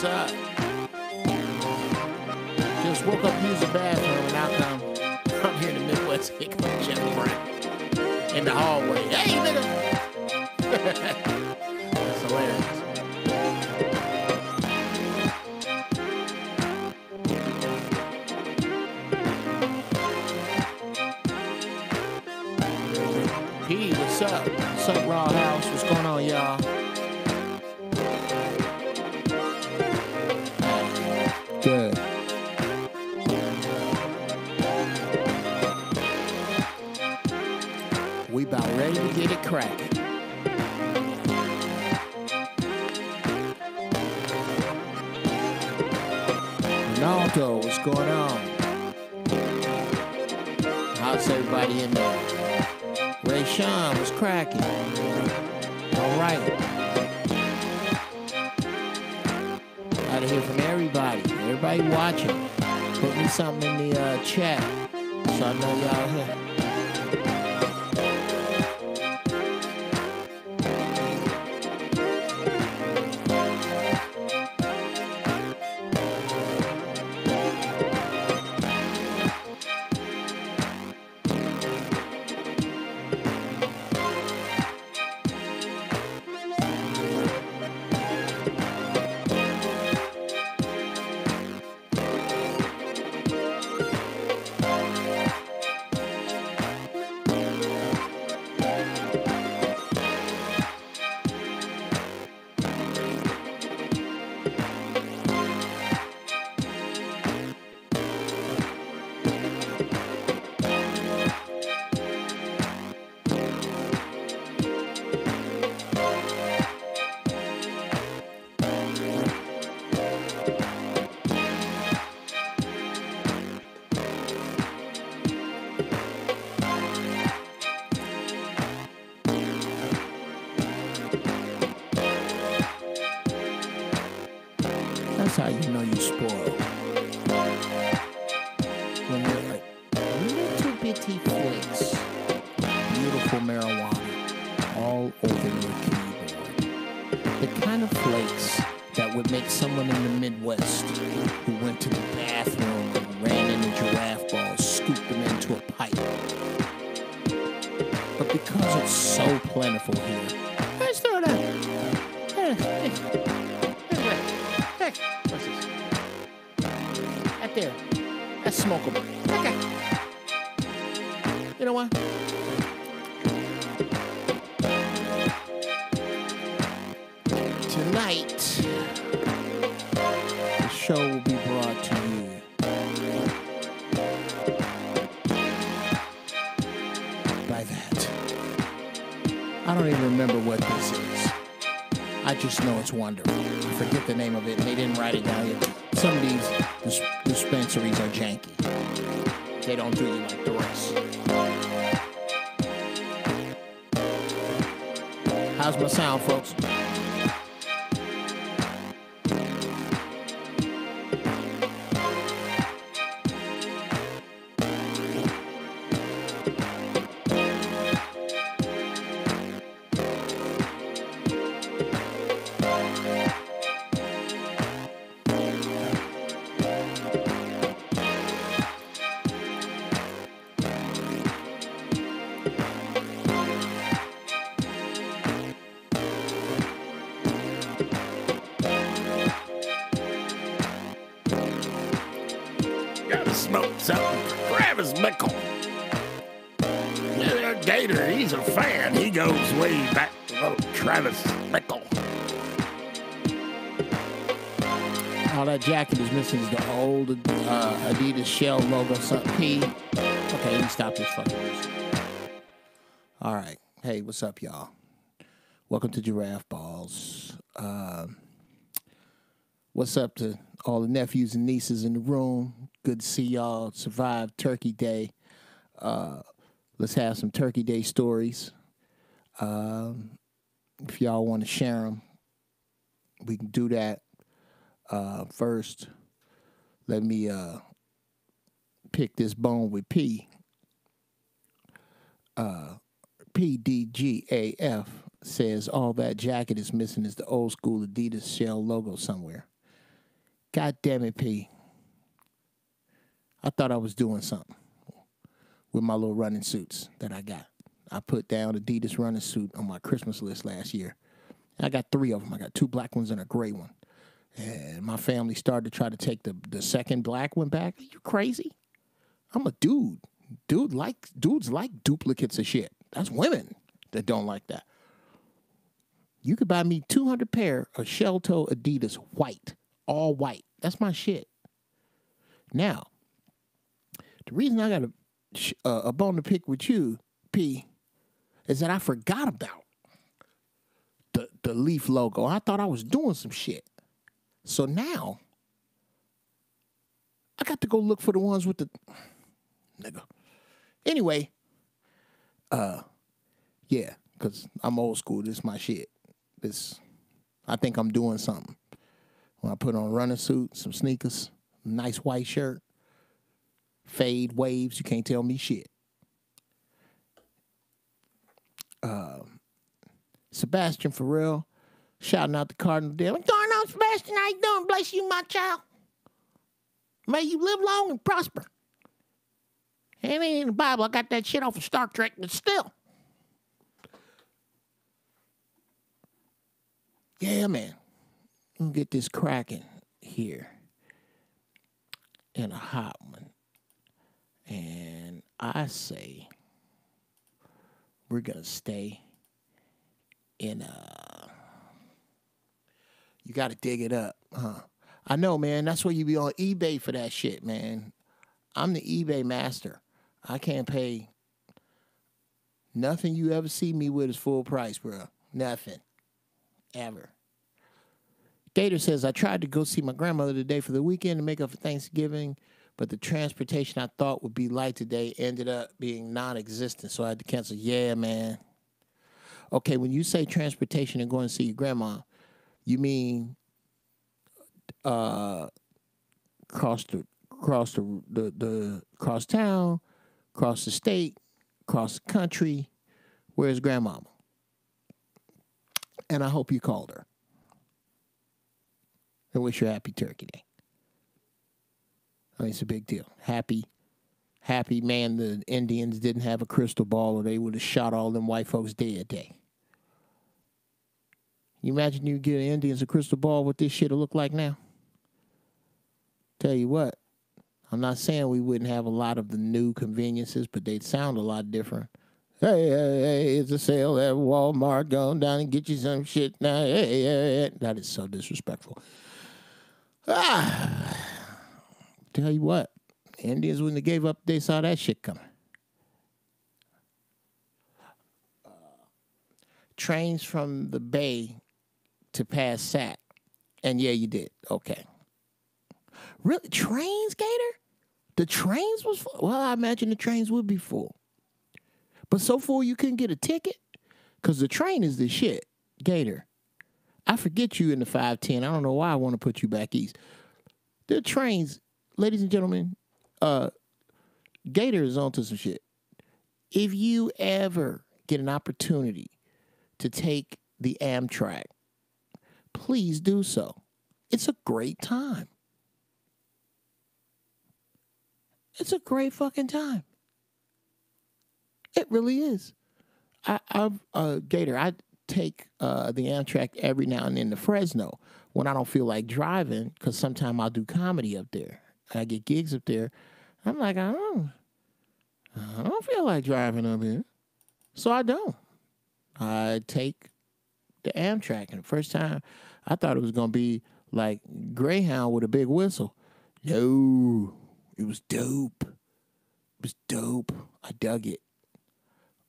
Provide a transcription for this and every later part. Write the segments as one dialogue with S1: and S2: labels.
S1: What's up? Just woke up to use the bathroom and out come I'm here in the Midwest. Here comes Jeff Brown in the hallway. Hey, nigga! That's hilarious. P, what's up? What's up, Raw House? What's going on, y'all? Good. We about ready to get it cracking. Ronaldo, what's going on? How's everybody in there? Ray Sean, what's cracking? All right. Gotta hear from everybody. Everybody watching. Put me something in the chat so I know y'all here. That's how you know you spoil. When you're like little bitty flakes of beautiful marijuana all over your keyboard. The kind of flakes that would make someone in the Midwest who went to the bathroom and ran into giraffe balls, scoop them into a pipe. But because it's so plentiful here, let's do that. What's this? Right there. That's smokable. Okay. You know what? Tonight, the show will be brought to you by that. I don't even remember what this is. I just know it's wonderful. I forget the name of it, and they didn't write it down here. Some of these dispensaries are janky. They don't do you like the rest. How's my sound, folks?
S2: Smoke something for Travis Bickle. Yeah, that Gator, he's a fan. He goes way back to old Travis Bickle.
S1: All that jacket is missing is the old Adidas shell logo. Something P. Okay, let me stop this fucking music. All right. Hey, what's up, y'all? Welcome to Giraffe Ballz. What's up to all the nephews and nieces in the room? Good to see y'all survive Turkey Day. Let's have some Turkey Day stories. If y'all want to share them, we can do that. First, let me pick this bone with P. PDGAF says all that jacket is missing is the old school Adidas shell logo somewhere. God damn it, P. I thought I was doing something with my little running suits that I got. I put down Adidas running suit on my Christmas list last year. I got 3 of them. I got 2 black ones and a gray one. And my family started to try to take the second black one back. Are you crazy? I'm a dude. Dudes like duplicates of shit. That's women that don't like that. You could buy me 200 pair of shell-toe Adidas white. All white. That's my shit. Now, the reason I got a bone to pick with you, P, is that I forgot about the Leaf logo. I thought I was doing some shit. So now, I got to go look for the ones with the... Nigga. Anyway, yeah, because I'm old school. This is my shit. I think I'm doing something. When I put on a running suit, some sneakers, nice white shirt, fade waves, you can't tell me shit. Sebastian Farrell, shouting out the Cardinal Dale. What's going on, Sebastian? How you doing? Bless you, my child. May you live long and prosper. It ain't in the Bible. I got that shit off of Star Trek, but still. Yeah, man. We'll get this cracking here in a hot one. And I say we're going to stay in you got to dig it up, huh? I know, man. That's where you be on eBay for that shit, man. I'm the eBay master. I can't pay nothing you ever see me with is full price, bro. Nothing. Ever. Gator says, I tried to go see my grandmother today for the weekend to make up for Thanksgiving, but the transportation I thought would be light today ended up being non-existent, so I had to cancel. Yeah, man. Okay, when you say transportation and going to see your grandma, you mean cross town, across the state, across the country. Where's grandmama? And I hope you called her. And wish her happy Turkey Day. I mean, it's a big deal. Happy, man, the Indians didn't have a crystal ball or they would have shot all them white folks dead day. You imagine you give the Indians a crystal ball, what this shit will look like now? Tell you what, I'm not saying we wouldn't have a lot of the new conveniences, but they'd sound a lot different. Hey, it's a sale at Walmart. Go down and get you some shit now. Hey. That is so disrespectful. Tell you what, Indians wouldn't have gave up. They saw that shit coming. Trains from the Bay to pass SAT. And yeah, you did. Okay. Really? Trains, Gator? The trains was full? Well, I imagine the trains would be full. But so full you couldn't get a ticket? Because the train is the shit. Gator, I forget you in the 510. I don't know why I want to put you back east. The trains, ladies and gentlemen, Gator is onto some shit. If you ever get an opportunity to take the Amtrak, please do so. It's a great time. It's a great fucking time. It really is. Gator, I take the Amtrak every now and then to Fresno when I don't feel like driving, because sometimes I'll do comedy up there. I get gigs up there. I'm like, I don't feel like driving up here. So I don't. I take the Amtrak. And the first time, I thought it was going to be like Greyhound with a big whistle. No, it was dope. It was dope. I dug it.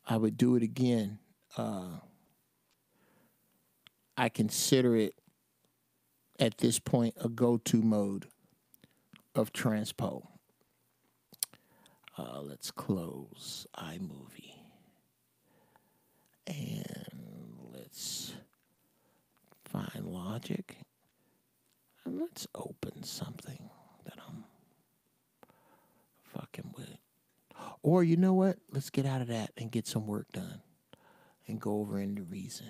S1: I would do it again. I consider it, at this point, a go-to mode of transpo. Let's close iMovie. And let's find Logic. And let's open something that I'm fucking with. Or you know what? Let's get out of that and get some work done. And go over into Reason.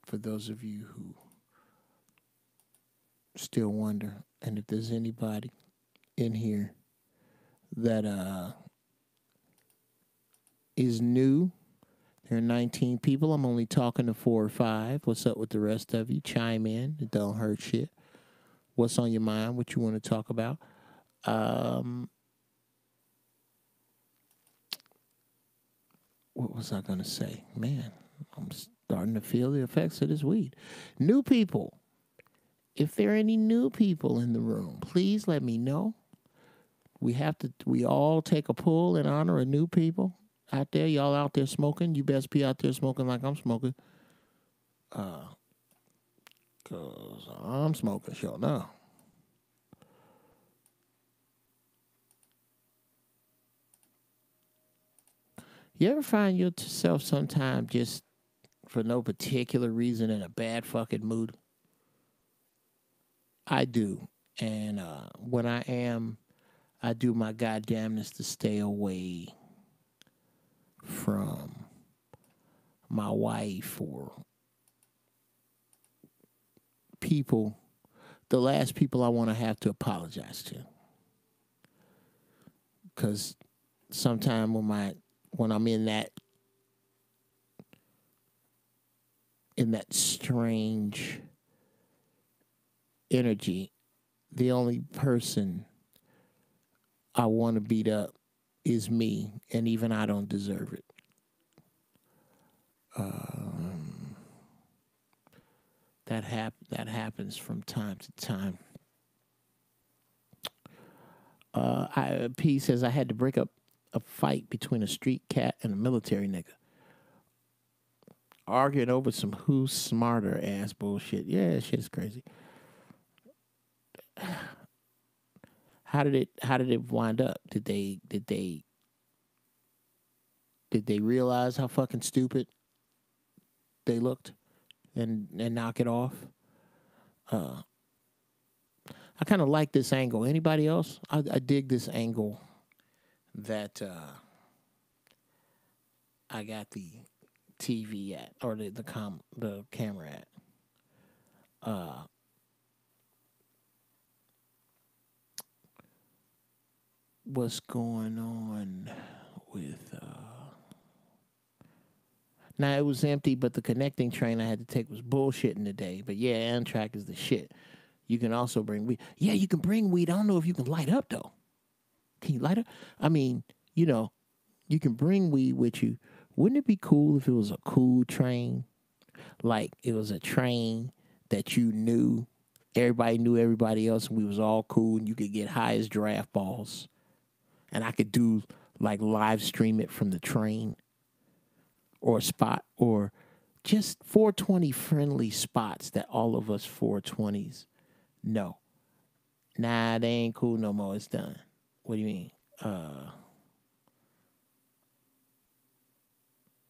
S1: For those of you who still wonder, and if there's anybody in here that is new, there are 19 people. I'm only talking to 4 or 5. What's up with the rest of you? Chime in. It don't hurt shit. What's on your mind? What you want to talk about? What was I going to say? Man, I'm starting to feel the effects of this weed. New people. If there are any new people in the room, please let me know. We all take a pull in honor of new people out there. Y'all out there smoking. You best be out there smoking like I'm smoking. Because I'm smoking, sure now. You ever find yourself sometime just for no particular reason in a bad fucking mood? I do. And when I am, I do my goddamnness to stay away from my wife or people, the last people I want to have to apologize to. Because sometime when I'm in that strange energy, the only person I want to beat up is me, and even I don't deserve it. That happens from time to time. P says I had to break up a fight between a street cat and a military nigga. Arguing over some who's smarter ass bullshit. Yeah, shit's crazy. How did it wind up? Did they realize how fucking stupid they looked and knock it off? I kind of like this angle. Anybody else? I dig this angle that I got the TV at, or the camera at. What's going on with now it was empty, but the connecting train I had to take was bullshitting today. But yeah, Amtrak is the shit. You can also bring weed. Yeah, you can bring weed. I don't know if you can light up though. Can you light up? I mean, you can bring weed with you. Wouldn't it be cool if it was a cool train? Like it was a train that you knew. Everybody knew everybody else, and we was all cool, and you could get high as Giraffe balls. And I could do, like, live stream it from the train or a spot, or just 420 friendly spots that all of us 420s know. Nah, they ain't cool no more. It's done. What do you mean?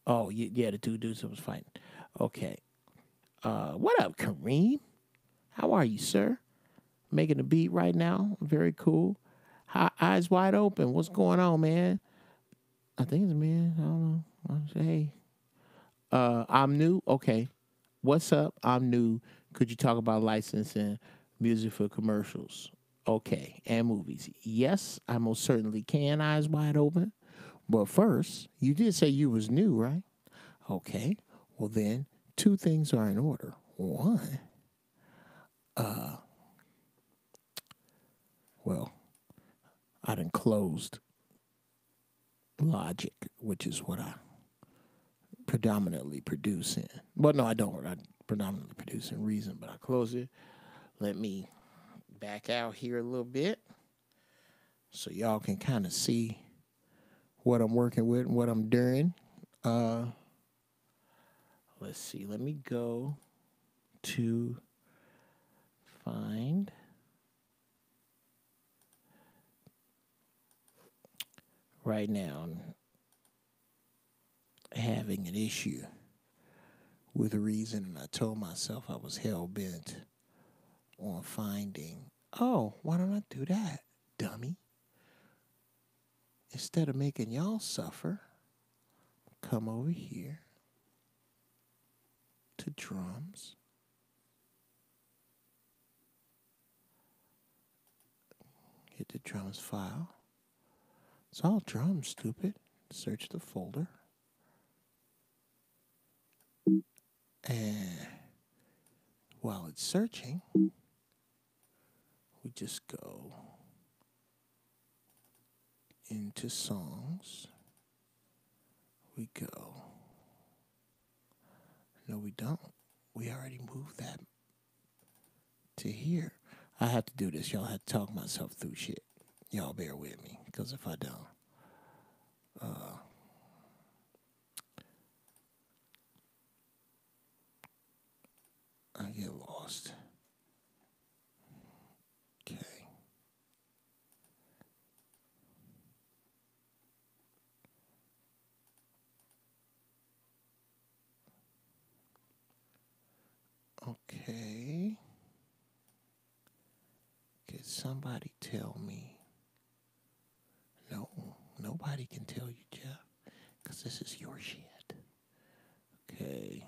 S1: Oh, yeah, the two dudes that was fighting. Okay. What up, Kareem? How are you, sir? Making a beat right now. Very cool. Eyes wide open. What's going on, man? I think it's a man. I don't know. I'll say, hey. I'm new. Okay. What's up? I'm new. Could you talk about licensing music for commercials? Okay. And movies. Yes, I most certainly can. Eyes wide open. But first, you did say you was new, right? Okay. Well, then, two things are in order. One, well, I done closed Logic, which is what I predominantly produce in. Well, no, I don't. I predominantly produce in Reason, but I close it. Let me back out here a little bit so y'all can kind of see what I'm working with and what I'm doing. Let's see. Let me go to find right now. I'm having an issue with Reason, and I told myself I was hell-bent on finding. Oh, why don't I do that, dummy? Instead of making y'all suffer, come over here to drums. Hit the drums file. It's all drums, stupid. Search the folder. And while it's searching, we just go into songs. We go. No, we don't. We already moved that to here. I have to do this. Y'all have to talk myself through shit. Y'all bear with me, because if I don't, I get lost. Okay. Okay. Could somebody tell me? No, nobody can tell you, Jeff, because this is your shit. Okay.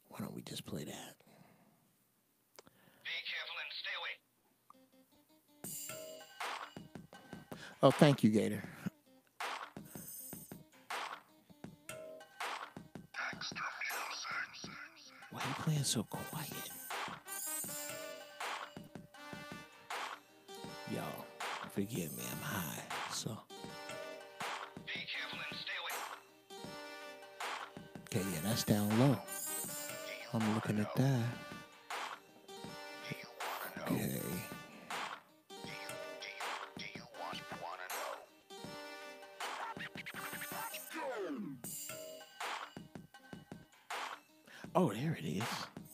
S1: Why don't we just play that?
S3: Be careful and stay away.
S1: Oh, thank you, Gator. Why are you playing so quiet? Y'all, forgive me, I'm high, so.
S3: Be careful and stay away.
S1: Okay, yeah, that's down low. I'm looking at that. Okay.
S3: Do you wanna know?
S1: Oh, there it is.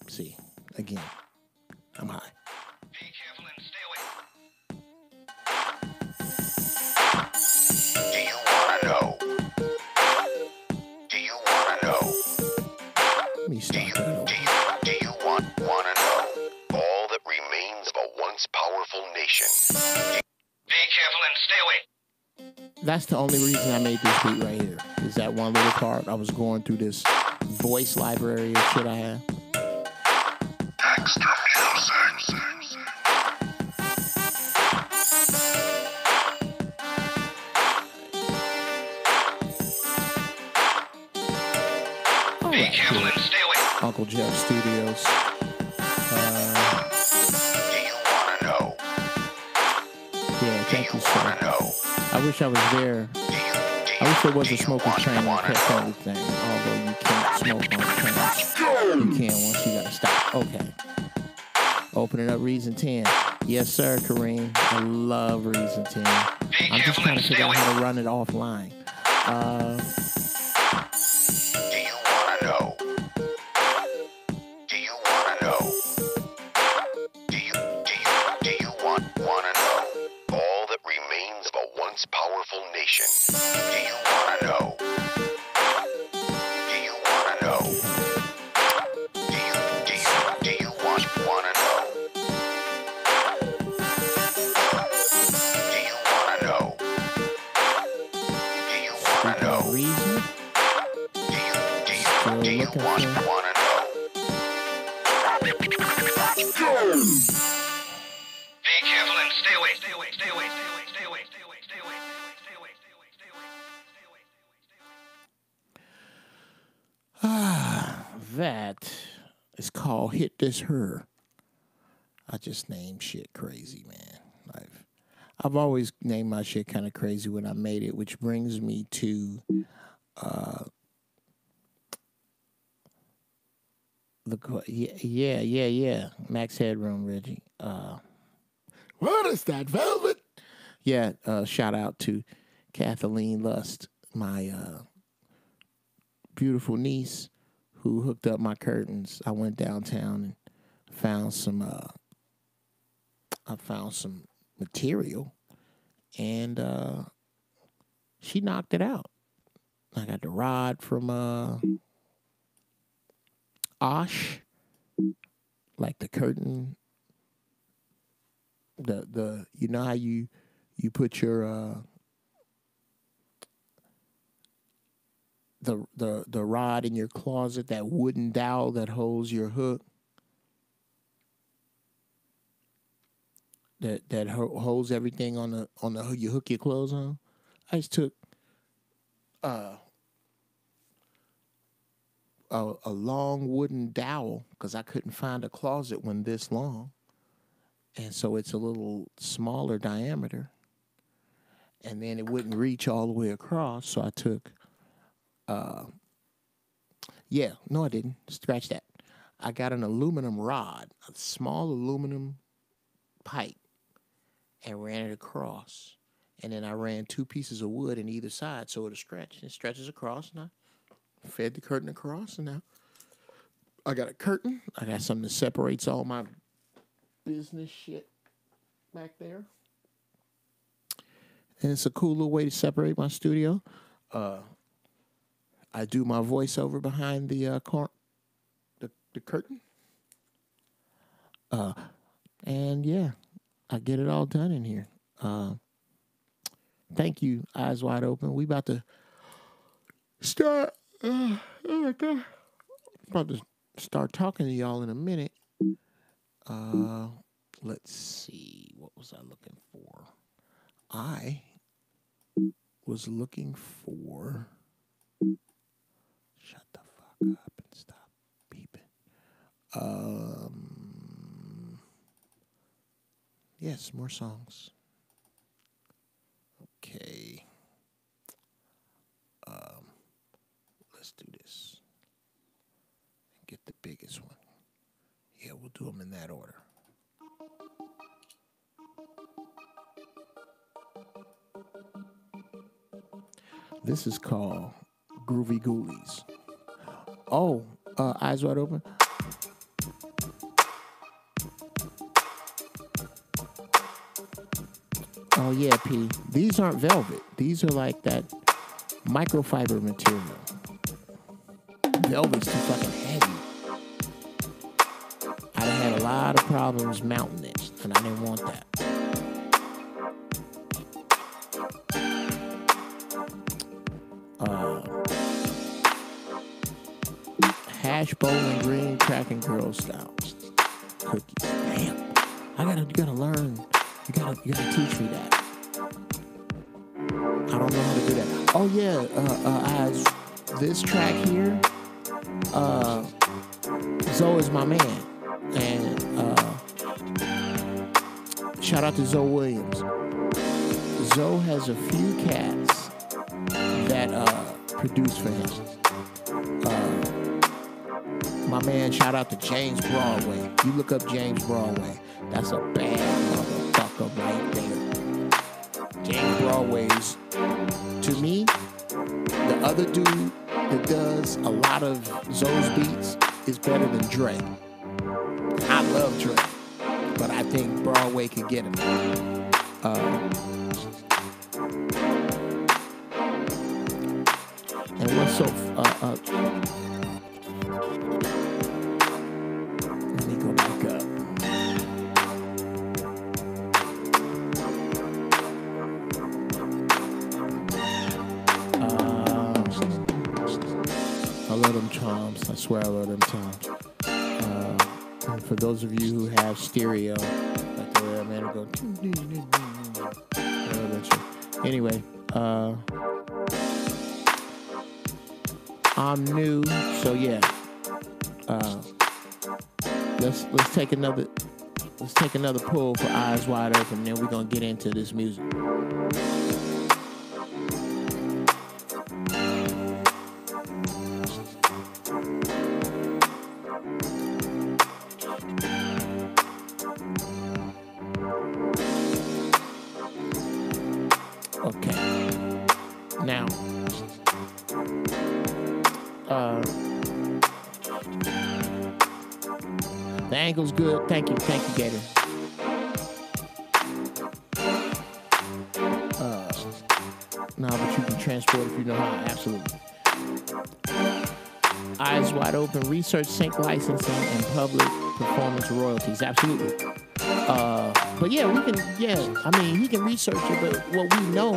S1: See, again, I'm high.
S3: Be careful and stay away. Do you wanna know? Do you wanna know?
S1: Let me start that over.
S3: Do you wanna know all that remains of a once powerful nation? Be careful and stay away.
S1: That's the only reason I made this beat right here. Is that one little part. I was going through this voice library of shit I have.
S3: Extra music. Be careful and stay away.
S1: Uncle Jeff Studios.
S3: Do you wanna know?
S1: Yeah, thank you, sir.
S3: Know?
S1: I wish I was there. I wish there was a smoker's train and kept everything. Although you can't smoke on trains. You can once you gotta stop. Okay. Opening up Reason 10. Yes, sir, Kareem. I love Reason 10. I'm just trying to figure out how to run it offline.
S3: Do you want to know? Do you want to know? Do you want to know all that remains of a once powerful nation? Do you want to know? Do you want to know? Do you want to know? Do you want to know? Do you want to know?
S1: Reason?
S3: Do you want to know? Be careful and stay away. Stay away. Stay away. Stay away. Stay away. Stay away. Stay away. Stay away. Stay away. Stay away. Stay away. Stay away.
S1: That is called Hit This Her. I just named shit crazy, man. I've always named my shit kind of crazy when I made it, which brings me to yeah. Max Headroom, Reggie. What is that, Velvet? Yeah, shout out to Kathleen Lust, my beautiful niece who hooked up my curtains. I went downtown and found some material, and she knocked it out. I got the rod from Osh, like the curtain. The you know how you put your the rod in your closet, that wooden dowel that holds your hook, that holds everything on the hook you hook your clothes on. I just took a long wooden dowel because I couldn't find a closet one this long, and so it's a little smaller diameter, and then it wouldn't reach all the way across. So I took, I didn't. Scratch that. I got an aluminum rod, a small aluminum pipe, and ran it across. And then I ran 2 pieces of wood in either side so it'll stretch. It stretches across, and I fed the curtain across, and now I got a curtain. I got something that separates all my business shit back there. And it's a cool little way to separate my studio. I do my voiceover behind the curtain. And yeah, I get it all done in here. Thank you, Eyes Wide Open. We about to start. Oh my God. About to start talking to y'all in a minute. Let's see. What was I looking for? I was looking for. Shut the fuck up and stop beeping. Yes, more songs. Okay. Let's do this. Get the biggest one. Yeah, we'll do them in that order. This is called Groovy Ghoulies. Oh, Eyes Wide Open. Oh, yeah, P. These aren't velvet. These are like that microfiber material. Velvet's too fucking heavy. I had a lot of problems mounting it, and I didn't want that. Hash Bowling Green Cracking Girl style cookies. Damn, you gotta learn. You gotta teach me that. I don't know how to do that. Oh yeah, this track here, Zoe is my man, and shout out to Zoe Williams. Zoe has a few cats that produce for him. My man, shout out to James Broadway. You look up James Broadway. That's a bad motherfucker right there. James Broadway's, to me, the other dude that does a lot of Zoe's beats is better than Dre. I love Dre, but I think Broadway could get him. And what's so... let me go back up. I love them toms. I swear I love them toms. And for those of you who have stereo, like the way I'm going to go. Anyway, I'm new, so yeah. Let's take another pull for Eyes Wide Open, and then we're gonna get into this music. Okay. Now, the angle's good. Thank you, Gator. No, but you can transport if you know how. Absolutely. Eyes Wide Open. Research, sync licensing, and public performance royalties. Absolutely. But yeah, we can. Yeah, I mean, he can research it. But what we know,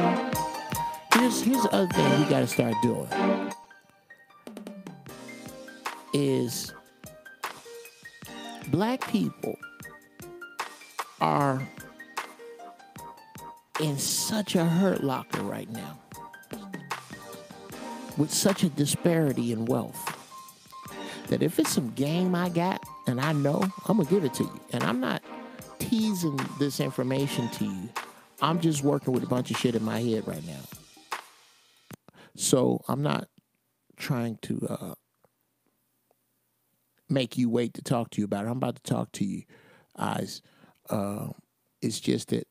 S1: here's the other thing we got to start doing is black people are in such a hurt locker right now with such a disparity in wealth that if it's some game I got and I know, I'm going to give it to you. And I'm not teasing this information to you. I'm just working with a bunch of shit in my head right now. So I'm not trying to make you wait to talk to you about it. I'm about to talk to you, Eyes. It's just that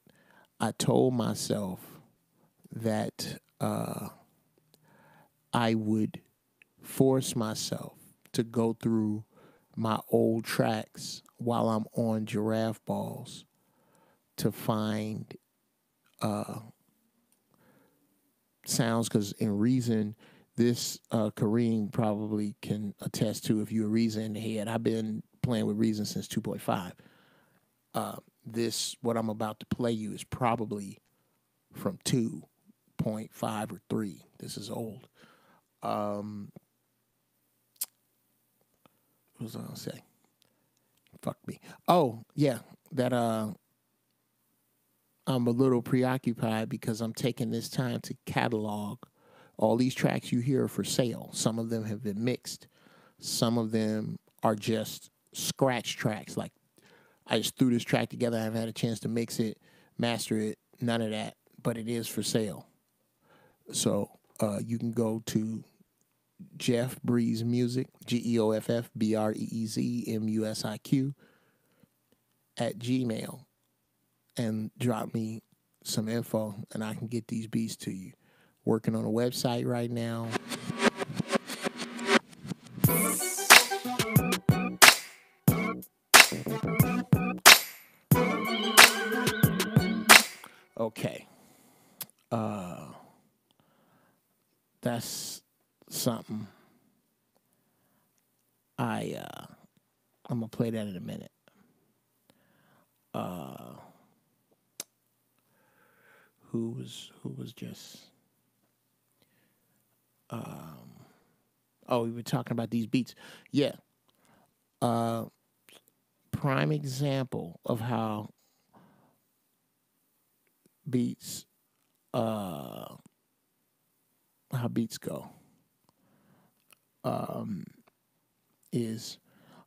S1: I told myself that I would force myself to go through my old tracks while I'm on Giraffe Ballz to find sounds, because in Reason, this Kareem probably can attest to, if you're a Reason in the head. I've been playing with Reason since 2.5. This, what I'm about to play you, is probably from 2.5 or 3. This is old. What was I going to say? Fuck me. Oh, yeah. That I'm a little preoccupied because I'm taking this time to catalog all these tracks you hear are for sale. Some of them have been mixed. Some of them are just scratch tracks. Like, I just threw this track together. I haven't had a chance to mix it, master it, none of that. But it is for sale. So you can go to Jeff Breeze Music, GeoffBreezMusiq at Gmail, and drop me some info, and I can get these beats to you. Working on a website right now. Okay. That's something. I'm gonna play that in a minute. Who was just we were talking about these beats. Yeah. Prime example of how beats go. Is,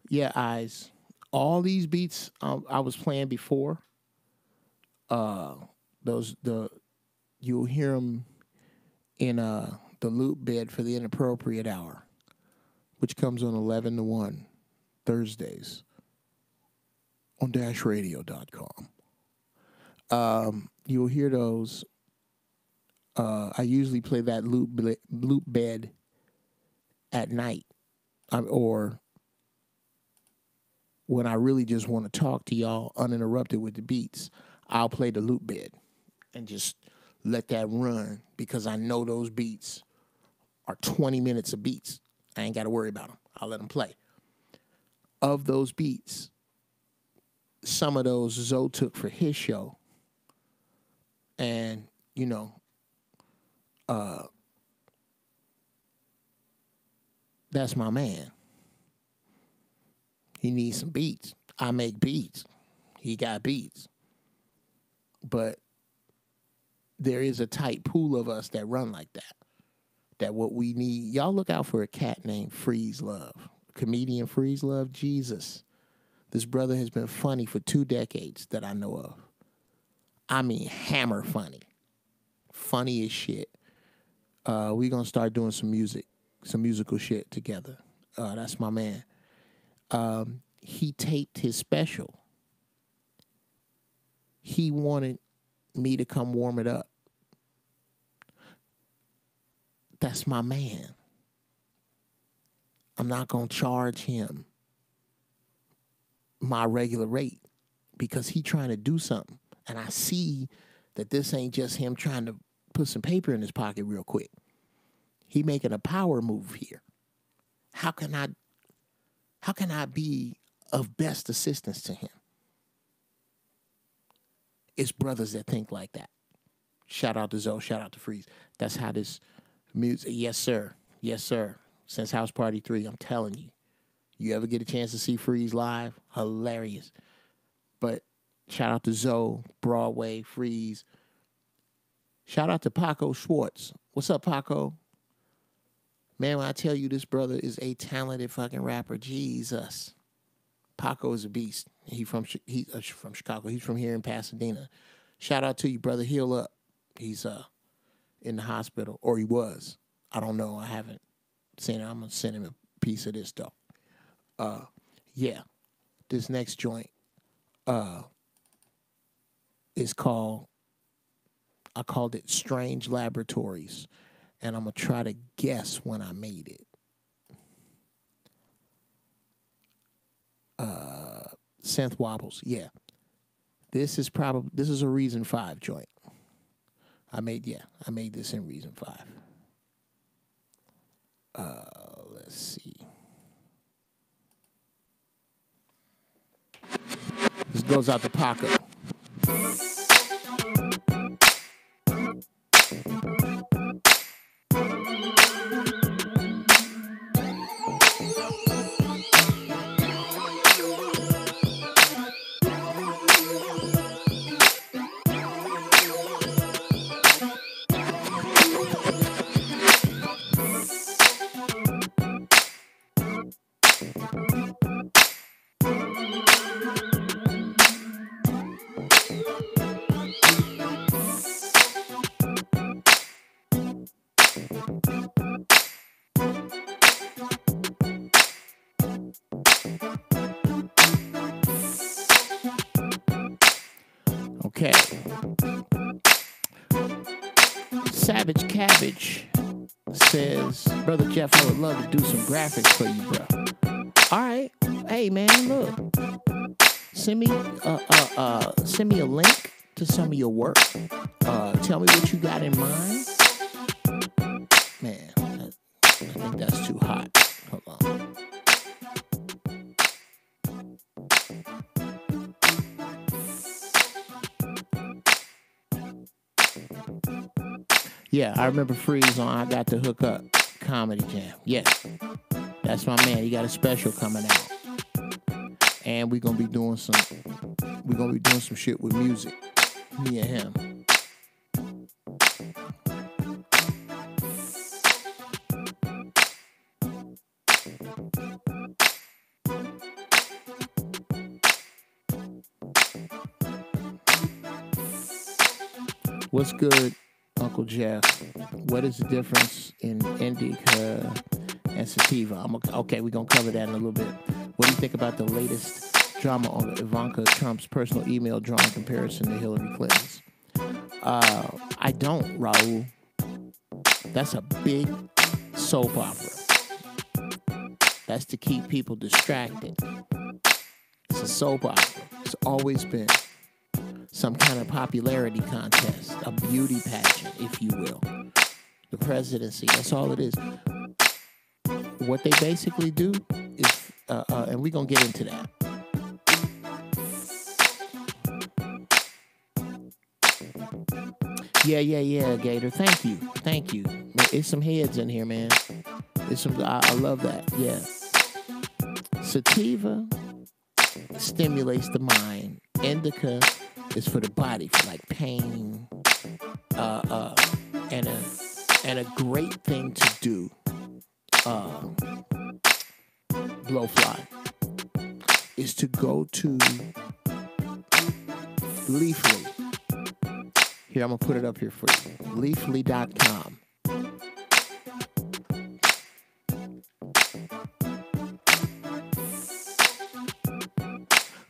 S1: yeah, Eyes. All these beats I was playing before. You'll hear them in the loop bed for the Inappropriate Hour, which comes on 11 to 1 Thursdays on dashradio.com. You'll hear those I usually play that loop bed at night, or when I really just want to talk to y'all uninterrupted with the beats. I'll play the loop bed and just let that run, because I know those beats are 20 minutes of beats. I ain't got to worry about them. I'll let them play. Of those beats, some of those Zoe took for his show. And, that's my man. He needs some beats. I make beats. He got beats. But there is a tight pool of us that run like that. That what we need, y'all look out for a cat named Freeze Love. Comedian Freeze Love, Jesus. This brother has been funny for 2 decades that I know of. I mean, hammer funny. Funny as shit. We gonna start doing some musical shit together. That's my man. He taped his special. He wanted me to come warm it up. That's my man. I'm not going to charge him my regular rate because he trying to do something. And I see that this ain't just him trying to put some paper in his pocket real quick. He making a power move here. How can I be of best assistance to him? It's brothers that think like that. Shout out to Zoe, shout out to Freeze. That's how this music, yes sir, yes sir. Since House Party 3, I'm telling you. You ever get a chance to see Freeze live? Hilarious. But shout out to Zoe, Broadway, Freeze. Shout out to Paco Schwartz. What's up, Paco? Man, when I tell you this brother is a talented fucking rapper, Jesus. Paco is a beast. He's from Chicago. He's from here in Pasadena. Shout out to you, brother. Heal up. He's in the hospital, or he was. I don't know. I haven't seen him. I'm gonna send him a piece of this though. Yeah, this next joint is called. I called it Strange Laboratories, and I'm gonna try to guess when I made it. Synth Wobbles, yeah. This is a Reason 5 joint. I made this in Reason 5. Let's see. This goes out to Paco. Okay. Savage Cabbage says, Brother Jeff, I would love to do some graphics for you, bro. All right. Hey, man, look. Send me a link to some of your work. Tell me what you got in mind. Man, I think that's too hot. Hold on. Yeah, I remember Freeze on I Got to Hook Up Comedy Jam. Yeah, that's my man. He got a special coming out, and we're gonna be doing some shit with music. Me and him. What's good, Uncle Jeff? What is the difference in indica and sativa? Okay, we're going to cover that in a little bit. What do you think about the latest drama on Ivanka Trump's personal email drawing comparison to Hillary Clinton's? I don't, Raul. That's a big soap opera. That's to keep people distracted. It's a soap opera. It's always been some kind of popularity contest, a beauty pageant, if you will. The presidency, that's all it is. What they basically do is, and we're going to get into that. Yeah, Gator. Thank you. It's some heads in here, man. It's some. I love that. Yeah. Sativa stimulates the mind. Indica is for the body, for like pain, and a great thing to do. Blowfly is to go to Leafly. Here, I'm going to put it up here for you. Leafly.com.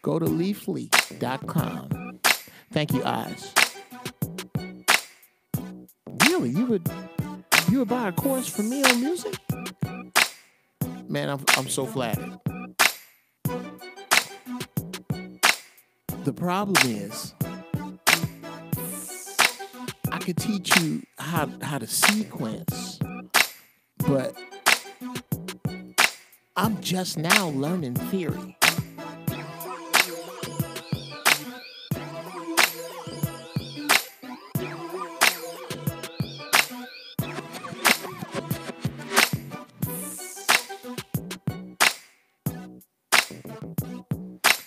S1: Go to Leafly.com. Thank you, Eyes. Really? You would buy a course from me on music? Man, I'm so flattered. The problem is, I could teach you how to sequence, but I'm just now learning theory.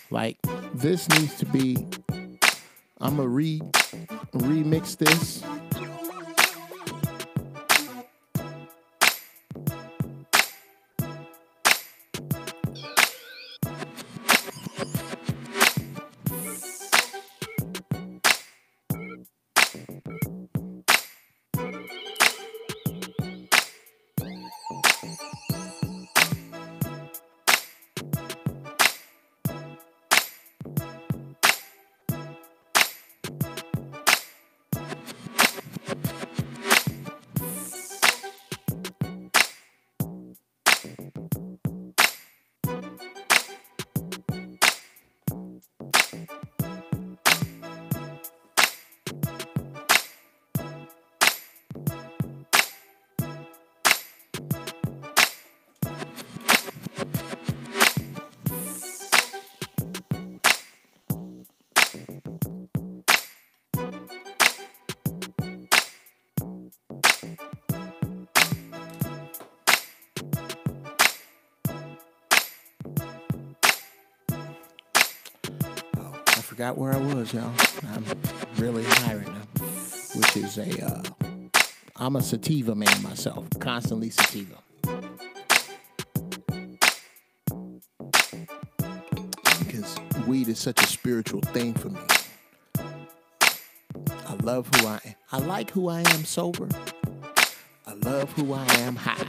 S1: Like, this needs to be, I'm going to remix this. Forgot where I was, y'all. I'm really high right now, which is I'm a sativa man myself, constantly sativa. Because weed is such a spiritual thing for me. I love who I am. I like who I am sober. I love who I am high.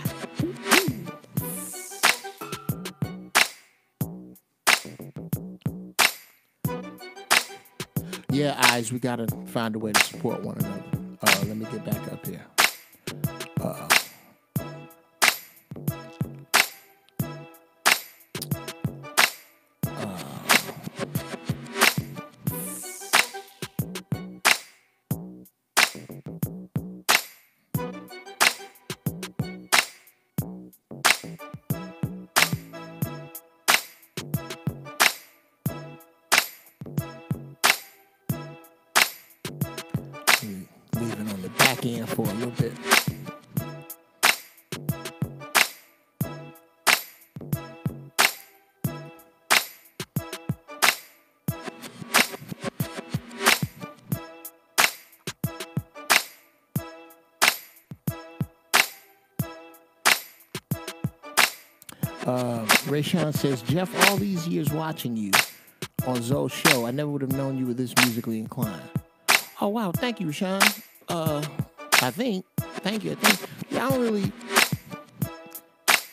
S1: Yeah, Eyes, we gotta find a way to support one another. Let me get back up here. Leaving on the back end for a little bit. Rayshawn says, Jeff, all these years watching you on Zoe's show, I never would have known you were this musically inclined. Oh, wow. Thank you, Sean. I think. Thank you. Yeah, I don't really.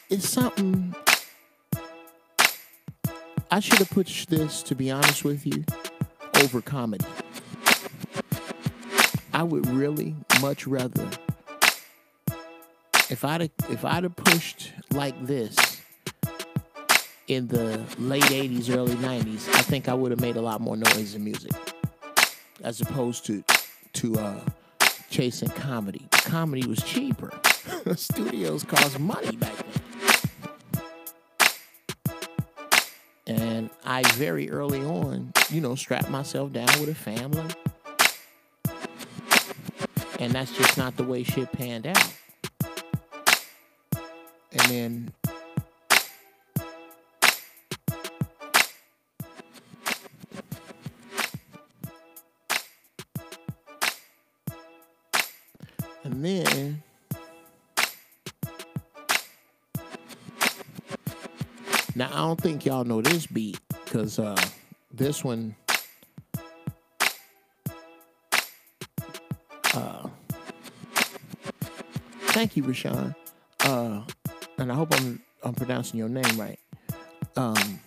S1: It's something. I should have pushed this, to be honest with you, over comedy. I would really much rather if I'd have pushed like this in the late 80s, early 90s, I think I would have made a lot more noise in music as opposed to chasing comedy. Comedy was cheaper. Studios cost money back then. And I very early on, strapped myself down with a family. And that's just not the way shit panned out. And then now I don't think y'all know this beat because this one thank you, Rashawn. And I hope I'm pronouncing your name right. I'm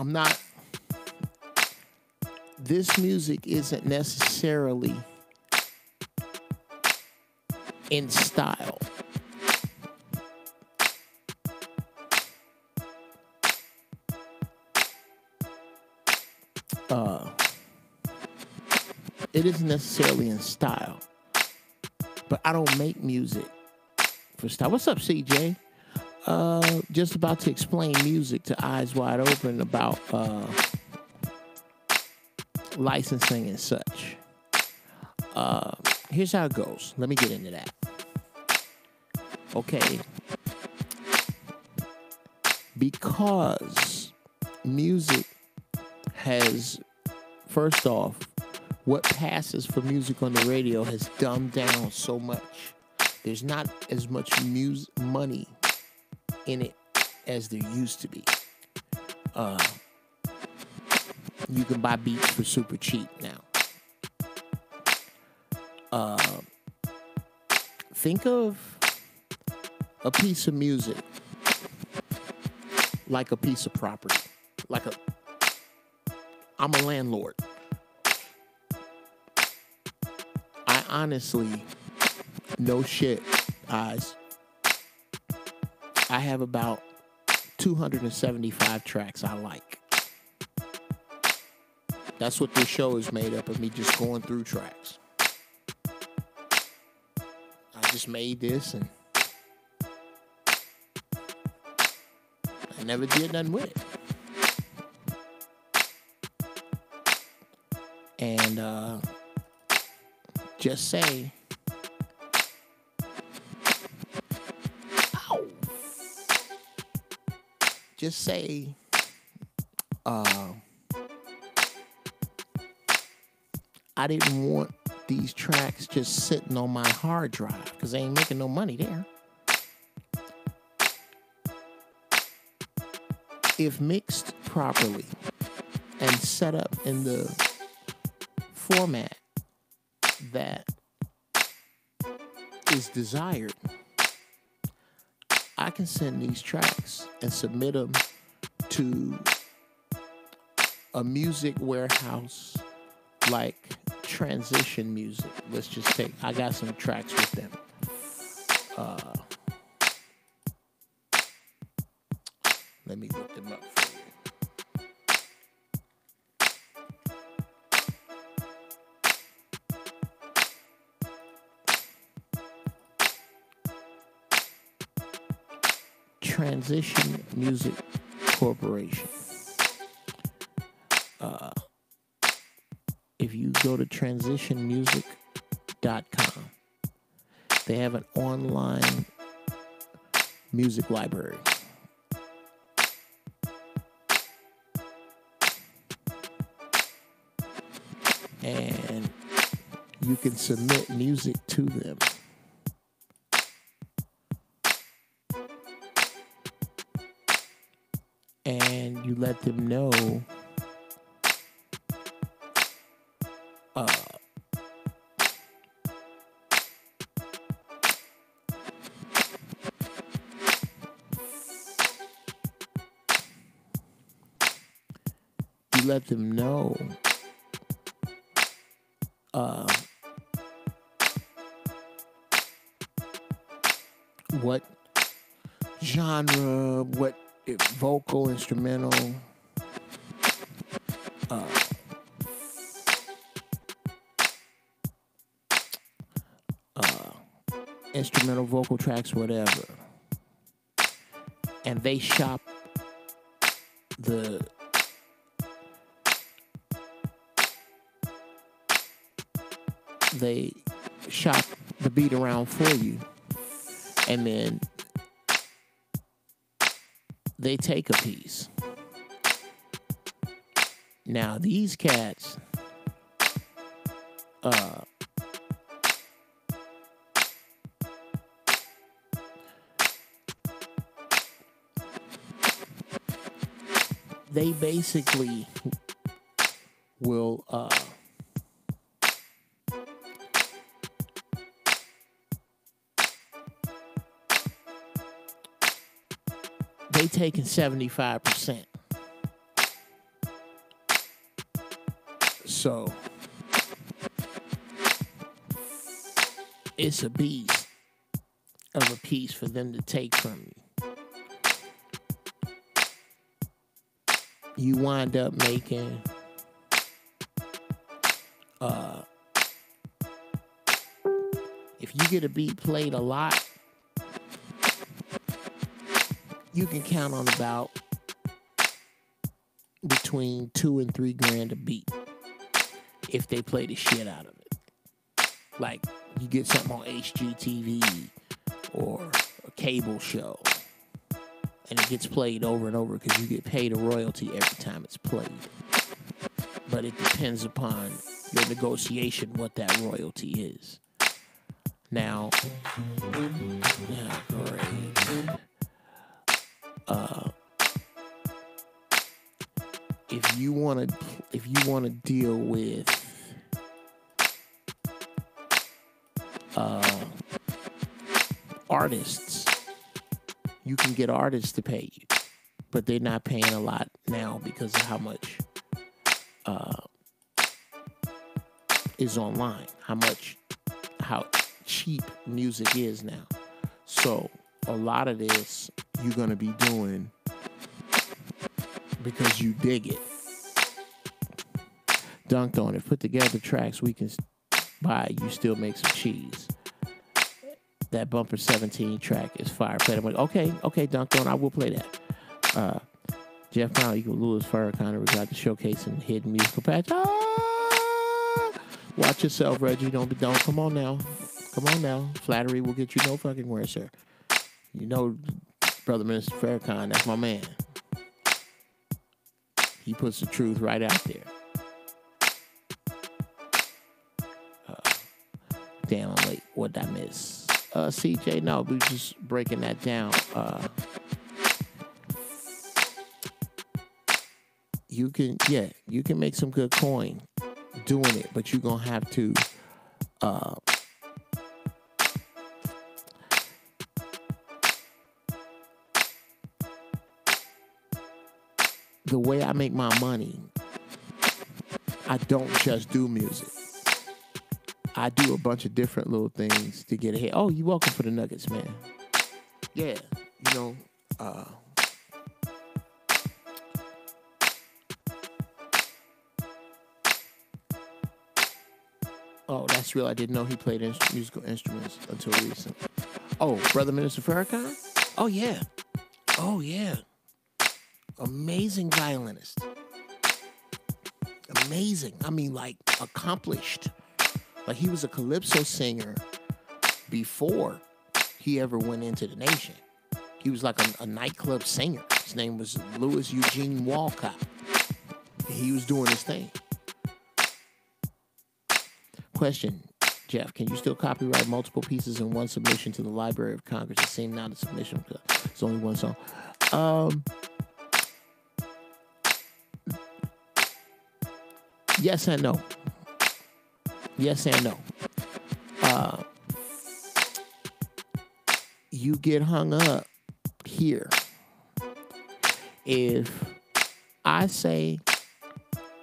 S1: not. This music isn't necessarily in style. It isn't necessarily in style, but I don't make music for style. What's up, CJ? Just about to explain music to Eyes Wide Open about licensing and such. Here's how it goes. Let me get into that. Okay. Because music has, first off, what passes for music on the radio has dumbed down so much. There's not as much money in it as there used to be. You can buy beats for super cheap now. Think of a piece of music like a piece of property. I'm a landlord. I honestly, no shit, Eyes, I have about 275 tracks I like. That's what this show is made up of, me just going through tracks. I just made this and I never did nothing with it. And just say, just say, I didn't want these tracks just sitting on my hard drive because they ain't making no money there. If mixed properly and set up in the format that is desired, I can send these tracks and submit them to a music warehouse like Transition Music. Let's just take, I got some tracks with them. Let me look them up for you. Transition Music Corporation. If you go to transitionmusic.com, they have an online music library. And you can submit music to them. And you let them know what genre, what vocal, instrumental, instrumental vocal tracks, whatever. And they shop the beat around for you, and then they take a piece. Now these cats they basically will they taking 75%. So it's a beast of a piece for them to take from you. You wind up making if you get a beat played a lot, you can count on about between $2,000 and $3,000 a beat if they play the shit out of it. Like you get something on HGTV or a cable show, and it gets played over and over because you get paid a royalty every time it's played. But it depends upon your negotiation what that royalty is. Now, yeah, great. If you want to deal with artists, you can get artists to pay you, but they're not paying a lot now because of how much is online, how cheap music is now. So a lot of this you're going to be doing because you dig it. Dunked on it. Put together tracks we can buy. You still make some cheese. That Bumper 17 track is fire. Play it. I'm like, okay, Dunked on. I will play that. Jeff Brown equal Louis Farrakhan in regard to showcasing hidden musical patch. Watch yourself, Reggie. Don't come on now. Flattery will get you no fucking where, sir. You know, Brother Minister Farrakhan, that's my man. He puts the truth right out there. Damn, I'm late. What did I miss? CJ, no, we were just breaking that down. You can make some good coin doing it, but you're gonna have to the way I make my money, I don't just do music. I do a bunch of different little things to get ahead. Oh, you're welcome for the nuggets, man. Yeah, you know, oh, that's real. I didn't know he played musical instruments until recently. Oh, Brother Minister Farrakhan? Oh, yeah. Amazing violinist. Amazing. I mean, like, accomplished. Like, he was a calypso singer before he ever went into the nation. He was like a nightclub singer. His name was Louis Eugene Walcott. He was doing his thing. Question, Jeff, can you still copyright multiple pieces in one submission to the Library of Congress? It seemed now the submission, it's only one song. Yes and no. You get hung up here if I say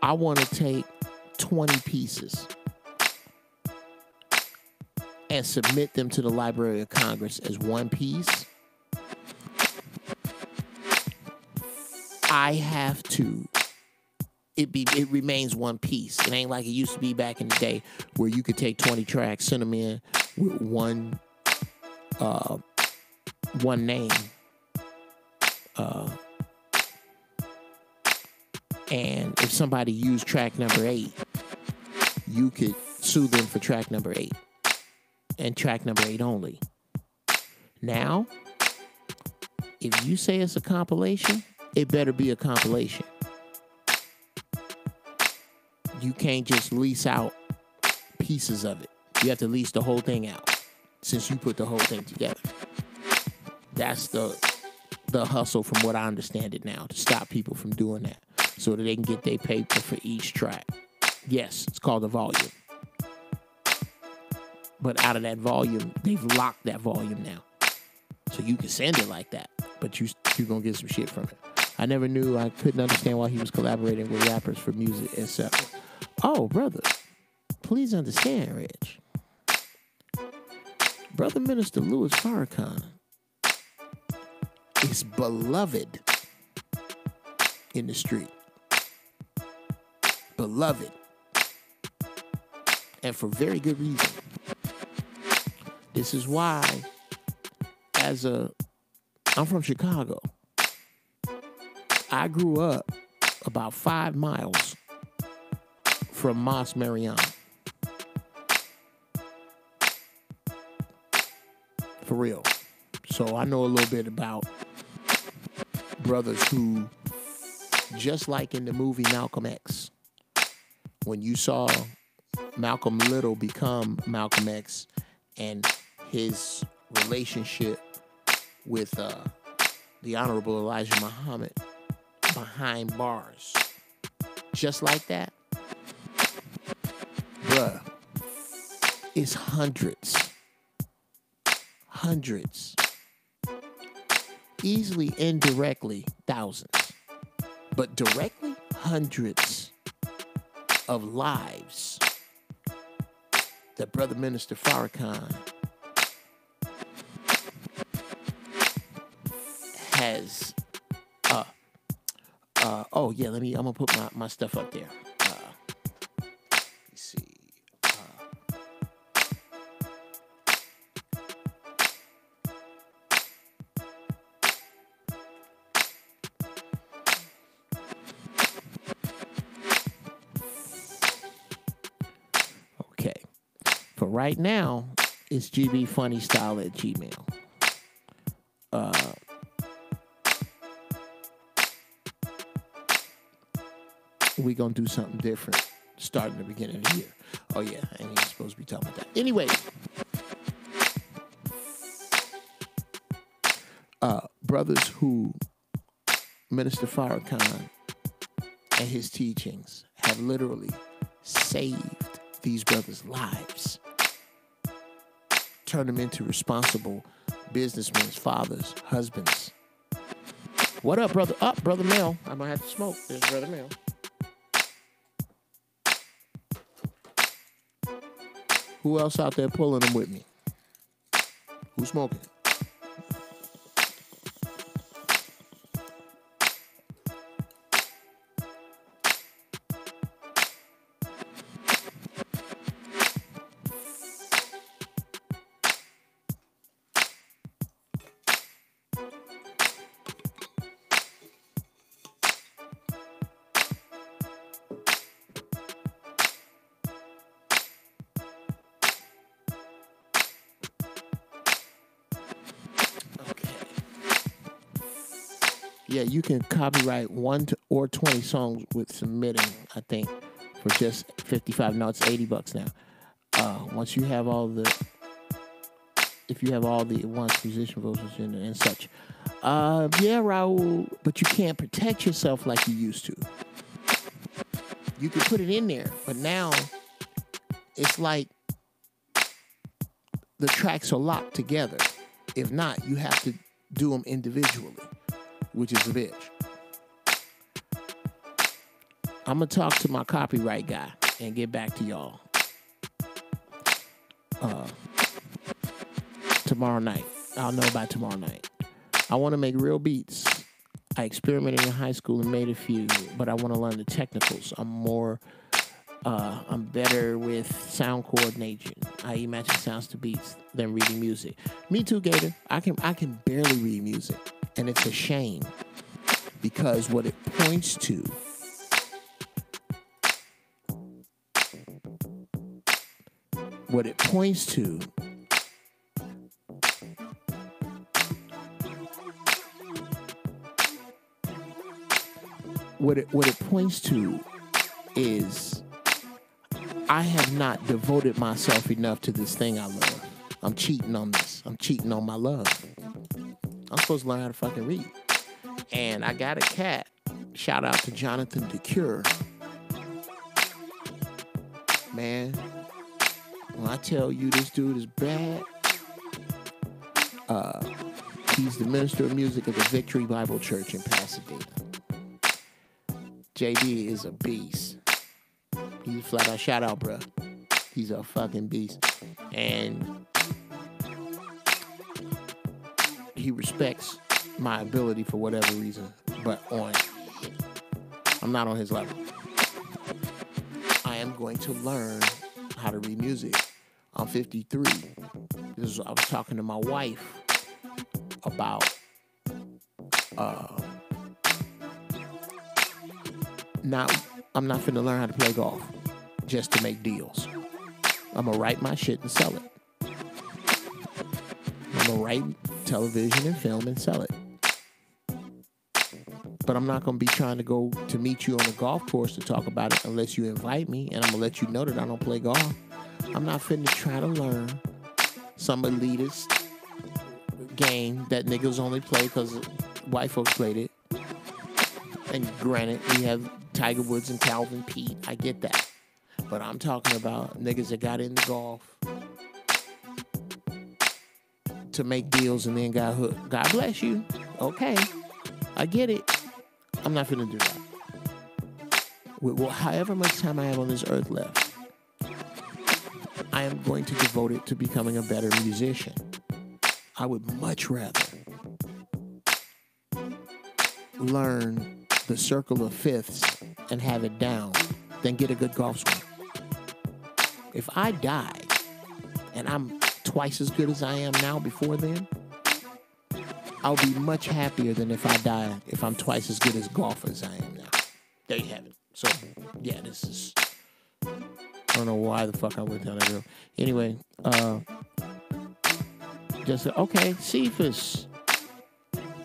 S1: I want to take 20 pieces and submit them to the Library of Congress as one piece, I have to. It remains one piece. It ain't like it used to be back in the day where you could take 20 tracks, send them in with one name. And if somebody used track number 8, you could sue them for track number 8 and track number 8 only. Now, if you say it's a compilation, it better be a compilation. You can't just lease out pieces of it. You have to lease the whole thing out since you put the whole thing together. That's the hustle from what I understand it now, to stop people from doing that so that they can get their paper for each track. Yes, it's called a volume. But out of that volume, they've locked that volume now. So you can send it like that, but you're going to get some shit from it. I never knew, I couldn't understand why he was collaborating with rappers for music and stuff. Oh, brother, please understand, Rich. Brother Minister Louis Farrakhan is beloved in the street. Beloved. And for very good reason. This is why, I'm from Chicago. I grew up about 5 miles from Mos Marion. For real. So I know a little bit about brothers who, just like in the movie Malcolm X, when you saw Malcolm Little become Malcolm X and his relationship with the Honorable Elijah Muhammad behind bars, just like that, bruh, it's hundreds, easily, indirectly, thousands, but directly, hundreds of lives that Brother Minister Farrakhan has. Oh yeah, I'm gonna put my stuff up there. Let's see. Okay. For right now, it's gbfunnystyle@gmail. We're going to do something different starting the beginning of the year. Oh, yeah, I ain't even supposed to be talking about that. Anyway, brothers who Minister Farrakhan and his teachings have literally saved these brothers' lives, turned them into responsible businessmen, fathers, husbands. What up, brother? Up, Brother Mel. I'm going to have to smoke. There's Brother Mel. Who else out there pulling them with me? Who's smoking? Yeah, you can copyright 1 or 20 songs with submitting, I think, for just $55. No, it's $80 now. Once you have if you have all the once musician votes and such. Yeah, Raul, but you can't protect yourself like you used to. You can put it in there, but now it's like the tracks are locked together. If not, you have to do them individually, which is a bitch. I'm going to talk to my copyright guy and get back to y'all. tomorrow night. I'll know by tomorrow night. I want to make real beats. I experimented in high school and made a few, but I want to learn the technicals. I'm better with sound coordination, i.e. matching sounds to beats, than reading music. Me too, Gator. I can barely read music, and it's a shame because what it points to is I have not devoted myself enough to this thing I love. I'm cheating on this. I'm cheating on my love. I'm supposed to learn how to fucking read. And I got a cat. Shout out to Jonathan DeCure. Man, when I tell you this dude is bad, he's the minister of music at the Victory Bible Church in Pasadena. JD is a beast. He's a flat out shout out, bro. He's a fucking beast. And he respects my ability for whatever reason. But I'm not on his level. I am going to learn how to read music. I'm 53. I was talking to my wife about I'm not finna learn how to play golf just to make deals. I'm gonna write my shit and sell it. I'm gonna write television and film and sell it. But I'm not gonna be trying to go to meet you on a golf course to talk about it unless you invite me, and I'm gonna let you know that I don't play golf. I'm not finna try to learn some elitist game that niggas only play because white folks played it. And granted, we have Tiger Woods and Calvin Pete. I get that. But I'm talking about niggas that got into golf to make deals and then got hooked. God bless you. Okay. I get it. I'm not finna do that. With however much time I have on this earth left, I am going to devote it to becoming a better musician. I would much rather learn the circle of fifths and have it down than get a good golf swing. If I die and I'm twice as good as I am now before then, I'll be much happier than if I die if I'm twice as good as golf as I am now. There you have it. So, yeah, this is... I don't know why the fuck I went down that road. Anyway, okay, Cephas.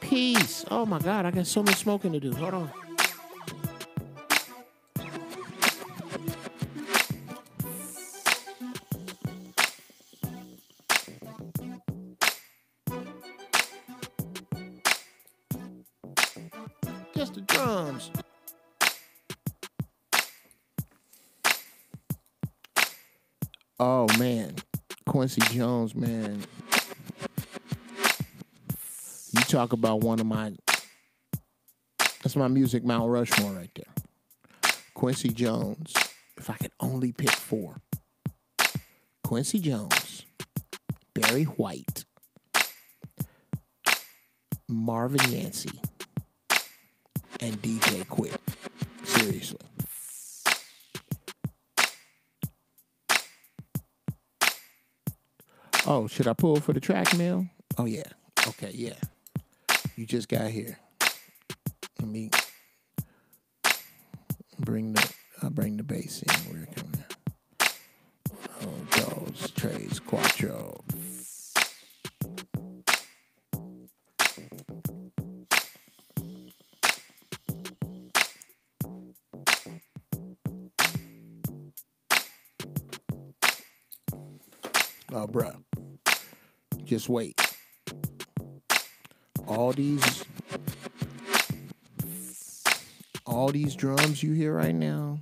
S1: Peace. Oh, my God, I got so much smoking to do. Hold on. Just the drums. Oh, man. Quincy Jones, man. You talk about one of my... That's my music Mount Rushmore right there. Quincy Jones. If I could only pick four. Quincy Jones. Barry White. Marvin Yancey. And DJ Quick. Seriously. Oh, should I pull for the track mail? Oh, yeah. Okay, yeah. You just got here. Let me bring the bass in. Where it coming? Oh, those Trey's Quattro. Oh, bruh. Just wait. All these drums you hear right now,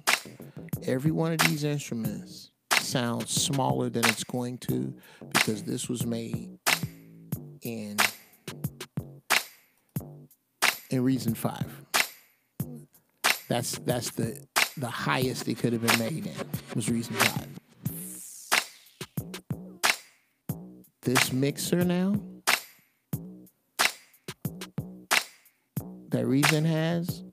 S1: every one of these instruments sounds smaller than it's going to because this was made in Reason 5. That's the highest it could have been made in was Reason 5. this mixer now that Reason has,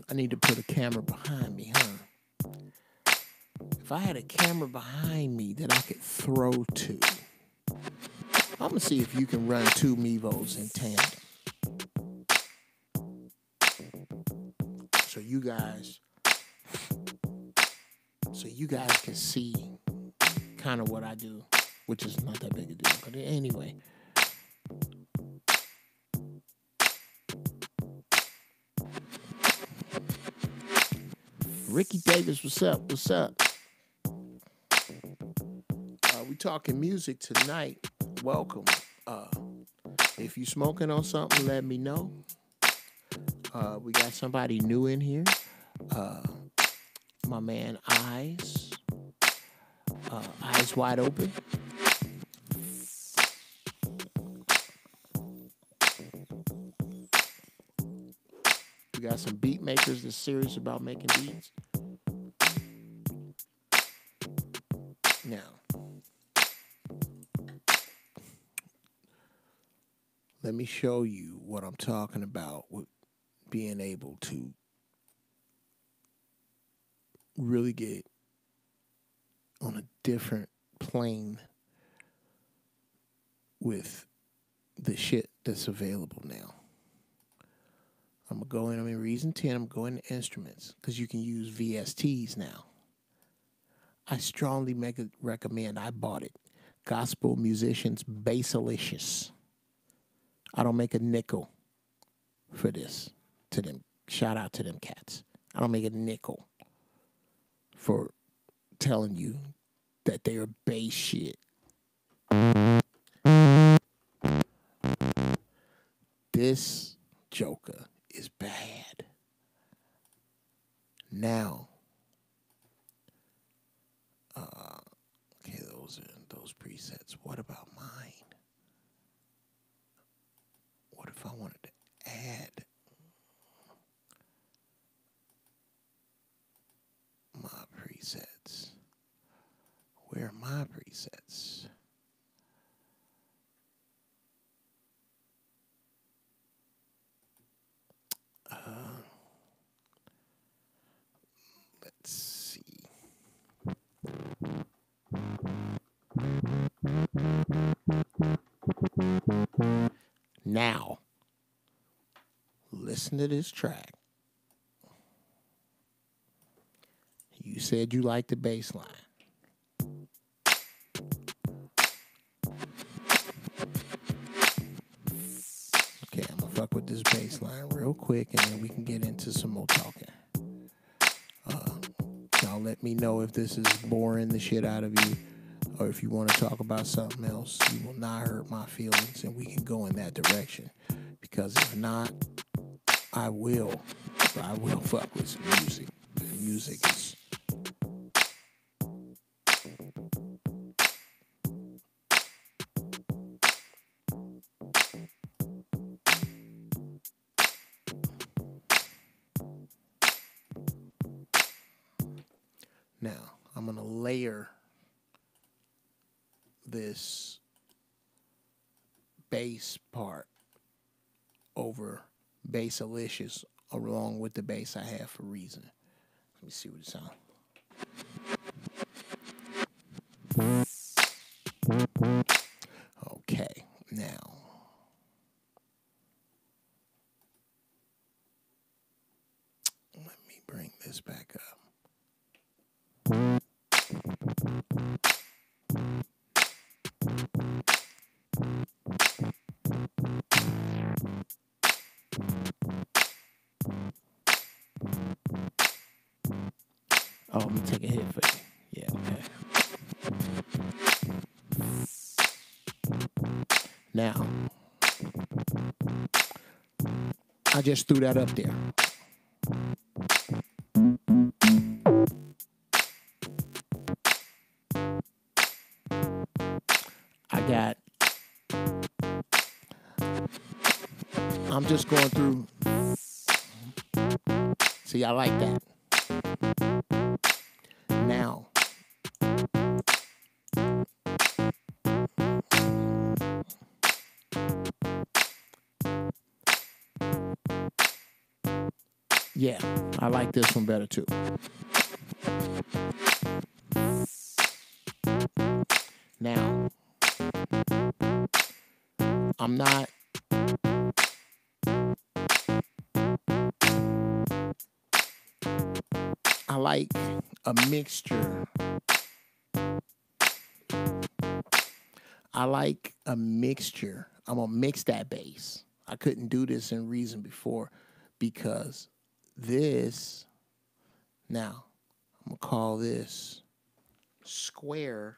S1: I need to put a camera behind me, huh? If I had a camera behind me that I could throw to, I'm going to see if you can run two Mevos in tandem. So you guys can see kind of what I do, which is not that big a deal. But anyway. Ricky Davis, what's up? What's up? We talking music tonight. Welcome. If you smoking on something, let me know. We got somebody new in here. My man Eyes. Eyes wide open. We got some beat makers that's serious about making beats. Now, let me show you what I'm talking about with being able to really get on a different plane with the shit that's available now. I'm going to go in, I'm in Reason 10, I'm going to instruments, because you can use VSTs now. I strongly recommend, I bought it, Gospel Musicians Basilicious. I don't make a nickel for this to them. Shout out to them cats. I don't make a nickel for telling you that they are bass shit. This joker is bad. Now, okay, those are those presets. What about mine? What if I wanted to add my presets? Where are my presets? Let's see. Now, listen to this track. You said you liked the bass line. Okay, I'm gonna fuck with this bass line real quick, and then we can get into some more talking. Y'all let me know if this is boring the shit out of you, or if you want to talk about something else. You will not hurt my feelings, and we can go in that direction. Because if not, I will fuck with some music. The music is... Now, I'm going to layer this bass part over Basilicious along with the bass I have for Reason. Let me see what it sounds. Okay, now. Let me bring this back up. Oh, I'm gonna take a hit for you. Yeah, okay. Now, I just threw that up there. I'm just going through. See, I like that. Now, yeah, I like this one better too. Now, I'm not. I like a mixture. I'm going to mix that bass. I couldn't do this in Reason before because this, now, I'm going to call this square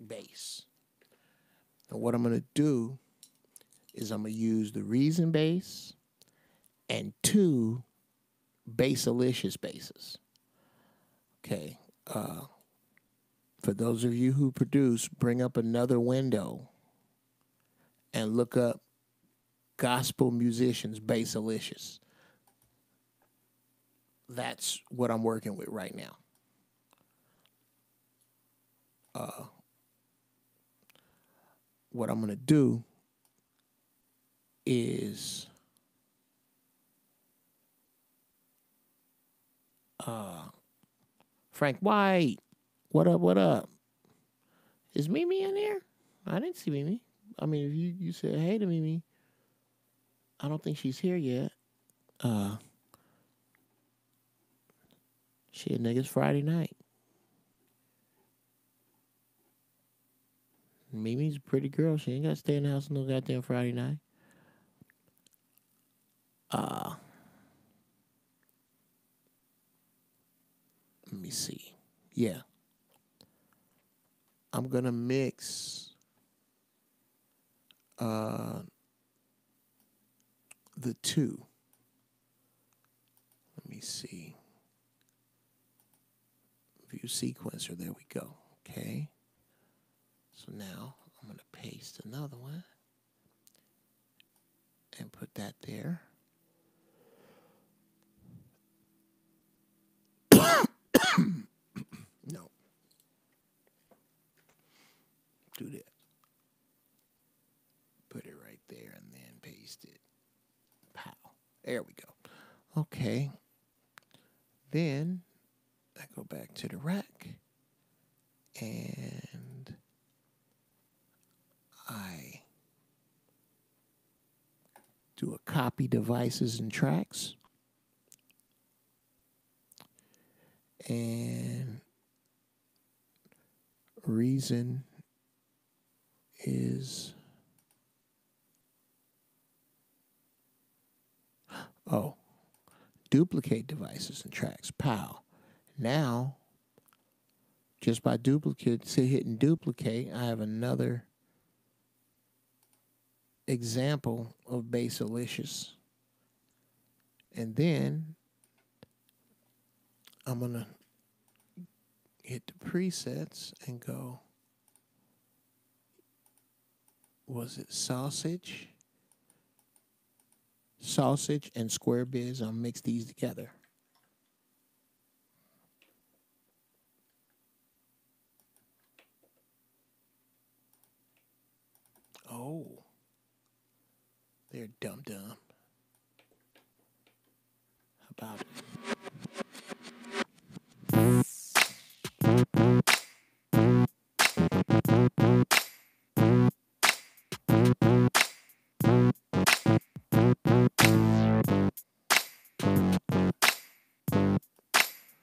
S1: bass. And what I'm going to do is I'm going to use the Reason bass and 2 Bassalicious basses. Okay. For those of you who produce, bring up another window and look up gospel musicians Bassalicious. That's what I'm working with right now. What I'm going to do is Frank White, what up, what up? Is Mimi in there? I didn't see Mimi. I mean, if you said hey to Mimi, I don't think she's here yet. Shit, niggas, Friday night. Mimi's a pretty girl. She ain't got to stay in the house no goddamn Friday night. Let me see. Yeah. I'm going to mix the 2. Let me see. View sequencer. There we go. Okay. So now I'm going to paste another one and put that there. No. Do that. Put it right there and then paste it. Pow. There we go. Okay. Then I go back to the rack and I do a copy devices and tracks. And Reason is, duplicate devices and tracks. Pow. Now, just by hitting duplicate, I have another example of Bassalicious. And then I'm going to hit the presets and go, was it sausage? Sausage and square biz. I'll mix these together. Oh, they're dumb. How about it?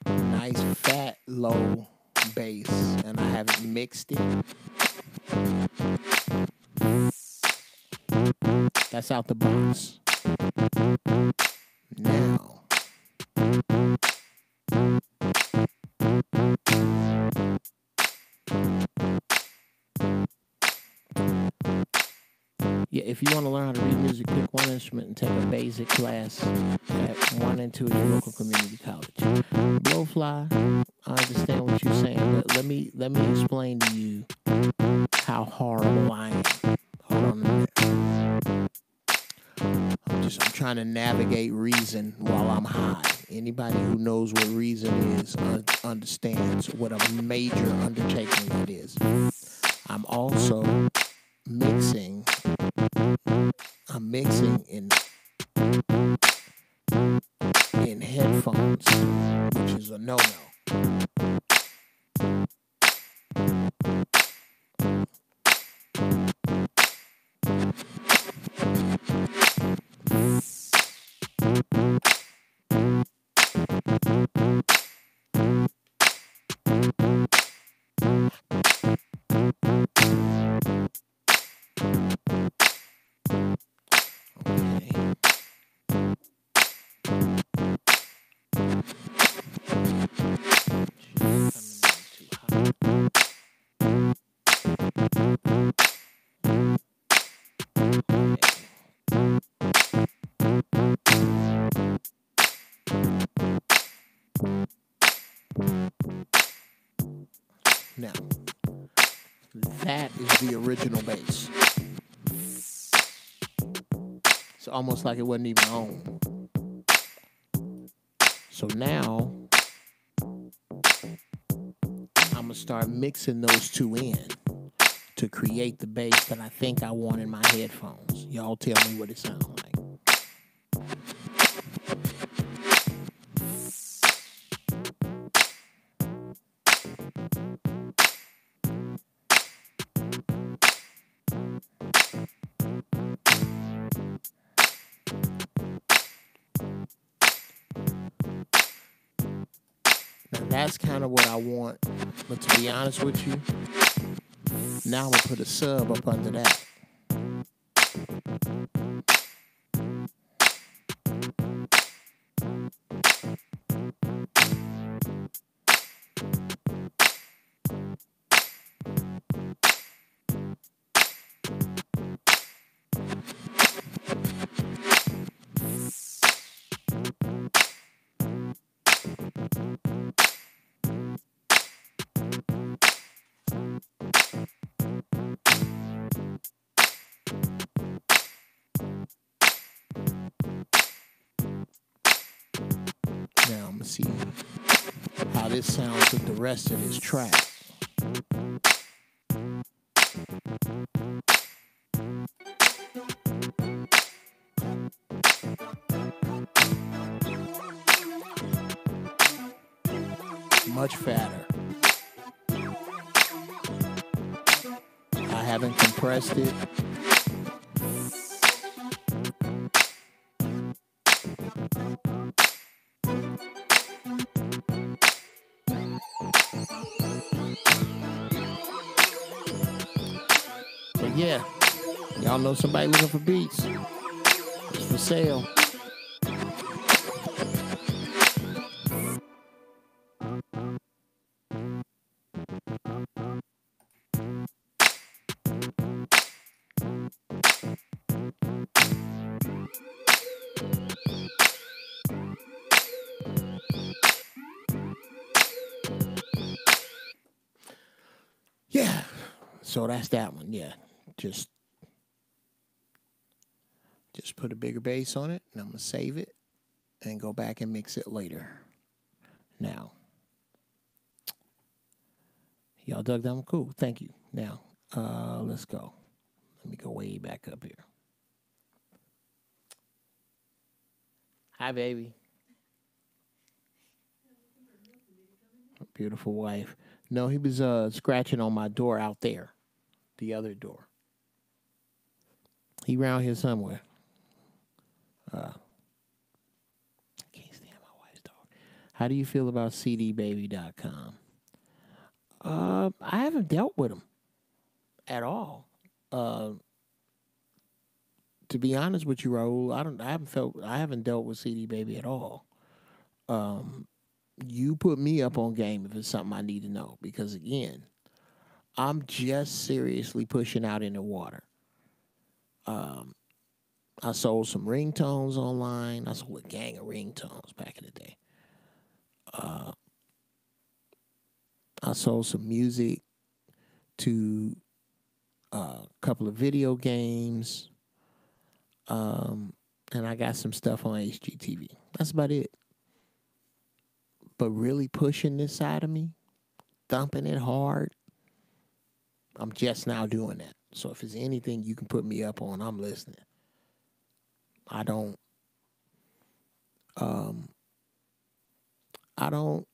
S1: Nice fat low bass, and I haven't mixed it. That's out the box. Now, yeah, if you want to learn how to read music, pick one instrument and take a basic class at 1 and 2 at your local community college. Blowfly, I understand what you're saying, but let me explain to you how horrible I am. Hold on a minute. I'm trying to navigate reason while I'm high. Anybody who knows what reason is understands what a major undertaking that is. I'm also mixing. I'm mixing in headphones, which is a no-no. Now, that is the original bass. It's almost like it wasn't even on. So now, I'm going to start mixing those two in to create the bass that I think I want in my headphones. Y'all tell me what it sounds like. Now that's kind of what I want, but to be honest with you, now I'm going to put a sub up under that. Now I'm going to see how this sounds with the rest of this track. Much fatter. I haven't compressed it. But yeah, y'all know somebody looking for beats. It's for sale. Yeah, so that's that one. Yeah, just put a bigger bass on it, and I'm gonna save it and go back and mix it later. Now, y'all dug that one? Cool, thank you. Now, let's go. Let me go way back up here. Hi, baby. Beautiful wife. No, he was scratching on my door out there, the other door. He around here somewhere. I can't stand my wife's dog. How do you feel about cdbaby.com? I haven't dealt with him at all. To be honest with you, Raul, I haven't dealt with CD Baby at all. You put me up on game if it's something I need to know, because again, I'm just seriously pushing out in the water. I sold some ringtones online. I sold a gang of ringtones back in the day. I sold some music to a couple of video games, and I got some stuff on HGTV. That's about it. But really pushing this side of me, thumping it hard, I'm just now doing that. So if there's anything you can put me up on, I'm listening. I don't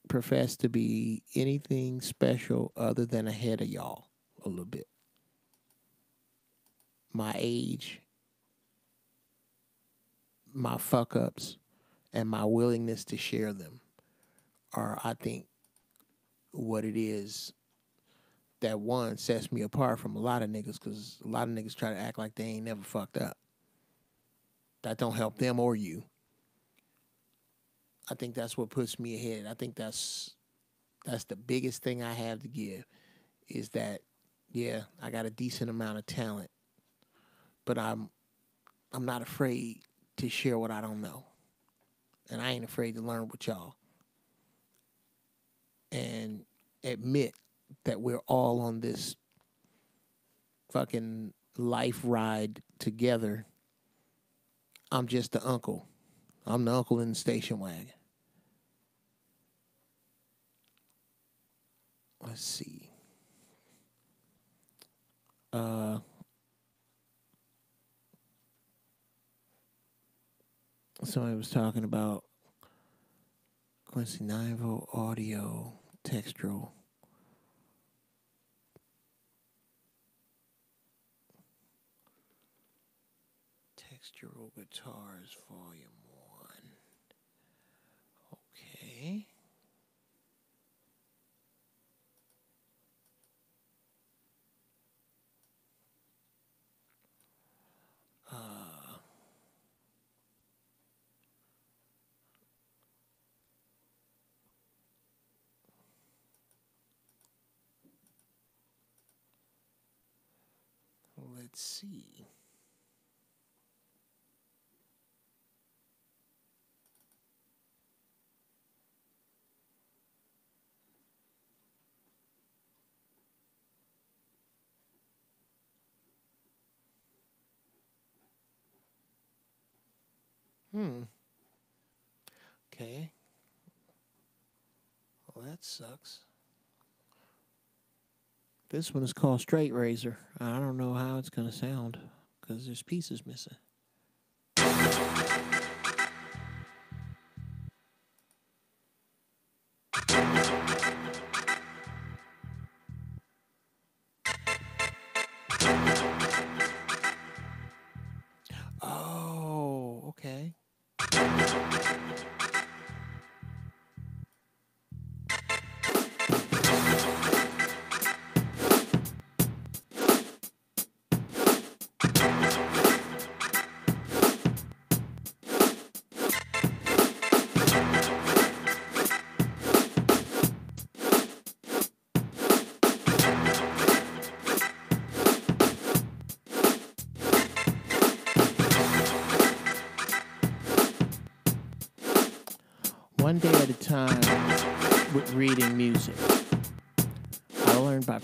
S1: profess to be anything special other than ahead of y'all a little bit. My age, my fuck ups, and my willingness to share them are, I think, what it is that one sets me apart from a lot of niggas, because a lot of niggas try to act like they ain't never fucked up. That don't help them or you. I think that's what puts me ahead. I think that's the biggest thing I have to give, is that, yeah, I got a decent amount of talent, but I'm not afraid to share what I don't know. And I ain't afraid to learn with y'all. And admit that we're all on this fucking life ride together. I'm just the uncle. I'm the uncle in the station wagon. Let's see. Somebody was talking about Quincy 9-volt audio, textural. Textural guitars, volume 1. Okay. Let's see. Okay. Well, that sucks. This one is called Straight Razor. I don't know how it's going to sound because there's pieces missing. Oh, okay. One day at a time with reading music. I learned by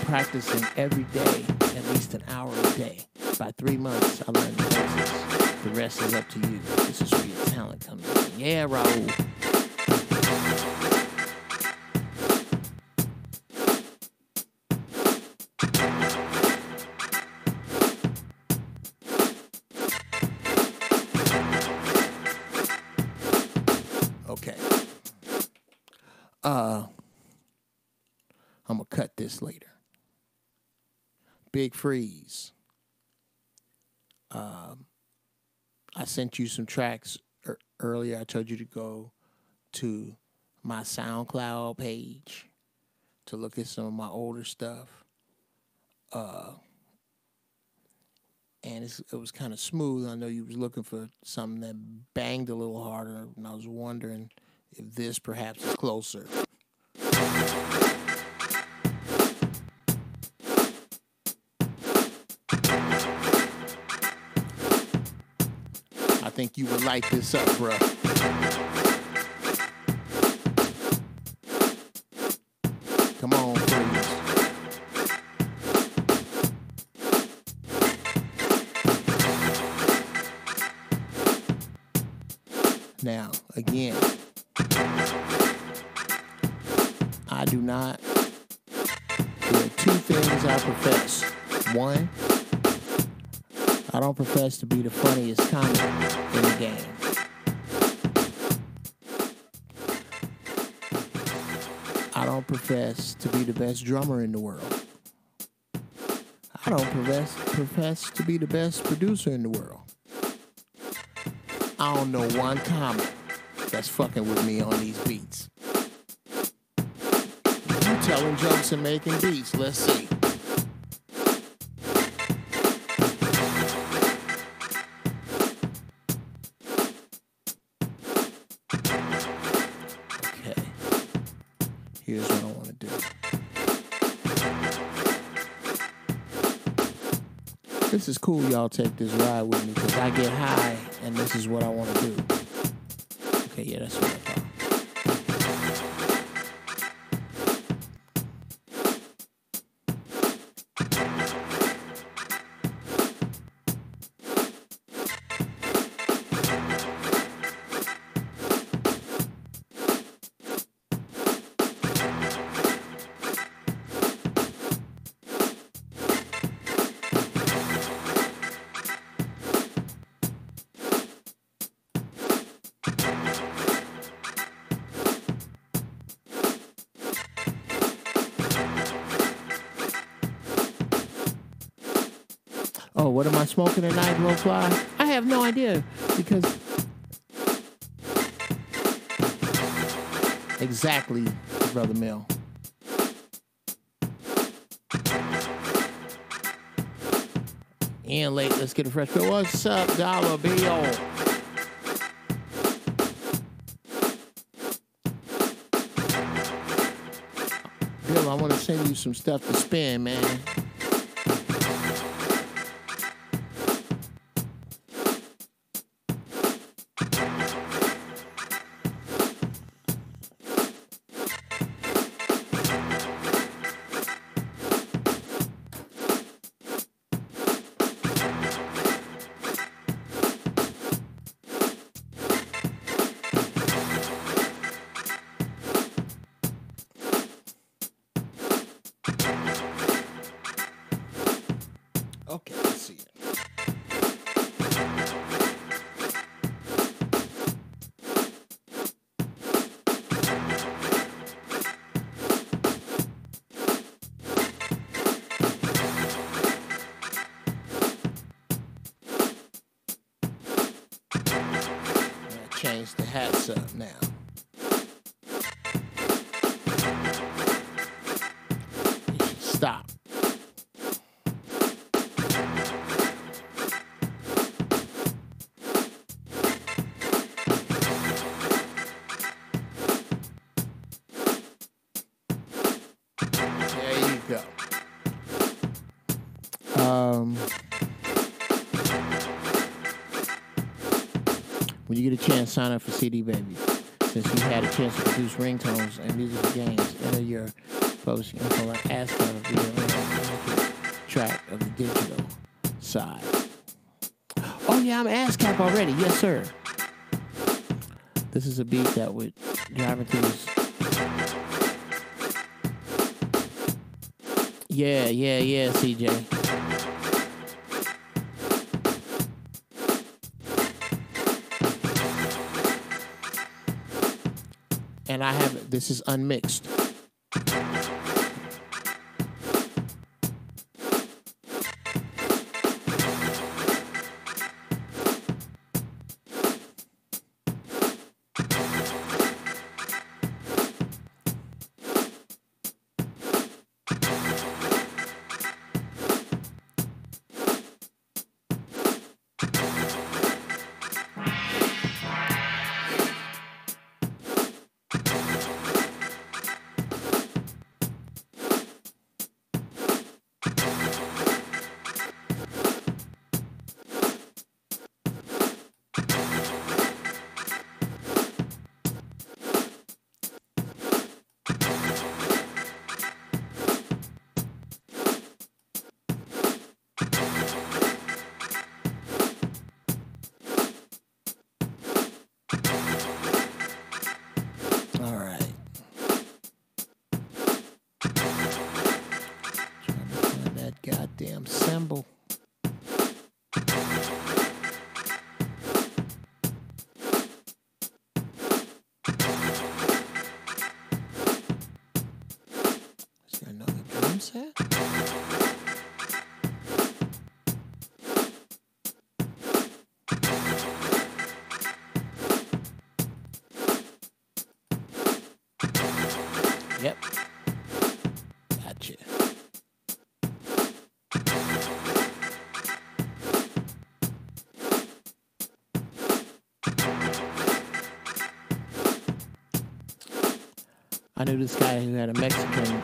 S1: practicing every day, at least an hour a day. By 3 months, I learned the basics. The rest is up to you. This is where your talent comes in. Yeah, Raul. Okay. I'm going to cut this later. Big Freeze. I sent you some tracks earlier. I told you to go to my SoundCloud page to look at some of my older stuff. And it was kind of smooth. I know you was looking for something that banged a little harder, and I was wondering if this perhaps is closer. I think you would light this up, bruh. Come on, please. Now, again, I do not. There are two things I profess. One, I don't profess to be the funniest comic in the game. I don't profess to be the best drummer in the world. I don't profess to be the best producer in the world. I don't know one comic that's fucking with me on these beats. You telling jokes and making beats. Let's see. Okay. Here's what I want to do. This is cool, y'all take this ride with me, because I get high, and this is what I want to do. Okay, yeah, that's what I thought. Oh, what am I smoking tonight, Blowfly? I have no idea, because exactly, Brother Mill. Ian late, let's get a fresh bill. What's up, Dollar Bill? Bill, I want to send you some stuff to spin, man. Okay, let's see it. Change the hats up now. You should stop. There you go. When you get a chance, sign up for CD Baby. Since you had a chance to produce ringtones and musical games, enter your publishing info like ASCAP of the track of the digital side. Oh yeah, I'm ASCAP already. Yes, sir. This is a beat that would drive into this. Yeah, CJ. And I have, this is unmixed. Yep. Gotcha. I knew this guy who had a Mexican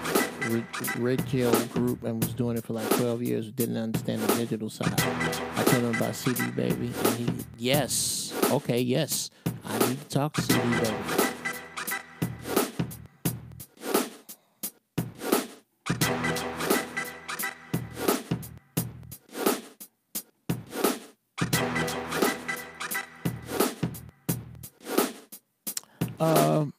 S1: red tail group and was doing it for like 12 years, who didn't understand the digital side. I told him about CD Baby, and he, yes, okay, yes, I need to talk to CD Baby. Um,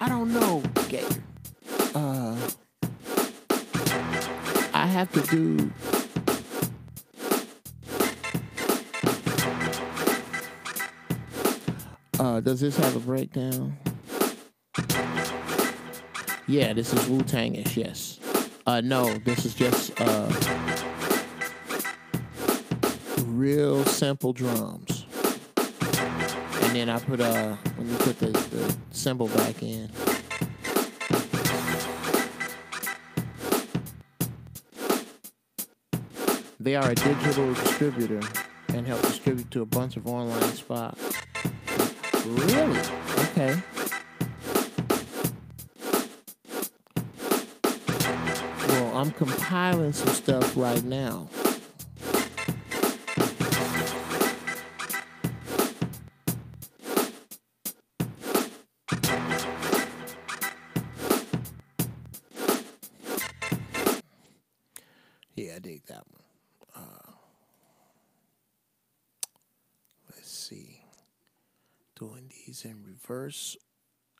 S1: I don't know, Gator. I have to do. Does this have a breakdown? Yeah, this is Wu-Tangish, yes. No, this is just real simple drums. And then I put when you put the cymbal back in. They are a digital distributor and help distribute to a bunch of online spots. Really? Okay. Well, I'm compiling some stuff right now. Yeah, I dig that one. Let's see. Doing these in reverse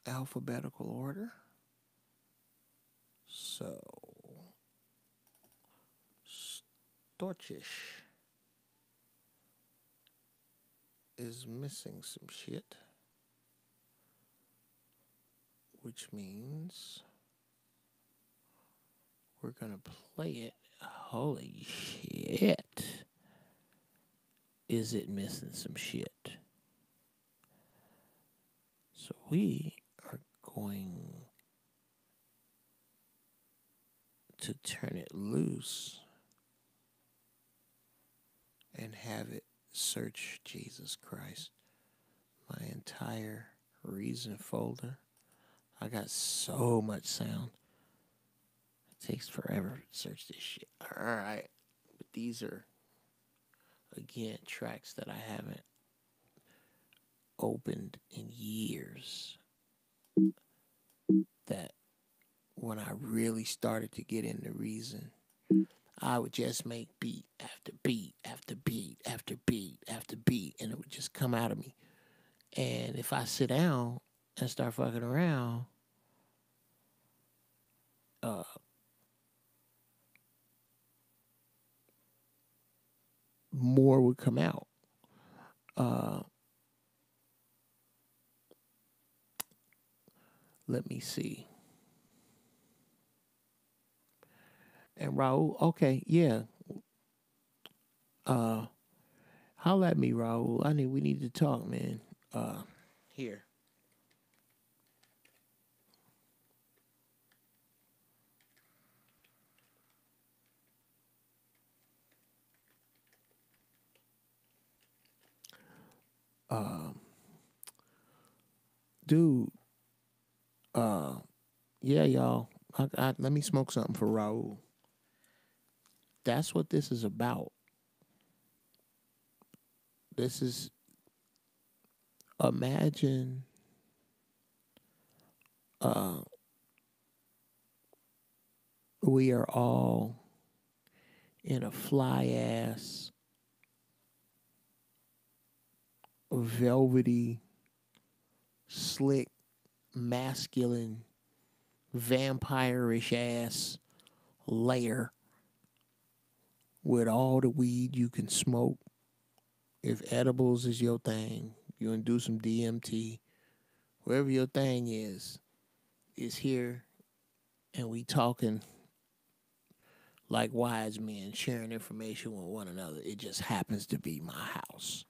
S1: alphabetical order. So, Storchish is missing some shit, which means we're going to play it. Holy shit. Is it missing some shit? So we are going to turn it loose and have it search, Jesus Christ, my entire Reason folder. I got so much sound. It takes forever to search this shit. All right. But these are, again, tracks that I haven't opened in years. That when I really started to get into Reason, I would just make beat after beat after beat after beat after beat, and it would just come out of me. And if I sit down and start fucking around, more would come out. Let me see. And Raul, okay, yeah. Holla at me, Raul. We need to talk, man. Here. Dude, yeah, y'all. Let me smoke something for Raul. That's what this is about. This is, imagine we are all in a fly ass, velvety, slick, masculine, vampire-ish ass lair with all the weed you can smoke. If edibles is your thing, you can do some DMT. Whatever your thing is here and we talking like wise men, sharing information with one another. It just happens to be my house.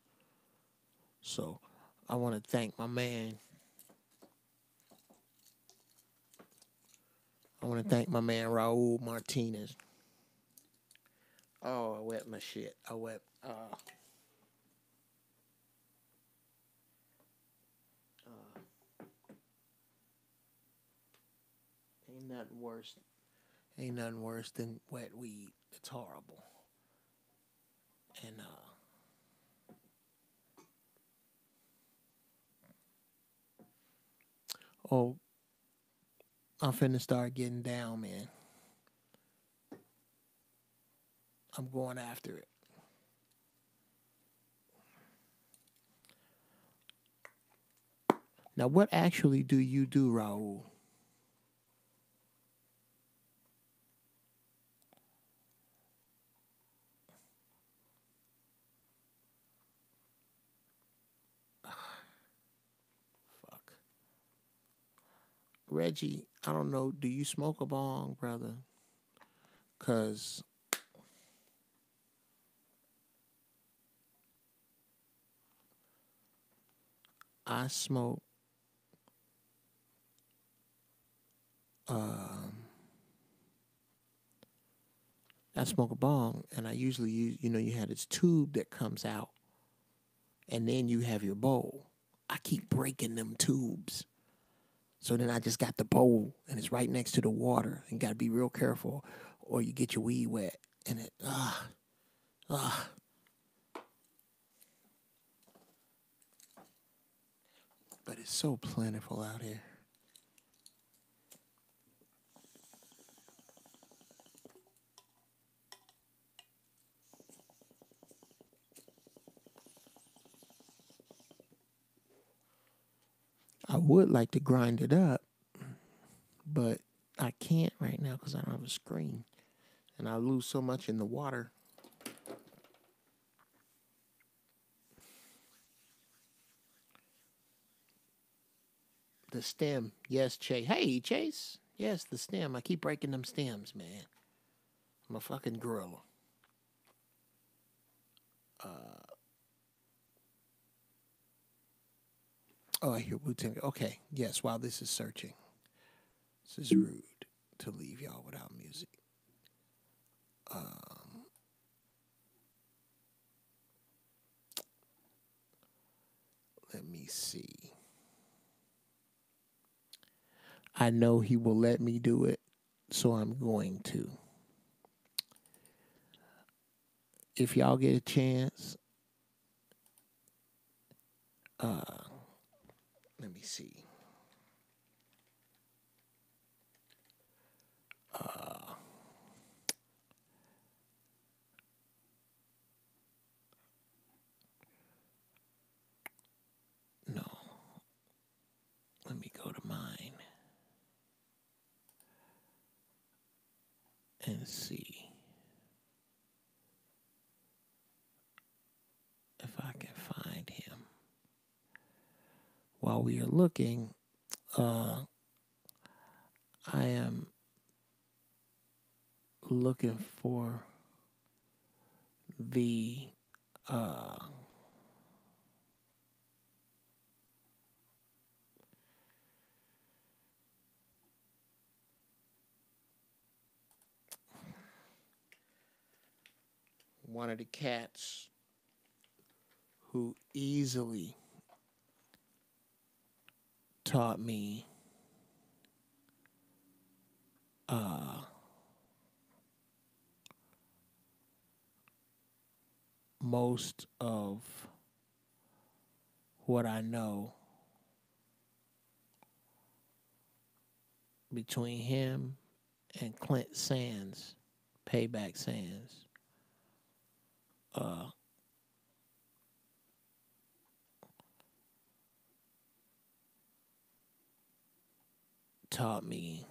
S1: So I want to thank my man. I want to thank my man Raul Martinez. Oh, I wet my shit. I wet. Ain't nothing worse. Ain't nothing worse than wet weed. It's horrible. And oh, I'm finna start getting down, man. I'm going after it. Now, what actually do you do, Raul? Fuck. Reggie, I don't know. Do you smoke a bong, brother? Because I smoke. Um, I smoke a bong, and I usually use. You have this tube that comes out, and then you have your bowl. I keep breaking them tubes. So then I just got the bowl, and it's right next to the water, and got to be real careful, or you get your weed wet, and it But it's so plentiful out here. I would like to grind it up, but I can't right now because I don't have a screen, and I lose so much in the water. The stem, yes, Chase. Hey, Chase. Yes, the stem. I keep breaking them stems, man. I'm a fucking gorilla. Oh, I hear Wu-Tang. Okay, yes, while this is searching. This is rude to leave y'all without music. Let me see. I know he will let me do it, so I'm going to. If y'all get a chance, let me see. No, let me go to mine and see if I can find him. While we are looking, I am looking for the one of the cats who easily taught me most of what I know. Between him and Clint Sands, Payback Sands, taught me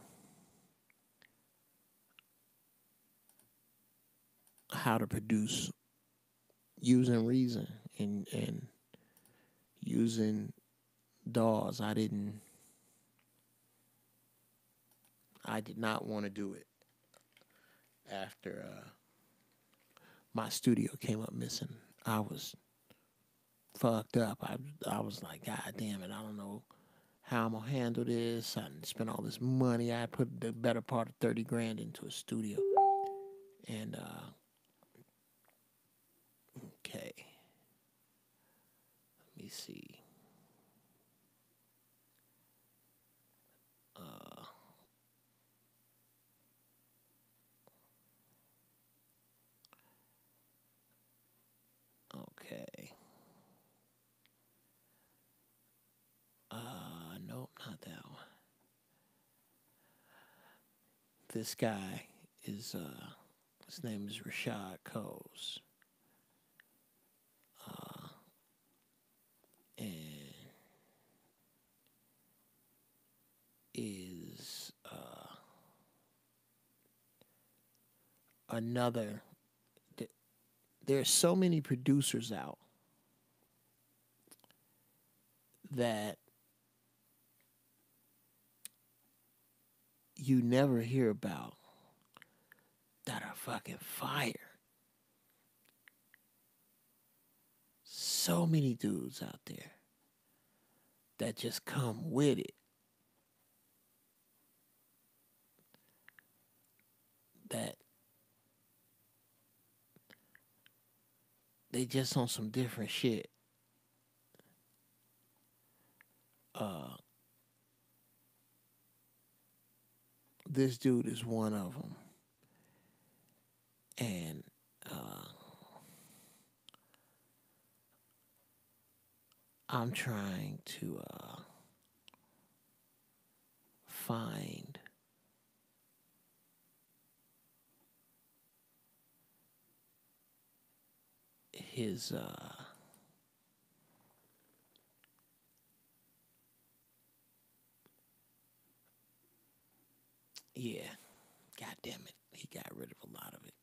S1: how to produce using reason and using DAWs. I I did not want to do it after my studio came up missing. I was fucked up. I was like, God damn it, I don't know how I'm gonna handle this. I spent all this money. I put the better part of 30 grand into a studio. And okay. Let me see. Okay. Nope, not that one. This guy is his name is Rashad Coles. And is another. There's so many producers out that you never hear about that are fucking fire. So many dudes out there that just come with it. That they just on some different shit. This dude is one of them. And I'm trying to find his yeah, god damn it, he got rid of a lot of it.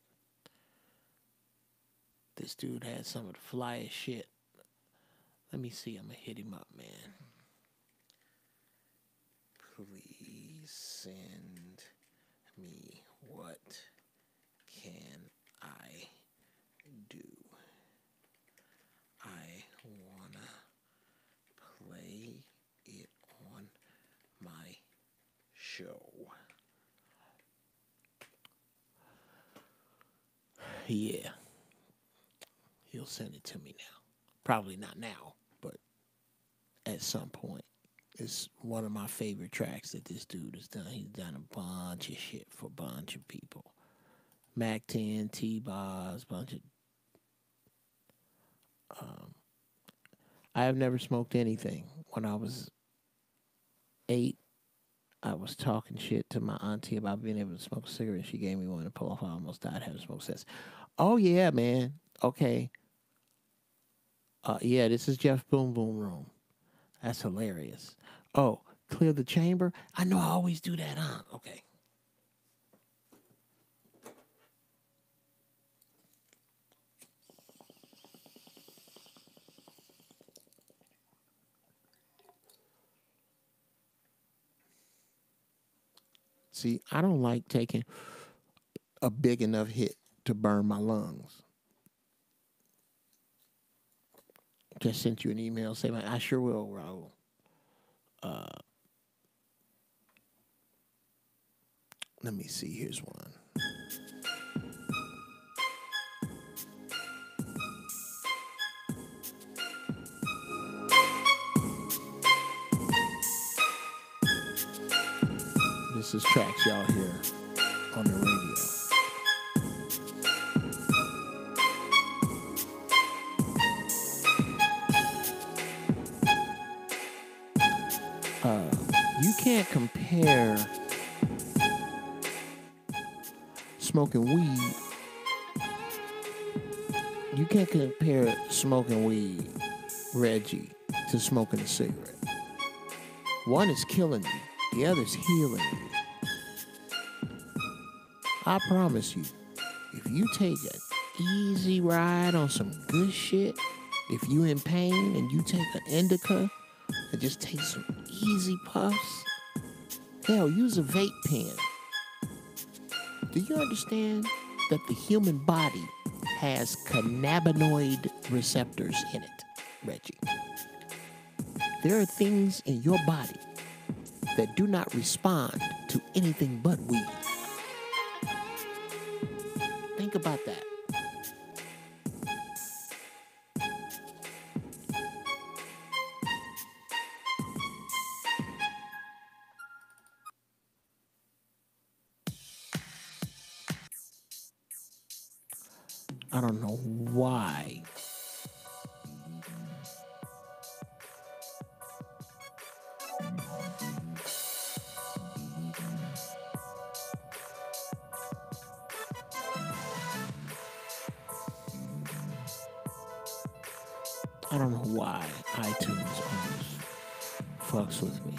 S1: This dude had some of the flyest shit. Let me see, I'm gonna hit him up, man. Please send me what can I do? I wanna play it on my show. Yeah. He'll send it to me now. Probably not now, but at some point. It's one of my favorite tracks that this dude has done. He's done a bunch of shit for a bunch of people. Mac 10, T-Boz, bunch of... I have never smoked anything. When I was 8, I was talking shit to my auntie about being able to smoke a cigarette. She gave me one to pull off. I almost died having smoked since. Oh, yeah, man. Okay. Yeah, this is Jeff Boom Boom Room. That's hilarious. Oh, clear the chamber? I know I always do that, huh? Okay. See, I don't like taking a big enough hit to burn my lungs. Just sent you an email saying, I sure will, Raul. Let me see. Here's one. This is tracks y'all hear on the radio. You can't compare smoking weed. You can't compare smoking weed, Reggie, to smoking a cigarette. One is killing you, the other is healing you. I promise you, if you take an easy ride on some good shit, if you in pain and you take an indica and just take some easy puffs, hell, use a vape pen. Do you understand that the human body has cannabinoid receptors in it, Reggie? There are things in your body that do not respond to anything but weed. Think about that. I don't know why. I don't know why iTunes almost fucks with me.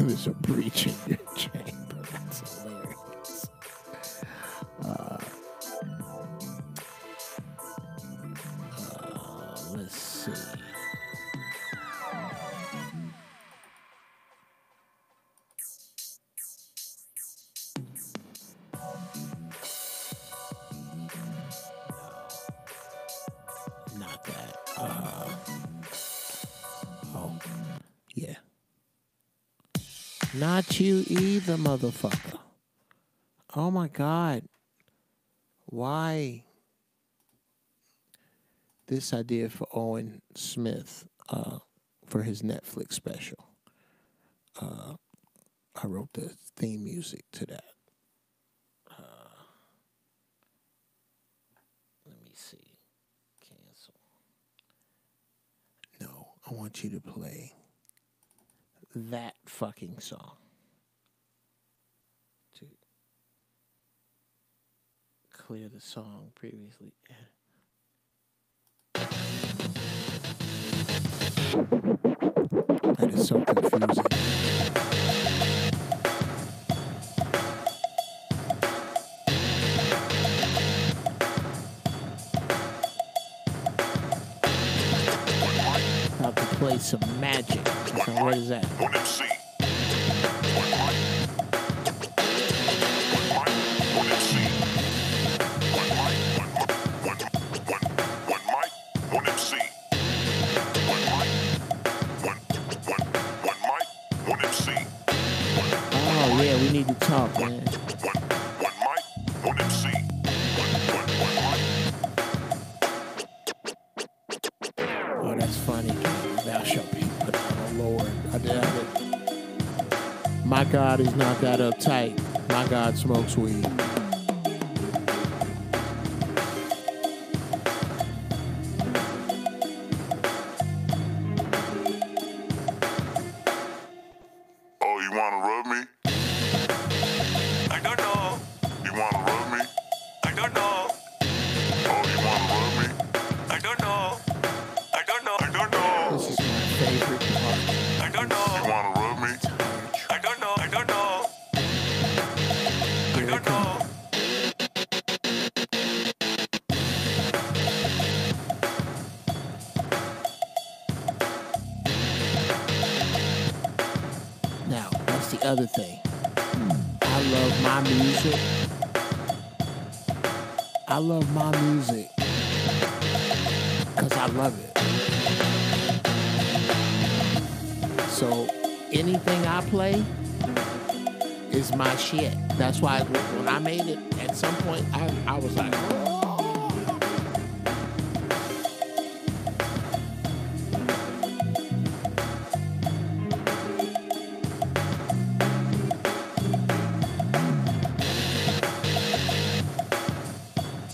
S1: There's a breach in your chamber. That's hilarious. Let's see. No, not that. Oh, yeah. Not you either, motherfucker. Oh my God. Why? This idea for Owen Smith for his Netflix special. I wrote the theme music to that. Let me see. Cancel. No, I want you to play that fucking song. To clear the song previously. That is so confusing. About to play some magic. So what is that? Oh yeah, we need to talk, man. Oh, that's funny. Thou shalt be put out, oh Lord. I doubt it. My God is not that uptight. My God smokes weed.
S4: Oh, you wanna rub me? I don't know. You wanna rub me? I don't know. Oh, you wanna rub me? I don't know. I don't know. I don't know.
S1: This is my favorite part.
S4: I don't know. You wanna rub me? I don't know. I don't know. I don't know.
S1: Now, that's the other thing. I love my music. I love my music because I love it. So anything I play is my shit. That's why when I made it, at some point, I was like, oh.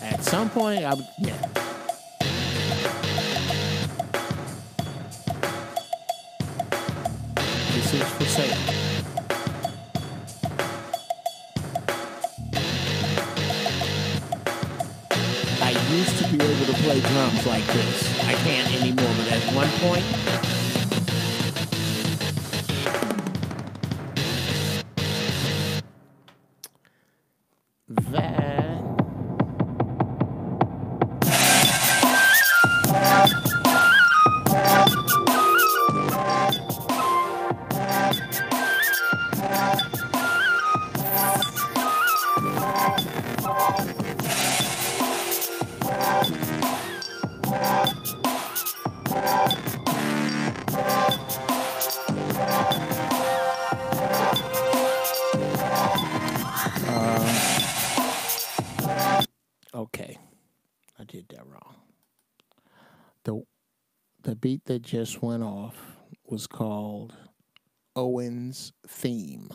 S1: At some point, yeah. This is for sale. I used to be able to play drums like this. I can't anymore, but at one point, that okay, I did that wrong. The the beat that just went off was called Owen's Theme.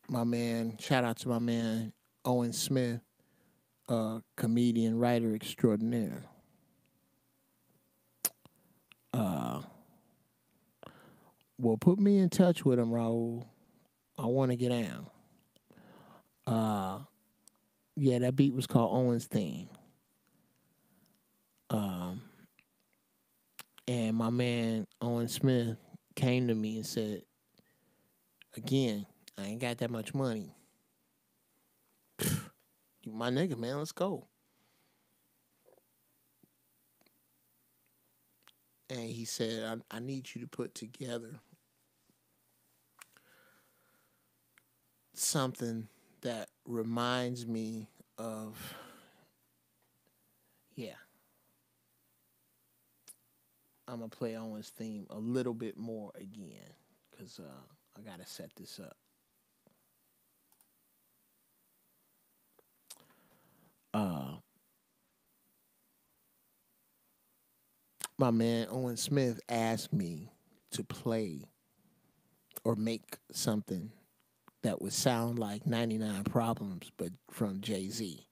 S1: My man, shout out to my man Owen Smith, comedian, writer extraordinaire. Well, put me in touch with him, Raul. I want to get down. Yeah, that beat was called Owen's Theme. And my man Owen Smith came to me and said, again, I ain't got that much money. You my nigga, man, let's go. And he said, I need you to put together something that reminds me of, yeah. I'm going to play Owen's theme a little bit more again because I got to set this up. My man Owen Smith asked me to play or make something that would sound like 99 Problems, but from Jay-Z.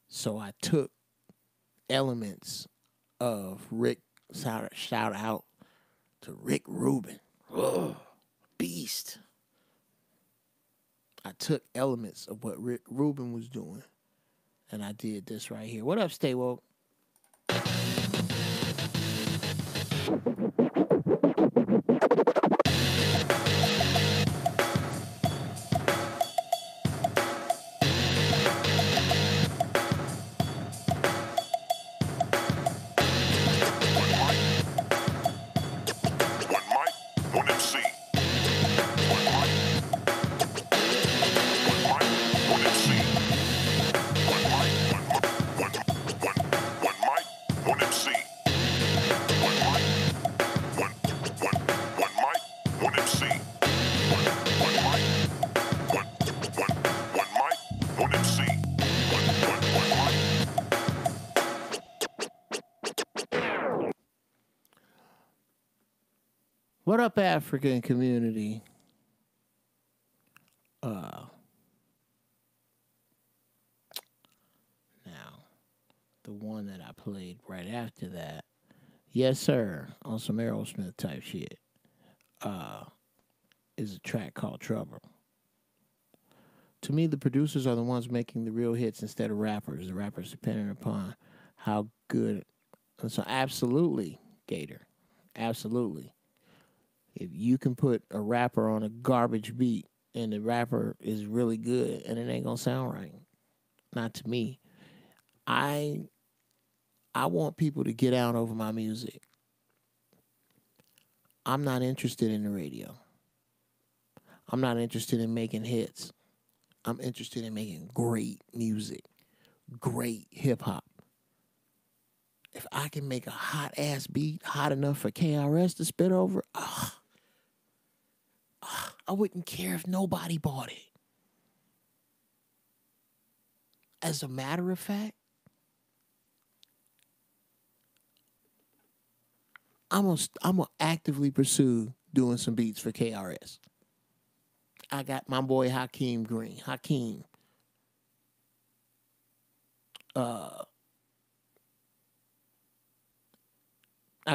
S1: So I took elements of Rick, shout out to Rick Rubin. Ugh, beast. I took elements of what Rick Rubin was doing, and I did this right here. What up, Stay Woke? What up, African community? Now, the one that I played right after that, yes, sir, on some Aerosmith type shit, is a track called Trouble. To me, the producers are the ones making the real hits instead of rappers. The rappers depending upon how good. So, absolutely, Gator, absolutely. If you can put a rapper on a garbage beat and the rapper is really good and it ain't gonna sound right. Not to me. I want people to get out over my music. I'm not interested in the radio. I'm not interested in making hits. I'm interested in making great music, great hip hop. If I can make a hot ass beat hot enough for KRS to spit over, I wouldn't care if nobody bought it. As a matter of fact, I'm gonna actively pursue doing some beats for KRS. I got my boy Hakeem Green. Hakeem. I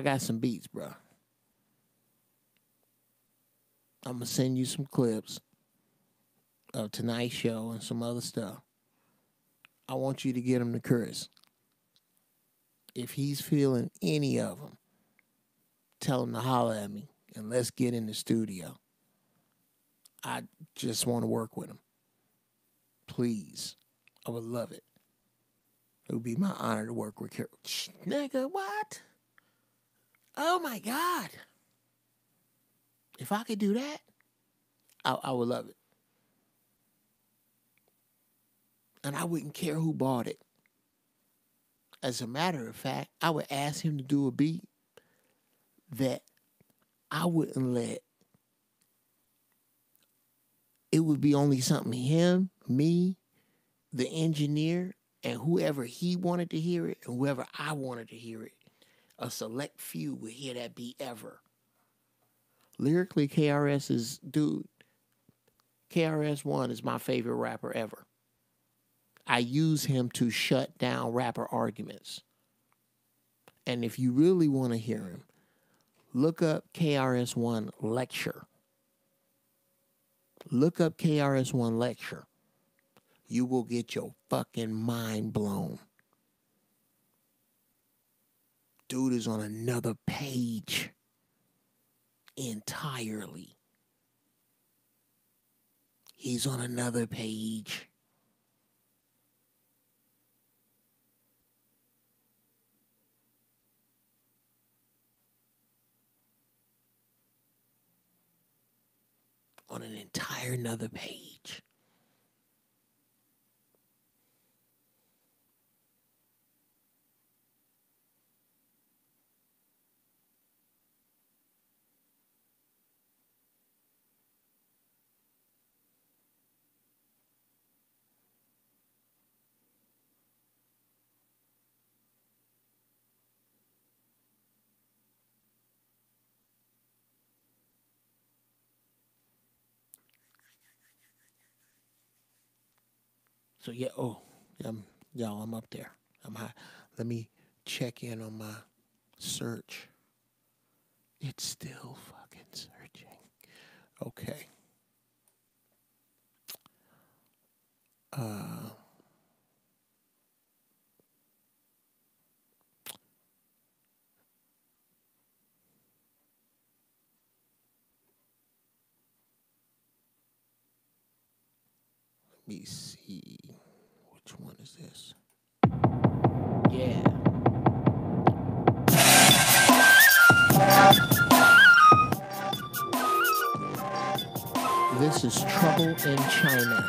S1: got some beats, bro. I'm gonna send you some clips of tonight's show and some other stuff. I want you to get him to Chris. If he's feeling any of them, tell him to holler at me. and let's get in the studio. I just want to work with him. Please. I would love it. It would be my honor to work with Giraffe. Nigga, what? Oh, my God. If I could do that, I would love it. And I wouldn't care who bought it. As a matter of fact, I would ask him to do a beat that I wouldn't let. It would be only something him, me, the engineer, and whoever he wanted to hear it, and whoever I wanted to hear it. A select few would hear that beat ever. Lyrically, KRS is, dude, KRS-One is my favorite rapper ever. I use him to shut down rapper arguments. And if you really want to hear him, look up KRS-One lecture. Look up KRS-One lecture. You will get your fucking mind blown. Dude is on another page entirely. He's on another page. On an entire another page. So yeah, y'all, I'm up there. I'm high. Let me check in on my search. It's still fucking searching. Okay. Let me see. Which one is this? Yeah. This is Trouble in China.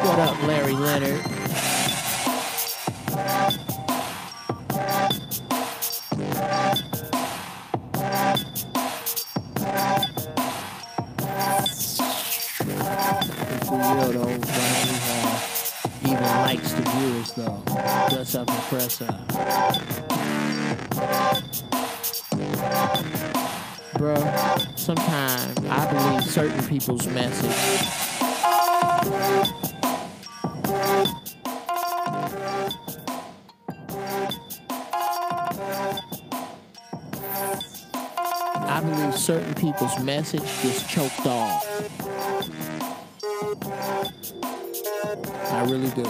S1: What up, Larry Leonard? For real though, even likes the viewers though. Dress up and press up. Bro, sometimes I believe certain people's message. I believe certain people's message gets choked off. I really do.
S3: Be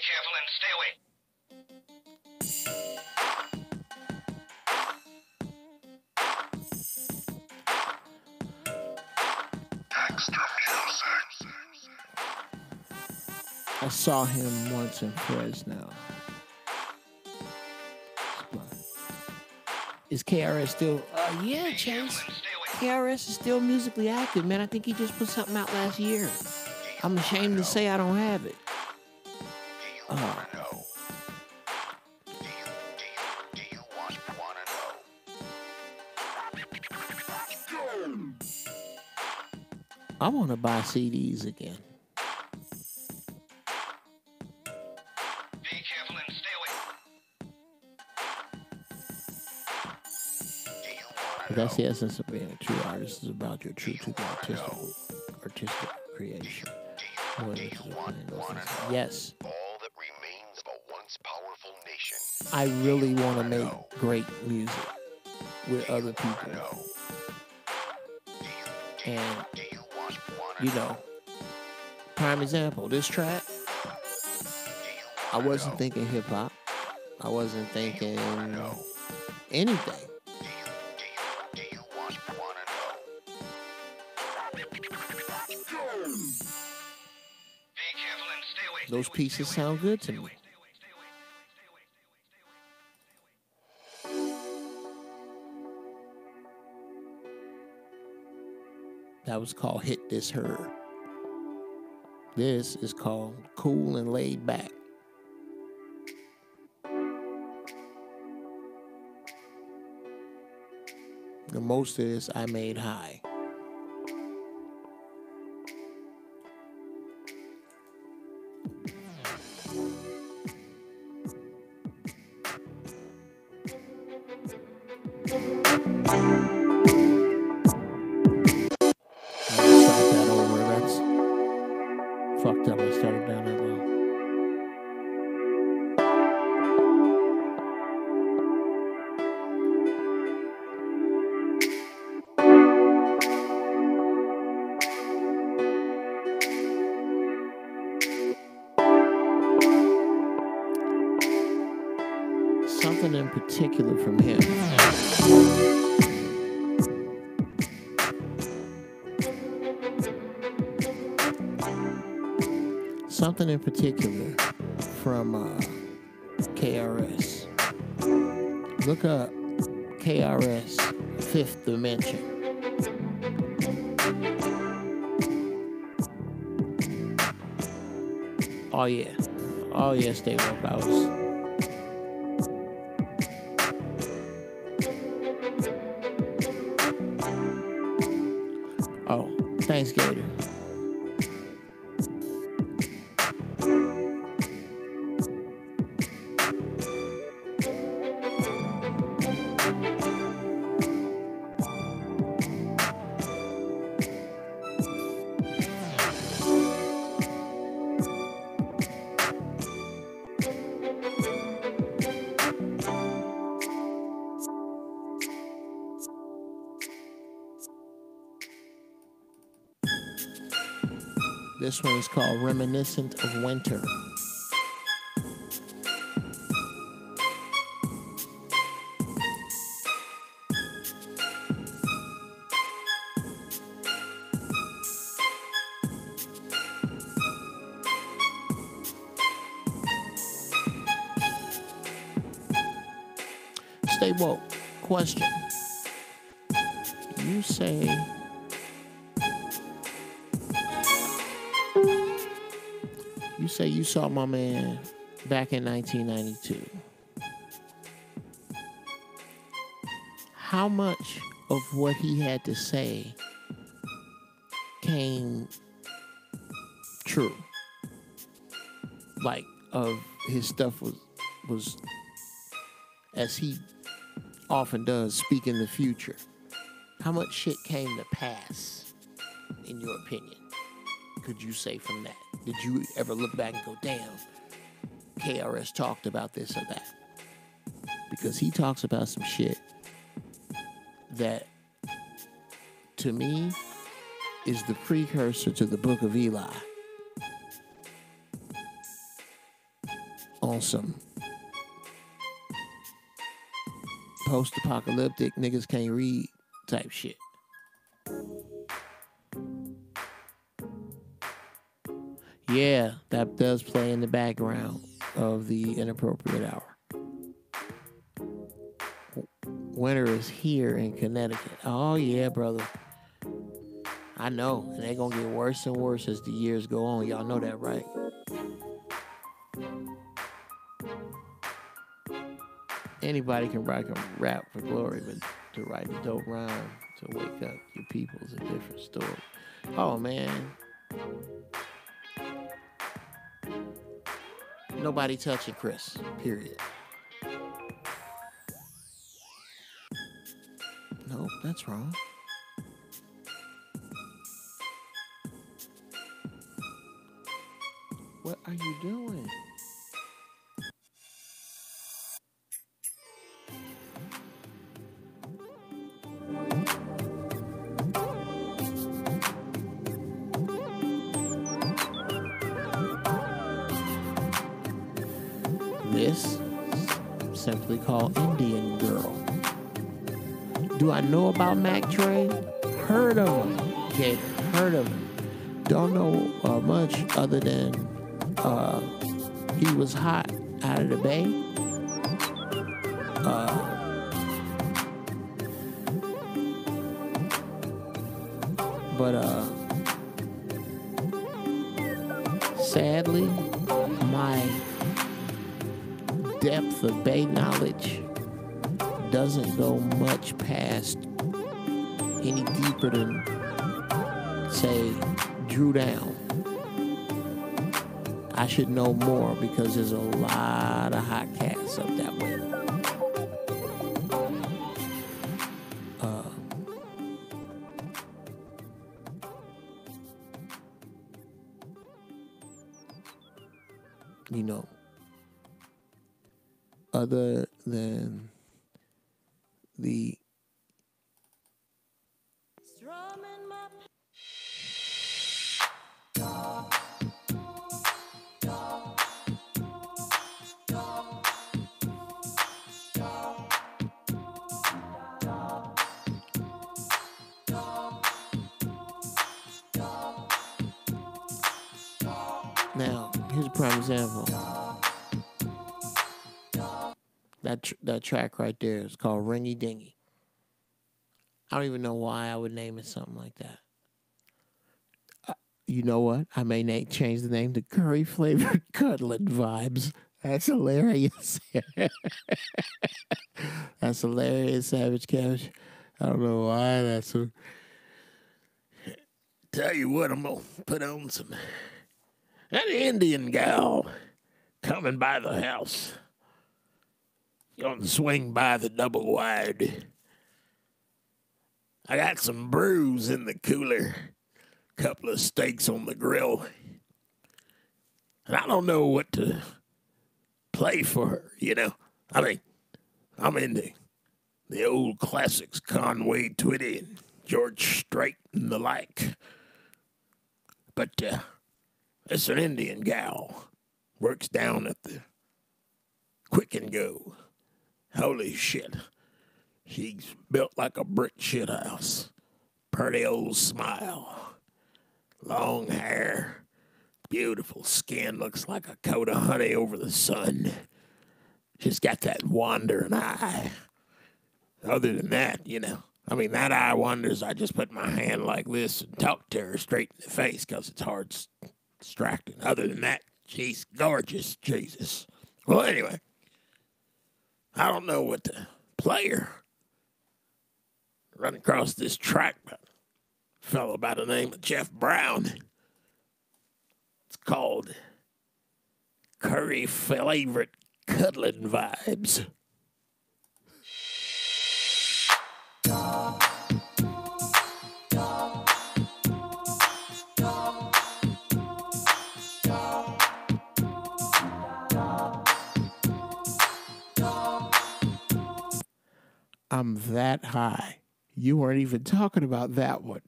S3: careful and stay away. Extra music.
S1: I saw him once in Fresno. Is KRS still? Yeah, Chase. KRS is still musically active, man. I think he just put something out last year. I'm ashamed to say I don't have it.
S3: Do you want to know? Do you want to know?
S1: I want to buy CDs again.
S3: Be careful and stay away.
S1: I that's the essence of being a true artist. Is about your true to the artistic creation. More than just playing those things. Yes.
S3: All that remains of a once powerful nation.
S1: I really want to make great music with other people. And, you know, prime example, this track, I wasn't thinking hip-hop. I wasn't thinking anything.
S3: Do you want to know?
S1: Those pieces sound good to me. That was called Hit This Her. This is called Cool and Laid Back. The most of this I made high. Fucked up. I started down that low. Something in particular from him. Something in particular from KRS. Look up KRS Fifth Dimension. Oh yeah. Oh yeah, stay woke. I was. Oh, thanks, Gator. This one is called Reminiscent of Winter. Stay woke. Question. You say you saw my man back in 1992. How much of what he had to say came true? Like, of his stuff was as he often does, speak in the future. How much shit came to pass, in your opinion, could you say from that? Did you ever look back and go, damn, KRS talked about this or that? Because he talks about some shit that, to me, is the precursor to the Book of Eli. On some post-apocalyptic niggas can't read type shit. Yeah, that does play in the background of the Inappropriate Hour. Winter is here in Connecticut. Oh yeah, brother. I know, and they're gonna get worse and worse as the years go on. Y'all know that, right? Anybody can rap for glory, but to write a dope rhyme to wake up your people is a different story. Oh man. Nobody touching Chris, period. No, that's wrong. What are you doing? This simply called Indian Girl. Do I know about Mac Train? Heard of him. Gator, heard of him. Don't know much other than he was hot out of the bay. But sadly, my depth of bay knowledge doesn't go much past any deeper than, say, Drew Down. I should know more because there's a lot of hot cats up that way. You know, other than the now, here's a prime example. That track right there is called Ringy Dingy. I don't even know why I would name it something like that. You know what? I may change the name to Curry Flavored Cuddling Vibes. That's hilarious. That's hilarious, Savage Cabbage. I don't know why that's a...
S2: Tell you what, I'm going to put on some... An Indian gal coming by the house. Gonna swing by the double wide. I got some brews in the cooler. Couple of steaks on the grill. And I don't know what to play for her, you know? I mean, I'm into the old classics, Conway Twitty and George Strait and the like. But it's an Indian gal. Works down at the Quick and Go. Holy shit. She's built like a brick shit house. Pretty old smile. Long hair. Beautiful skin. Looks like a coat of honey over the sun. She's got that wandering eye. Other than that, you know, I mean, that eye wanders. I just put my hand like this and talk to her straight in the face because it's hard distracting. Other than that, she's gorgeous. Jesus. Well, anyway. I don't know what to play her. Run across this track by a fellow by the name of Jeff Brown. It's called Curry Flavored Cuddling Vibes.
S1: I'm that high. You weren't even talking about that one.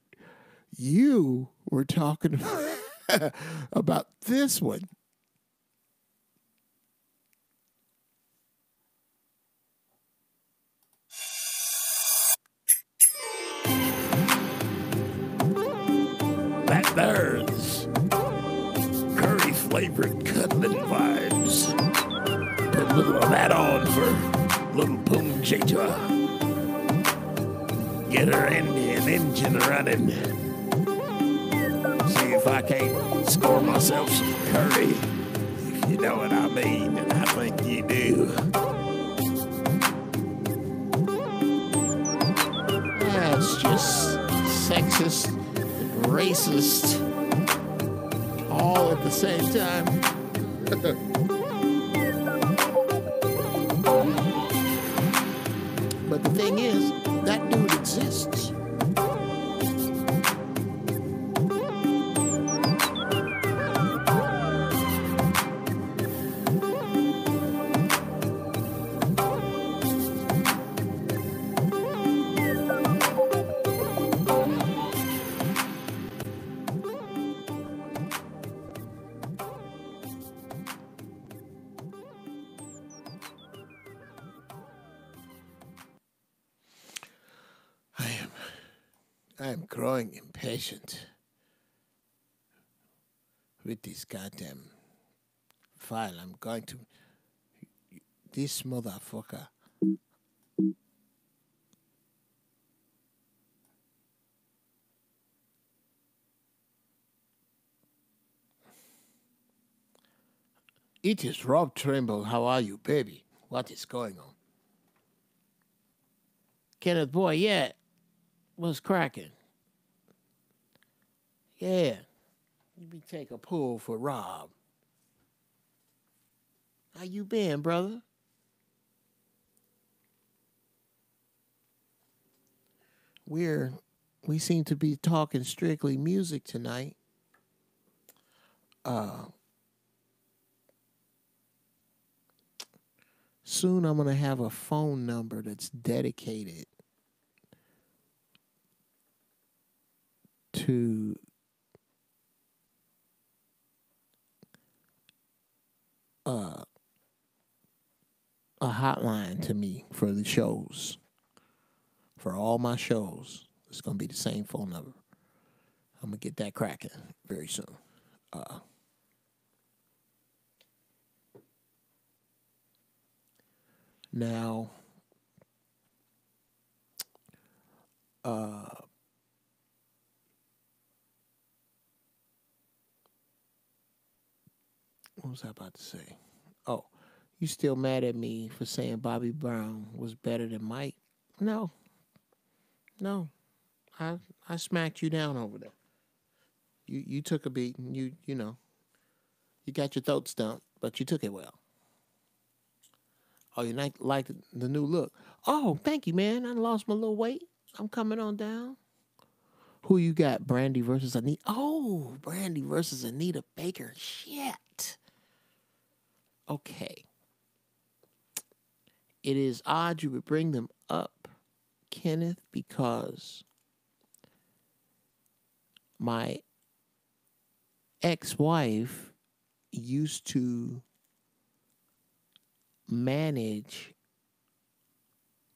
S1: You were talking about this one.
S2: That there's Curry Flavored Cuddling Vibes. Put a little of that on for little Poon Jayja. Get her Indian engine running. See if I can't score myself some curry. If you know what I mean, and I think you do.
S1: That's just sexist and racist all at the same time. But the thing is, that dude exists.
S2: I am growing impatient with this goddamn file. I'm going to. This motherfucker. It is Rob Trimble. How are you, baby? What is going on? Kenneth, boy, yeah. What's cracking? Yeah. You be take a pull for Rob. How you been, brother? We seem to be talking strictly music tonight. Soon I'm gonna have a phone number that's dedicated to a hotline to me for the shows. For all my shows, it's gonna be the same phone number. I'm gonna get that cracking very soon. Now, what was I about to say? Oh, you still mad at me for saying Bobby Brown was better than Mike? No. I smacked you down over there. You took a beat and you know, you got your throat stumped, but you took it well. Oh, you like the new look? Oh, thank you, man. I lost my little weight. I'm coming on down. Who you got? Brandy versus Anita. Oh, Brandy versus Anita Baker. Shit. Okay. It is odd you would bring them up, Kenneth, because my ex-wife used to manage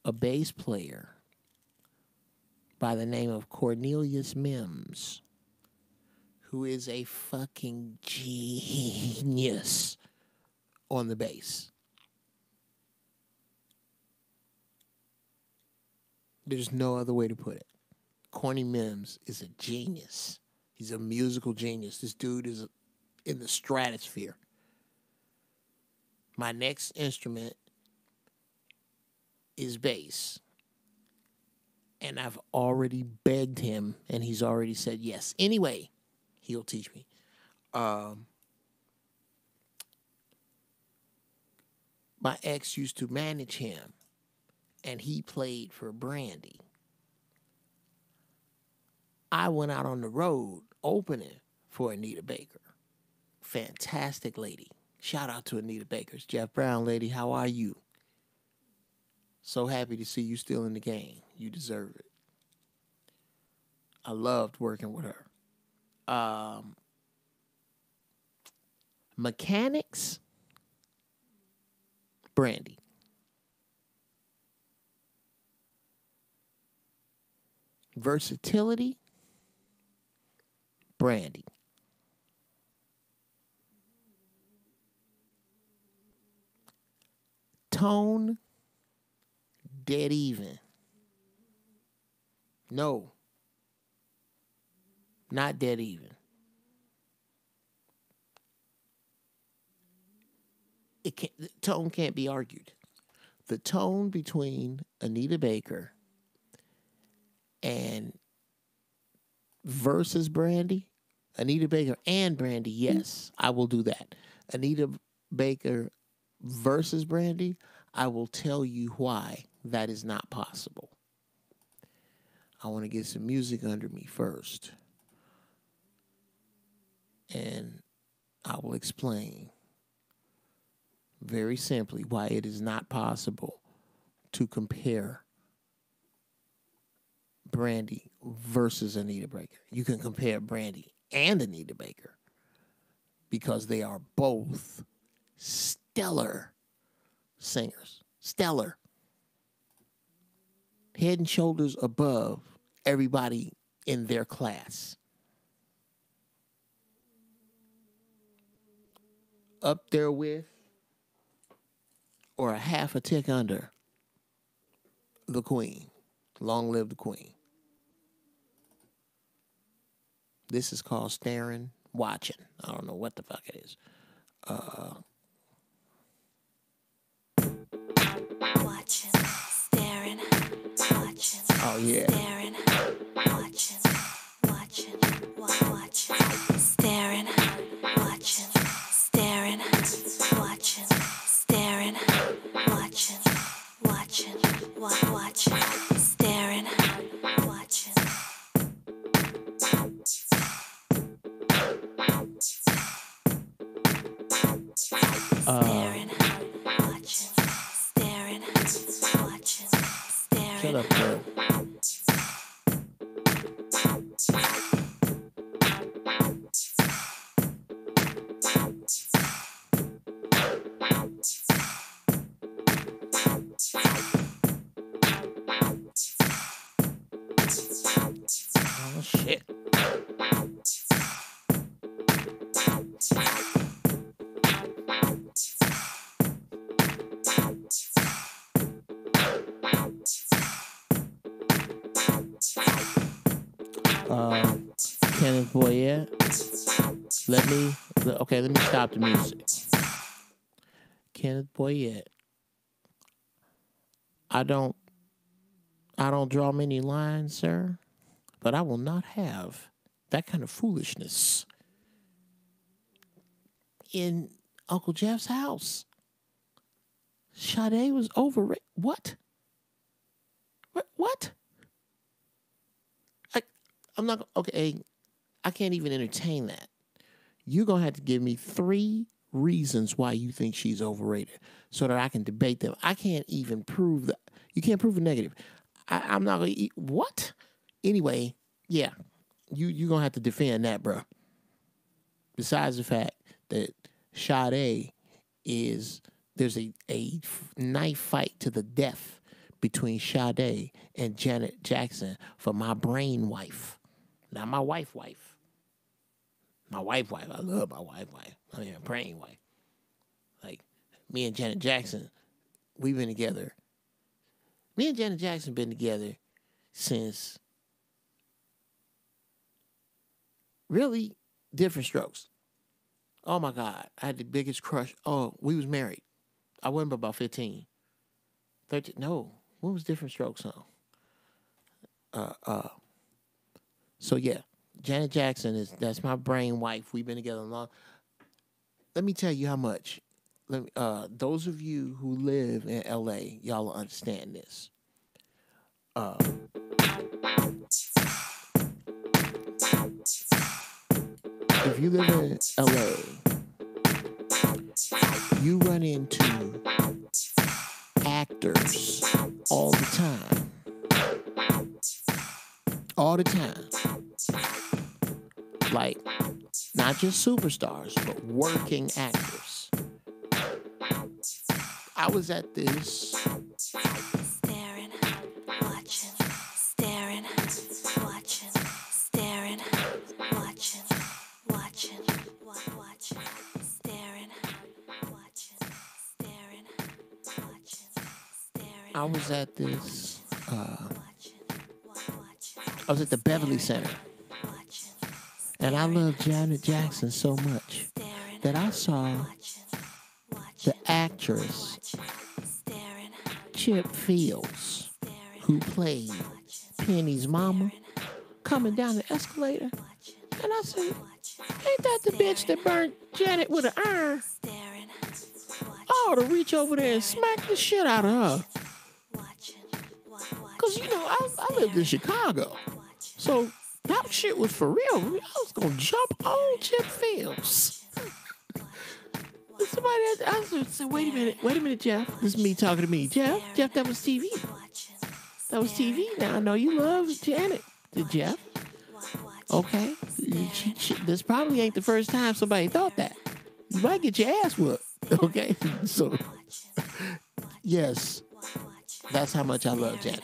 S2: a bass player by the name of Cornelius Mims, who is a fucking genius on the bass. There's no other way to put it. Corny Mims is a genius. He's a musical genius. This dude is in the stratosphere. My next instrument is bass. And I've already begged him, and he's already said yes. Anyway, he'll teach me. My ex used to manage him, and he played for Brandy. I went out on the road opening for Anita Baker. Fantastic lady. Shout out to Anita Baker. Jeff Brown, lady, how are you? So happy to see you still in the game. You deserve it. I loved working with her. Mechanics, Brandy. Versatility, Brandy. Tone, dead even. No, not dead even. The tone can't be argued. The tone between Anita Baker and versus Brandy, Anita Baker and Brandy, yes, I will do that. Anita Baker versus Brandy, I will tell you why that is not possible.
S1: I want to get some music under me first. And I will explain very simply why it is not possible to compare Brandy versus Anita Baker. You can compare Brandy and Anita Baker because they are both stellar singers. Stellar. Head and shoulders above everybody in their class. Up there with, or a half a tick under, the Queen. Long live the Queen. This is called Staring, Watching. I don't know what the fuck it is.
S5: Watching, staring, watching.
S1: Oh, yeah.
S5: Staring, watching, watching, watching. Staring, watching, staring, watching, staring, watching, watching, watching, staring, watching. Staring, watching, staring, watching, staring.
S1: Shut up, girl. Oh, shit. Kenneth Boyer, let me stop the music. Kenneth Boyer, I don't draw many lines, sir, but I will not have that kind of foolishness in Uncle Jeff's house. Sade was overrated. What? What? I'm not, okay, I can't even entertain that. You're going to have to give me 3 reasons why you think she's overrated so that I can debate them. I can't even prove that. You can't prove a negative. I'm not going to eat. What? Anyway, yeah, you're going to have to defend that, bro. Besides the fact that Sade there's a knife fight to the death between Sade and Janet Jackson for my brain wife. Not my wife. My wife. I love my wife. I mean, my brain wife. Like, me and Janet Jackson, we've been together. Me and Janet Jackson been together since really Different Strokes. Oh, my God. I had the biggest crush. Oh, we was married. I wasn't but about 15. 13. No. What was Different Strokes on? So yeah, Janet Jackson that's my brain wife. We've been together long. Let me tell you how much. Those of you who live in LA, y'all will understand this. If you live in LA, you run into actors all the time. All the time. Like, not just superstars, but working actors. I was at this.
S5: Staring, watching, staring, watching, staring, watching, watching, watching, staring, watching, staring, watching, staring.
S1: I was at this. I was at the Beverly Center. And I love Janet Jackson so much that I saw the actress Chip Fields, who played Penny's mama, coming down the escalator. And I said, ain't that the bitch that burned Janet with an iron? I ought to reach over there and smack the shit out of her. Because, I lived in Chicago. So that shit was for real. I was going to jump on chip films. Somebody said, wait a minute, Jeff. This is me talking to me. Jeff, that was TV. That was TV. Now, I know you love Janet. Did Jeff? Okay. This probably ain't the first time somebody thought that. You might get your ass whooped. Okay? So, yes, that's how much I love Janet.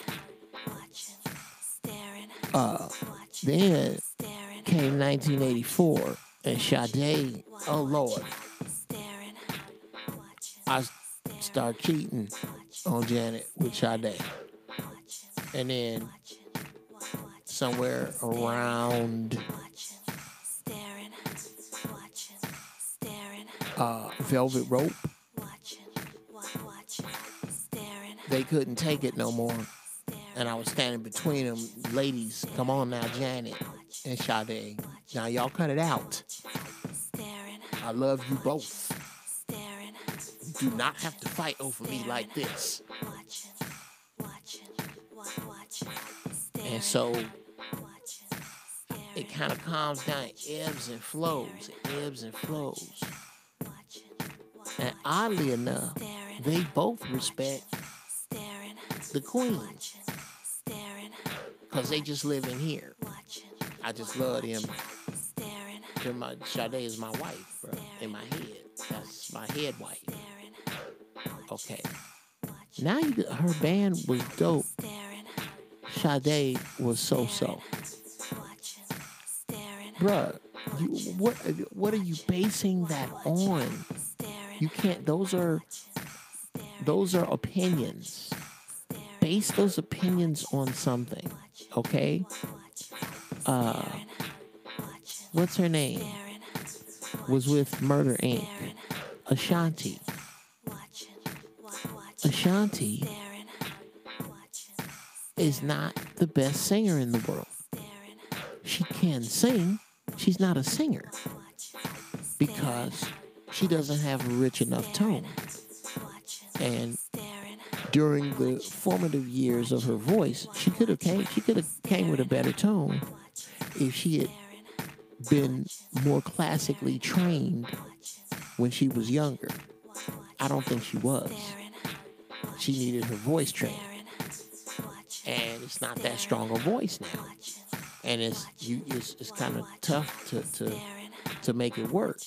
S1: Then came 1984, and Sade, oh Lord, I started cheating on Janet with Sade. And then somewhere around Velvet Rope, they couldn't take it no more. And I was standing between them. Ladies, come on now, Janet and Sade. Now y'all cut it out. I love you both. You do not have to fight over me like this. And so it kind of calms down, ebbs and flows, And oddly enough, they both respect the queen. Because they just live in here. I just love them. Sade is my wife, bro, in my head. That's my head wife. Okay. Now her band was dope. Sade was so-so. Bruh, what are you basing that on? You can't, those are opinions. Base those opinions on something, okay? What's her name? Was with Murder Inc. Ashanti. Ashanti is not the best singer in the world. She can sing. She's not a singer because she doesn't have a rich enough tone. And during the formative years of her voice, she could have came with a better tone if she had been more classically trained when she was younger. I don't think she was. She needed her voice training. And it's not that strong a voice now. And it's kind of tough to make it work.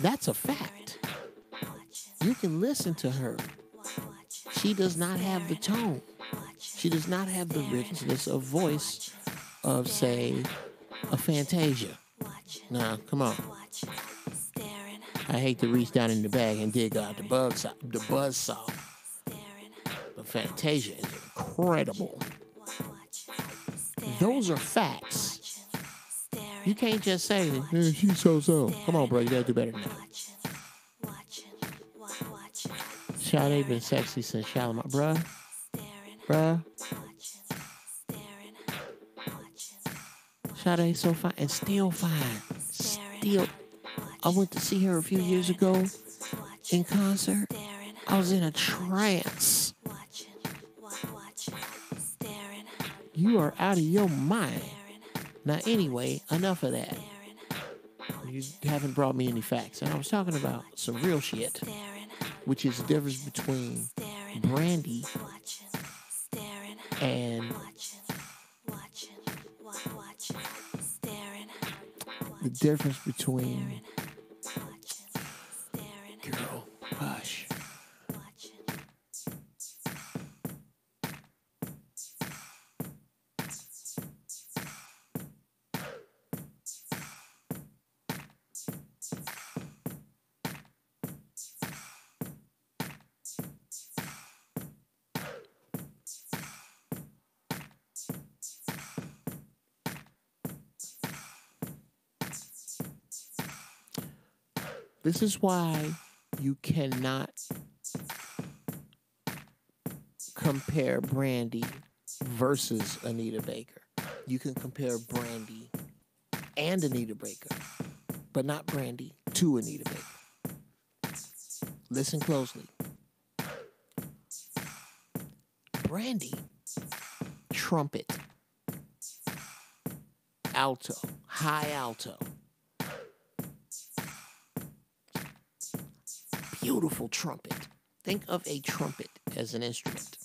S1: That's a fact. You can listen to her. She does not have the tone. She does not have the richness of voice of, say, a Fantasia. Nah, come on. I hate to reach down in the bag and dig out the buzzsaw. But Fantasia is incredible. Those are facts. You can't just say, she's so-so. Come on, bro, you gotta do better than that. Sade been sexy since Shalimar. Bruh. Sade so fine and still fine. Still. I went to see her a few years ago in concert. I was in a trance. You are out of your mind. Now, anyway, enough of that. You haven't brought me any facts. And I was talking about some real shit, which is the difference between Brandy and the difference between girl, hush. This is why you cannot compare Brandy versus Anita Baker. You can compare Brandy and Anita Baker, but not Brandy to Anita Baker. Listen closely. Brandy, trumpet, alto, high alto. Beautiful trumpet. Think of a trumpet as an instrument.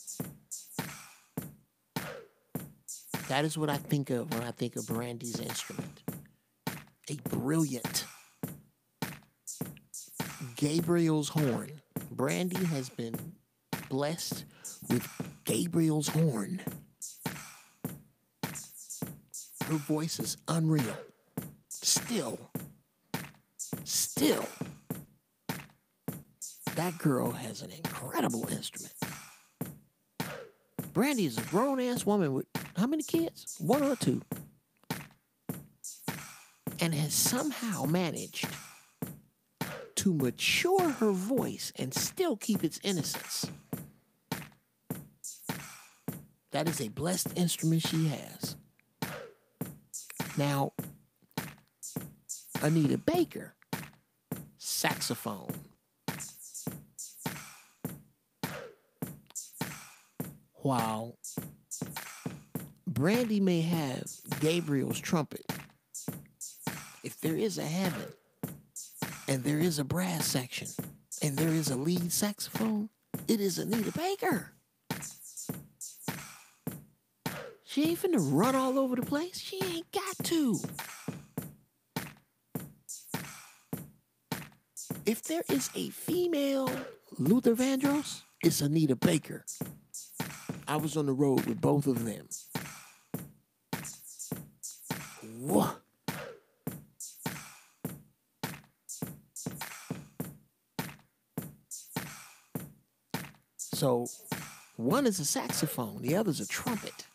S1: That is what I think of when I think of Brandy's instrument. A brilliant Gabriel's horn. Brandy has been blessed with Gabriel's horn. Her voice is unreal. Still. That girl has an incredible instrument. Brandy is a grown-ass woman with how many kids? 1 or 2. And has somehow managed to mature her voice and still keep its innocence. That is a blessed instrument she has. Now, Anita Baker, saxophone. While Brandy may have Gabriel's trumpet, if there is a heaven, and there is a brass section, and there is a lead saxophone, it is Anita Baker. She ain't finna run all over the place. She ain't got to. If there is a female Luther Vandross, it's Anita Baker. I was on the road with both of them. Whoa. So, one is a saxophone, the other's a trumpet.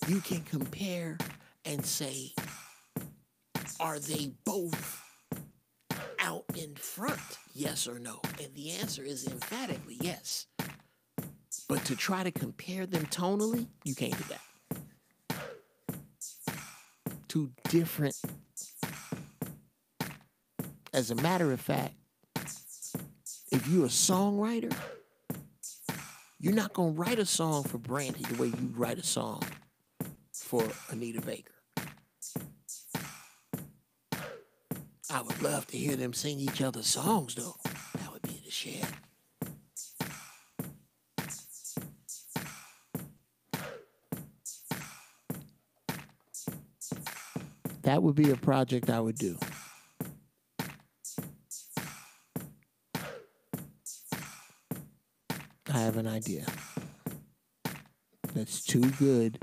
S1: You can compare and say, are they both out in front? Yes or no? And the answer is emphatically yes. But to try to compare them tonally, you can't do that. Two different. As a matter of fact, if you're a songwriter, you're not going to write a song for Brandy the way you write a song for Anita Baker. I would love to hear them sing each other's songs, though. That would be the shit. That would be a project I would do. I have an idea. That's too good.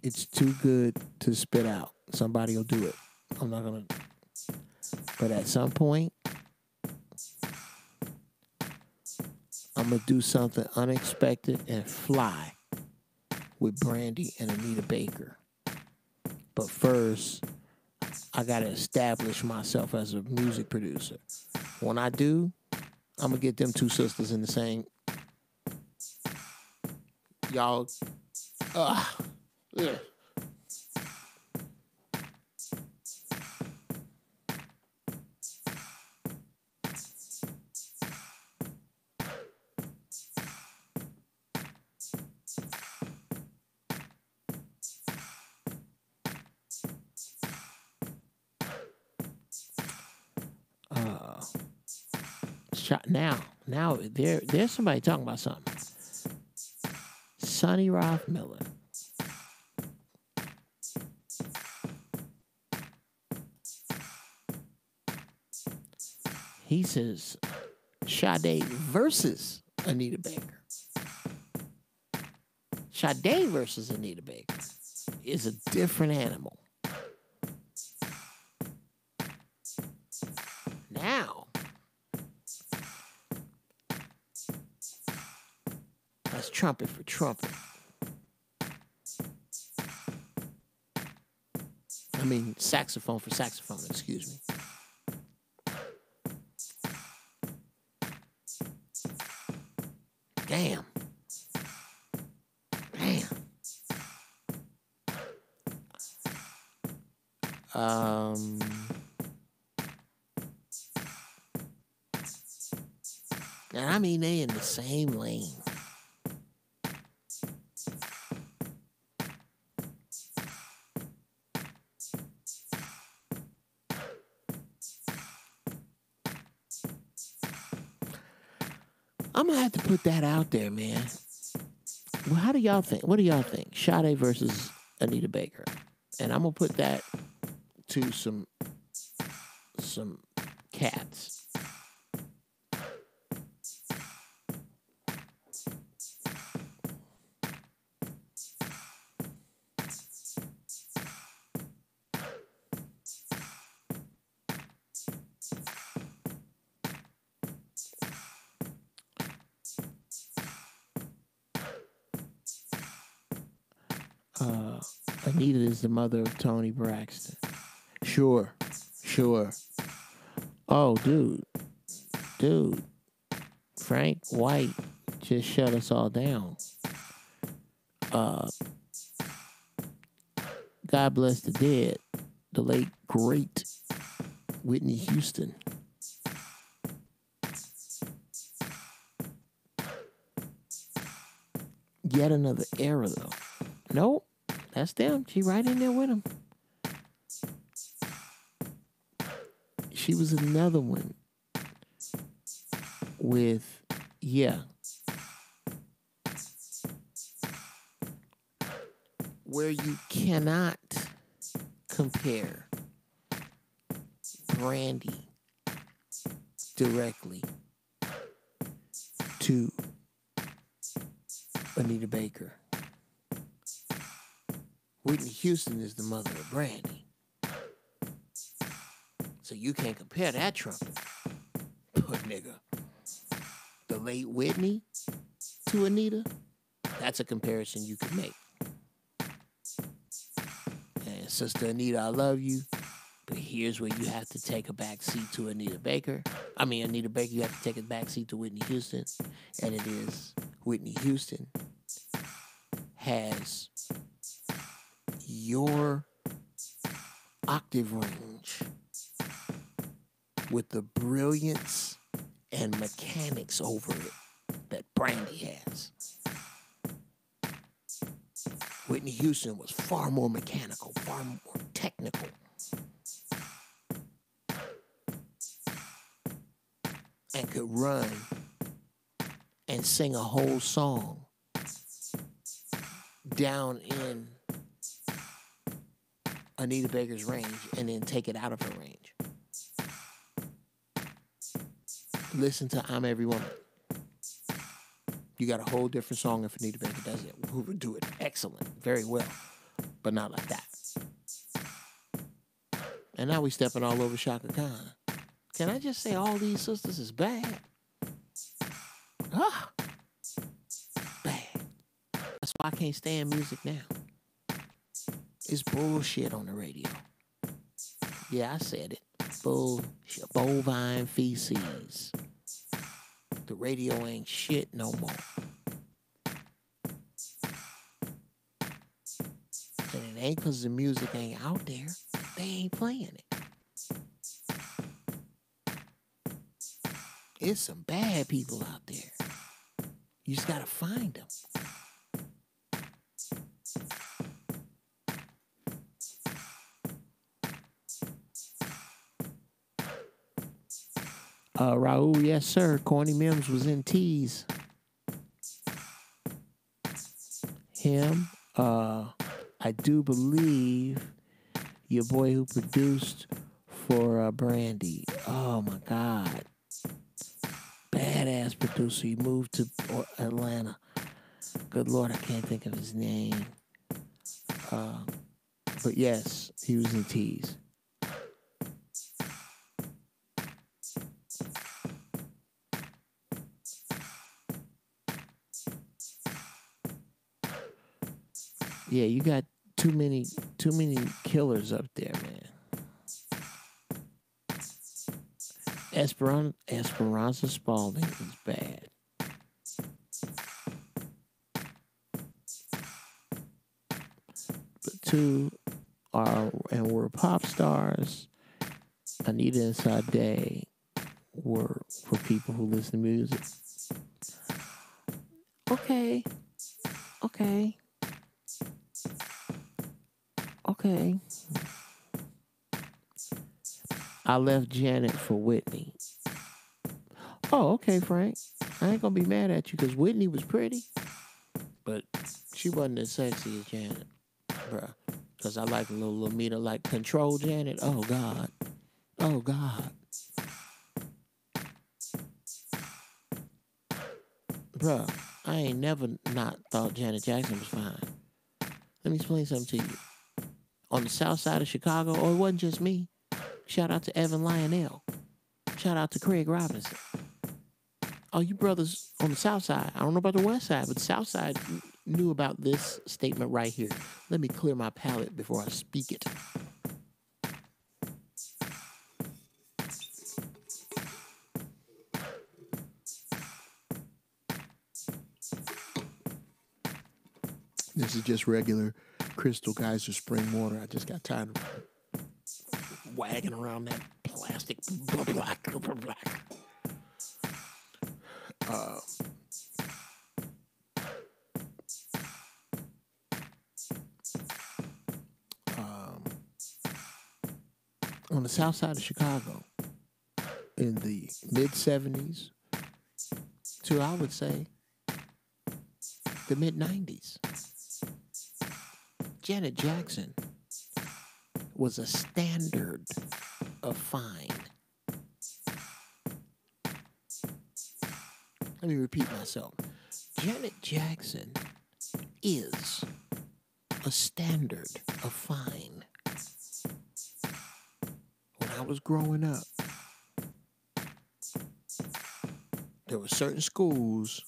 S1: It's too good to spit out. Somebody will do it. I'm not going to. But at some point, I'm going to do something unexpected and fly with Brandy and Anita Baker. But first, I got to establish myself as a music producer. When I do, I'm going to get them two sisters in the same. Y'all, yeah. Now there's somebody talking about something. Sonny Ralph Miller. He says Sade versus Anita Baker. Sade versus Anita Baker is a different animal. Now, that's trumpet for trumpet. I mean, saxophone for saxophone, excuse me. Damn. And I mean, they in the same lane. I'm gonna have to put that out there, man. Well, how do y'all think? What do y'all think? Sade versus Anita Baker, and I'm gonna put that to some cats. Anita is the mother of Tony Braxton. Sure. Oh, dude. Frank White just shut us all down. God bless the dead, the late great Whitney Houston. Yet another era, though. Nope, that's them. She right in there with them. She was another one with, where you cannot compare Brandy directly to Anita Baker. Whitney Houston is the mother of Brandy. So you can't compare that trumpet. But nigga, the late Whitney to Anita, that's a comparison you could make. And Sister Anita, I love you, but here's where you have to take a back seat to Anita Baker. Anita Baker, you have to take a back seat to Whitney Houston. And it is Whitney Houston has your octave range with the brilliance and mechanics over it that Brandy has. Whitney Houston was far more mechanical, far more technical. And could run and sing a whole song down in Anita Baker's range and then take it out of her range. Listen to I'm Every Woman. You got a whole different song if Anita Baker does it. Who would do it excellent, very well, but not like that. And now we stepping all over Shaka Khan. Can I just say all these sisters is bad? Bad. That's why I can't stand music now. It's bullshit on the radio. Yeah, I said it. Bullshit. Bovine feces. The radio ain't shit no more. And it ain't because the music ain't out there. They ain't playing it. It's some bad people out there. You just gotta find them. Raul, yes sir. Corny Mims was in Tease. Him. I do believe your boy who produced for Brandy. Oh my God. Badass producer. He moved to Atlanta. Good Lord, I can't think of his name. But yes, he was in Tease. Yeah, you got too many killers up there, man. Esperanza Spalding is bad. But two were pop stars. Anita and Sade were for people who listen to music. Okay. I left Janet for Whitney. Oh, okay, Frank. I ain't gonna be mad at you because Whitney was pretty, but she wasn't as sexy as Janet, bruh. Because I like a little Lamita, like Control Janet. Oh, God. Oh, God. Bruh, I ain't never not thought Janet Jackson was fine. Let me explain something to you. On the south side of Chicago, it wasn't just me. Shout out to Evan Lionel. Shout out to Craig Robinson. All you brothers on the south side, I don't know about the west side, but the south side knew about this statement right here. Let me clear my palate before I speak it. This is just regular Crystal Geyser spring water. I just got tired of wagging around that plastic black. On the south side of Chicago, in the mid-'70s to, I would say, the mid-'90s, Janet Jackson was a standard of fine. Let me repeat myself. Janet Jackson is a standard of fine. When I was growing up, there were certain schools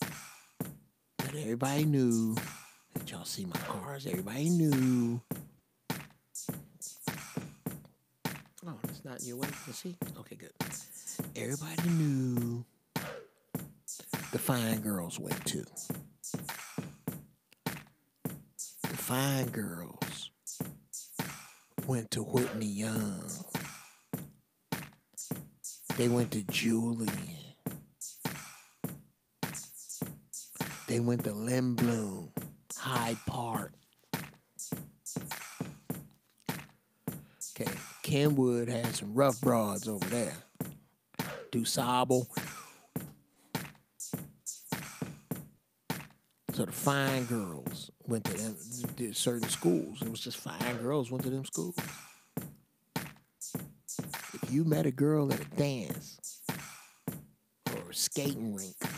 S1: that everybody knew. Did y'all see my cars? Everybody knew. Oh, it's not in your way to see? Okay, good. Everybody knew the fine girls went to. The fine girls went to Whitney Young. They went to Julian. They went to Lynn Bloom, Hyde Park. Okay, Kenwood had some rough broads over there. DuSable. So the fine girls went to them, did certain schools. It was just fine girls went to them schools. If you met a girl at a dance or a skating rink, or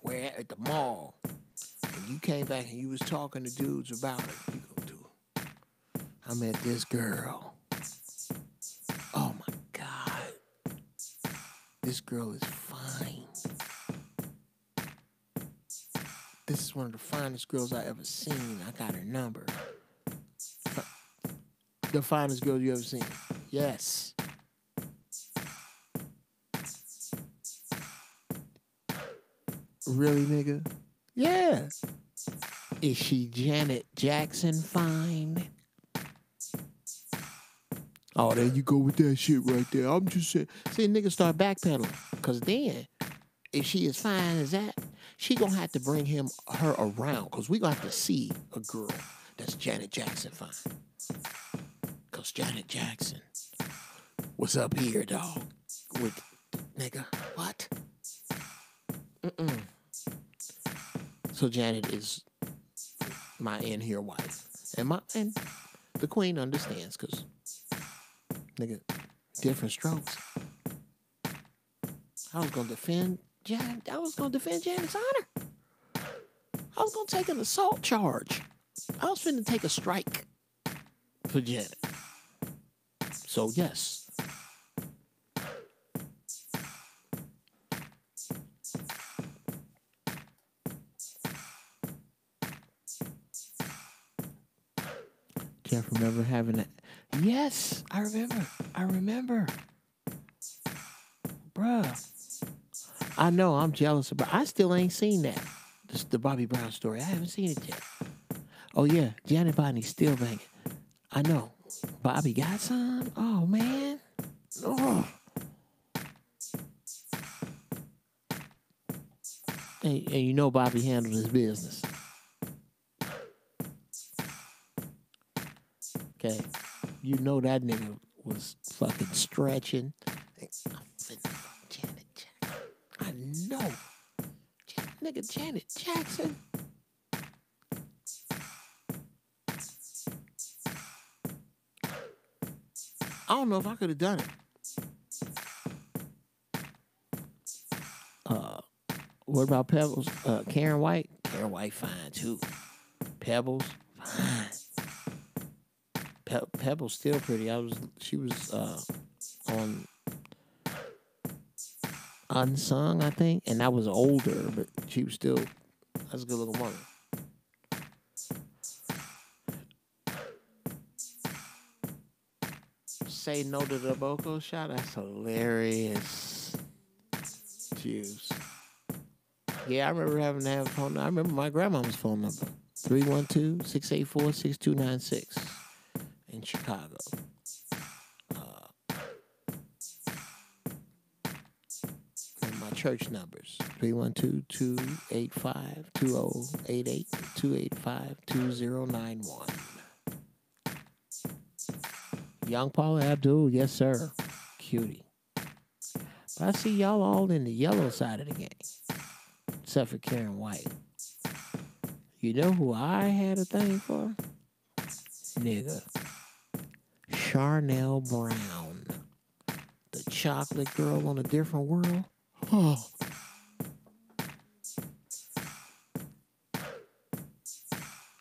S1: where at the mall, and you came back and you was talking to dudes about it, you go, dude, I met this girl. Oh my God. This girl is fine. This is one of the finest girls I ever seen. I got her number. The finest girl you ever seen. Yes. Really, nigga? Yeah. Is she Janet Jackson fine? Oh, there you go with that shit right there. I'm just saying. See, niggas start backpedaling. Because then, if she is fine as that, she gonna have to bring her around. Because we gonna have to see a girl that's Janet Jackson fine. Because Janet Jackson was up here, dog. With, nigga, what? So Janet is my in here wife. And the queen understands, because, nigga, different strokes. I was gonna defend Janet. I was gonna defend Janet's honor. I was gonna take an assault charge. I was finna take a strike for Janet. So yes. Jeff, remember having that? Yes, I remember. Bruh. I know, I'm jealous about. I still ain't seen that. The Bobby Brown story. I haven't seen it yet. Oh yeah, Janet Botany's still banging. I know. Bobby got some? Oh man. Oh. And you know Bobby handled his business. Okay. You know that nigga was fucking stretching. I'm finna fuck Janet Jackson. I know. nigga Janet Jackson. I don't know if I could have done it. What about Pebbles? Karen White? Karen White fine too. Pebbles? Fine. Pebbles still pretty. She was on Unsung, I think, and I was older, but she was still, that's a good looking woman. Say no to the Boko shot. That's hilarious. Juice. Yeah, I remember having to have a phone. I remember my grandmama's phone number. 312-684-6296 in Chicago. And my church numbers. 312-285-2088, 285-2091. Young Paula Abdul, yes, sir. Cutie. But I see y'all all in the yellow side of the game. Except for Karen White. You know who I had a thing for? Nigga. Charnel Brown. The chocolate girl on a different world. Oh.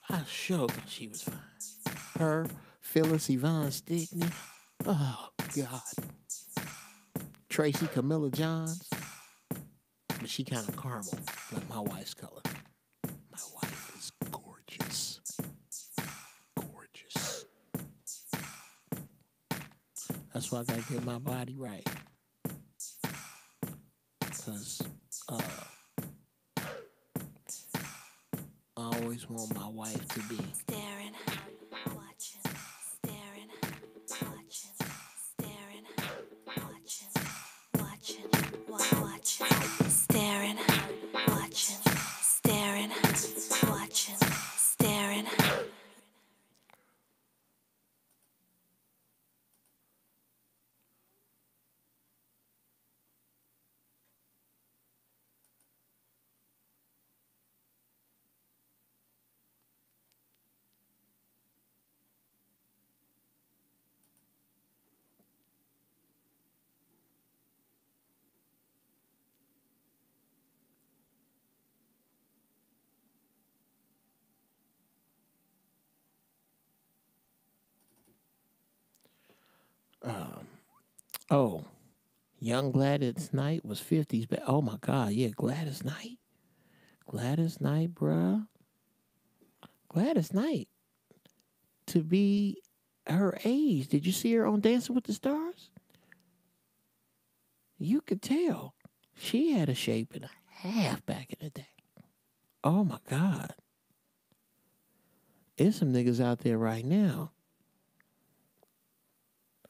S1: I sure thought she was fine. Her, Phyllis Yvonne Stickney. Oh, God. Tracy Camilla Johns. But she kind of caramel, like my wife's color. My wife is gorgeous. Gorgeous. That's why I gotta get my body right. Because I always want my wife to be
S5: Staring, watching, staring, watching, staring, watching, watching, watching, staring, watching, staring, watching, staring.
S1: oh, Young Gladys Knight was 50s, but oh my God, yeah, Gladys Knight. Gladys Knight, bruh. Gladys Knight. To be her age. Did you see her on Dancing with the Stars? You could tell. She had a shape and a half back in the day. Oh my God. There's some niggas out there right now,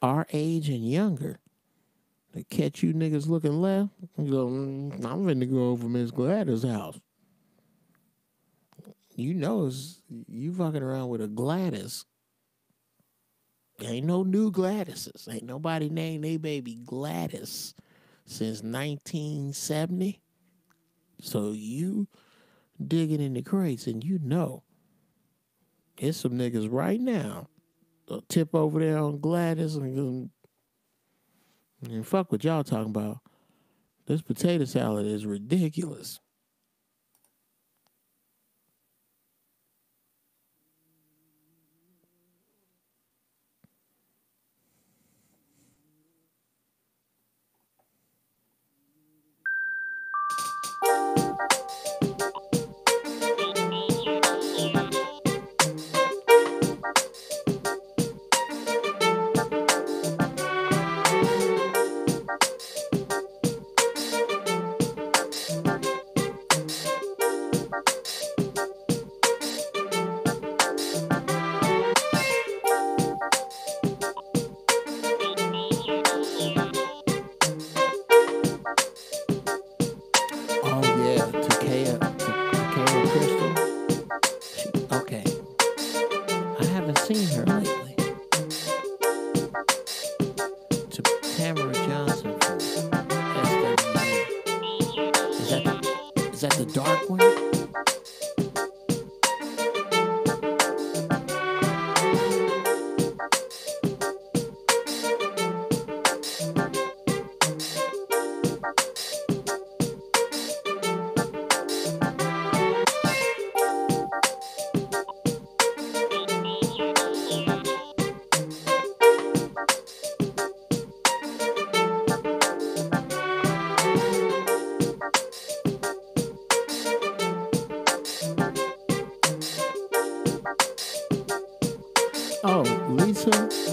S1: our age and younger, they catch you niggas looking left and go, I'm finna go over Miss Gladys' house. You know you fucking around with a Gladys. Ain't no new Gladyses. Ain't nobody named they baby Gladys since 1970. So you digging in the crates and you know there's some niggas right now they'll tip over there on Gladys and fuck what y'all talking about. This potato salad is ridiculous.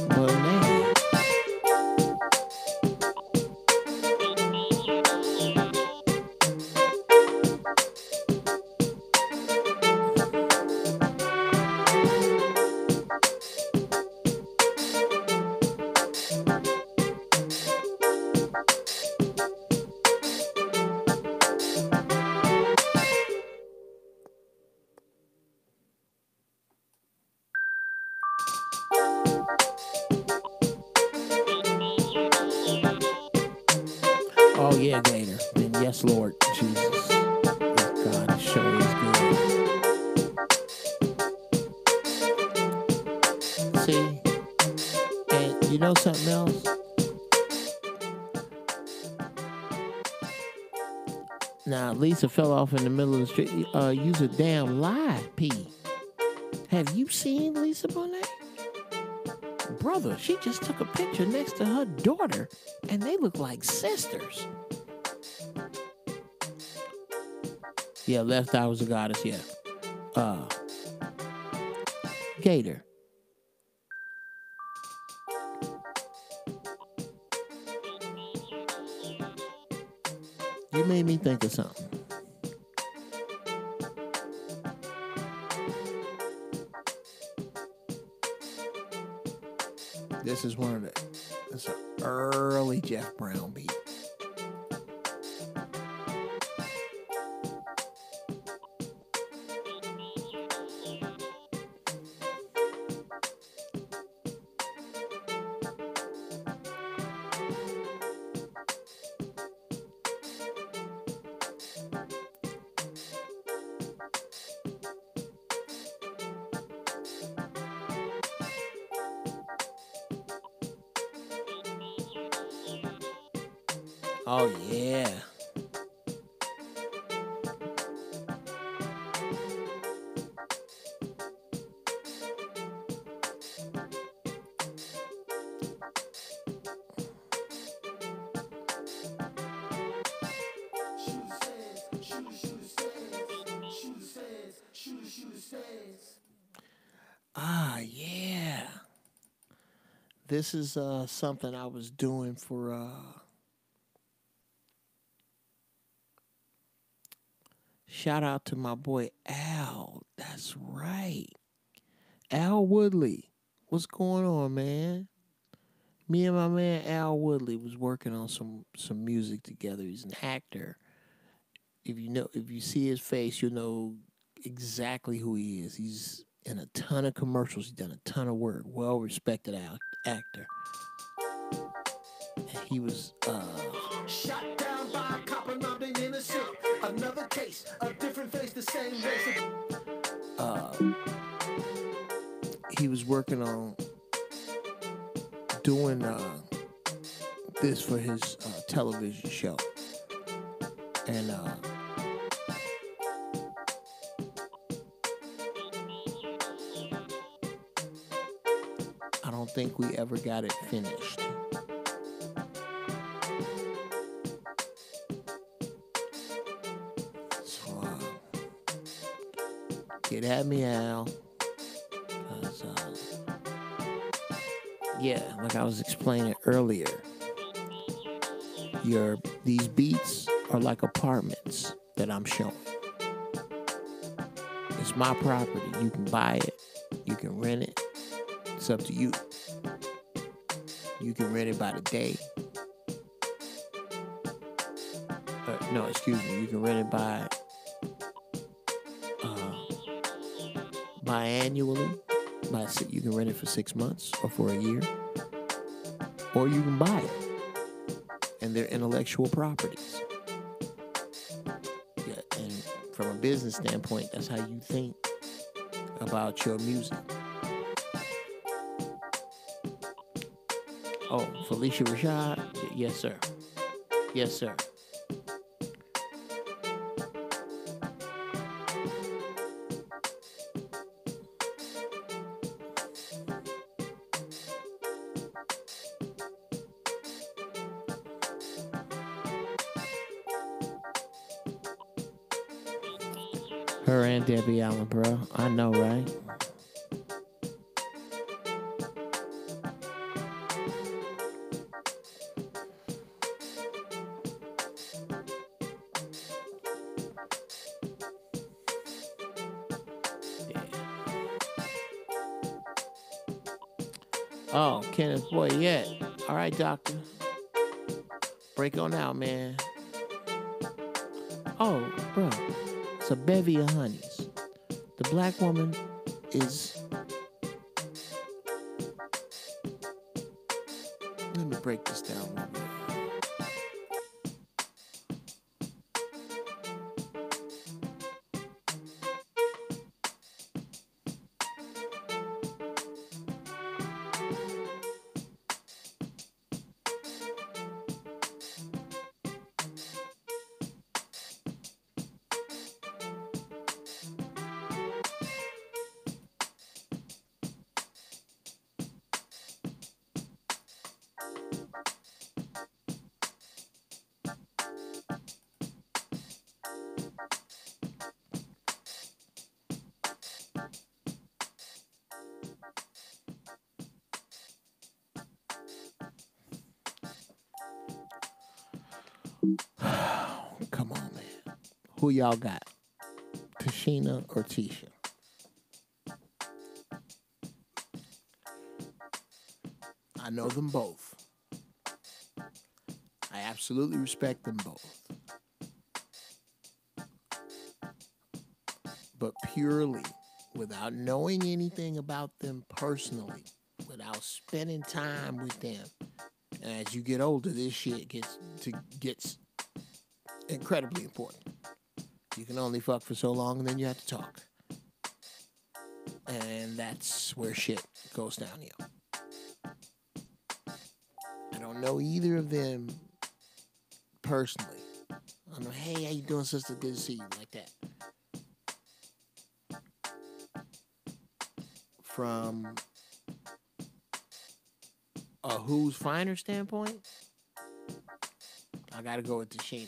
S1: Monet. Oh yeah, Gator. Then yes, Lord Jesus. Yes, God, it sure is good. See, and you know something else? Now, Lisa fell off in the middle of the street. Use a damn lie, P. Have you seen Lisa Bonet? Brother, she just took a picture next to her daughter, and they look like sisters. Yeah, left eye was a goddess, yeah. Gator. You made me think of something. This is one of the, it's an early Jeff Brown beat. Oh, yeah. Ah, yeah. This is something I was doing for shout out to my boy Al. That's right. Al Woodley. What's going on, man? Me and my man Al Woodley was working on some music together. He's an actor. If you see his face, you'll know exactly who he is. He's in a ton of commercials. He's done a ton of work. Well respected actor. And he was
S6: Shot down by a cop and I'm the innocent. Another case, a different face, the same race.
S1: he was working on doing this for his television show. And I don't think we ever got it finished. So get at me, Al. 'Cause, yeah, like I was explaining earlier, these beats are like apartments that I'm showing. It's my property. You can buy it. You can rent it. It's up to you. You can rent it by the day. No, excuse me. You can rent it biannually. You can rent it for 6 months or for a year. Or you can buy it. And they're intellectual properties. Yeah, and from a business standpoint, that's how you think about your music. Oh, Felicia Rashad? Yes, sir. Yes, sir. Her and Debbie Allen, bro. I know, right? Oh, Kenneth Boyette. All right, doctor. Break on out, man. Oh, bro. It's a bevy of honeys. The black woman is... Let me break this down a little bit. Come on, man. Who y'all got? Tashina or Tisha? I know them both. I absolutely respect them both. But purely, without knowing anything about them personally, without spending time with them, and as you get older, this shit gets incredibly important. You can only fuck for so long, and then you have to talk. And that's where shit goes downhill. I don't know either of them personally. I don't know, hey, how you doing, sister? Good to see you, like that. From a who's finer standpoint, I gotta go with Tashina.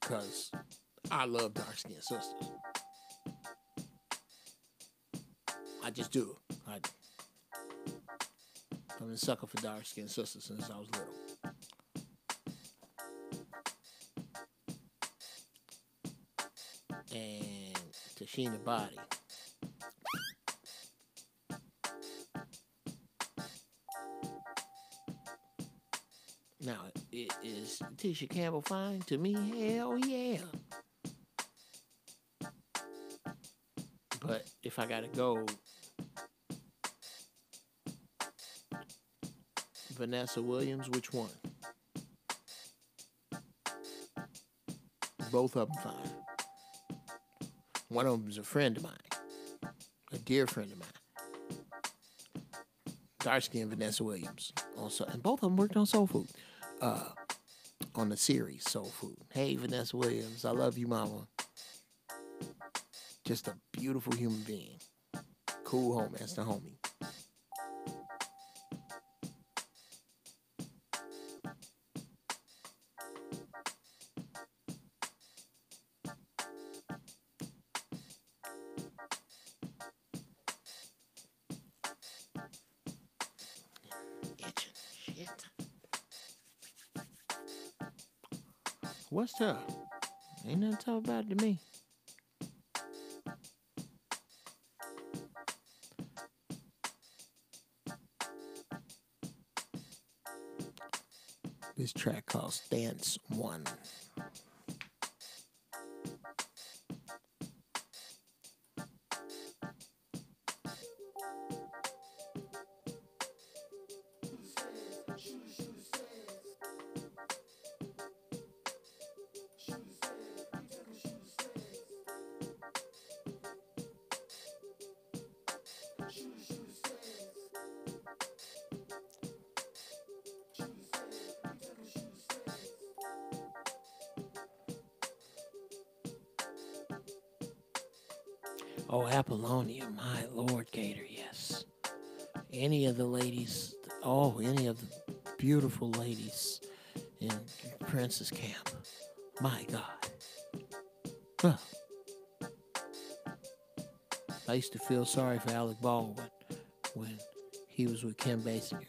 S1: Because I love dark-skinned sisters. I just do. I've been a sucker for dark-skinned sisters since I was little. And Tashina Body. Now, is Tisha Campbell fine? To me, hell yeah. But if I gotta go, Vanessa Williams, which one? Both of them fine. One of them is a friend of mine, a dear friend of mine. Dark-skinned Vanessa Williams. Also, and both of them worked on Soul Food. On the series Soul Food. Hey, Vanessa Williams, I love you, mama. Just a beautiful human being. Cool homie. That's the homie. Shit. What's tough? Ain't nothing tough about it to me. This track called Stance 1. Oh, Apollonia, my Lord Gator, yes. Any of the ladies, any of the beautiful ladies in Prince's camp. My God. Huh. I used to feel sorry for Alec Baldwin when he was with Kim Basinger.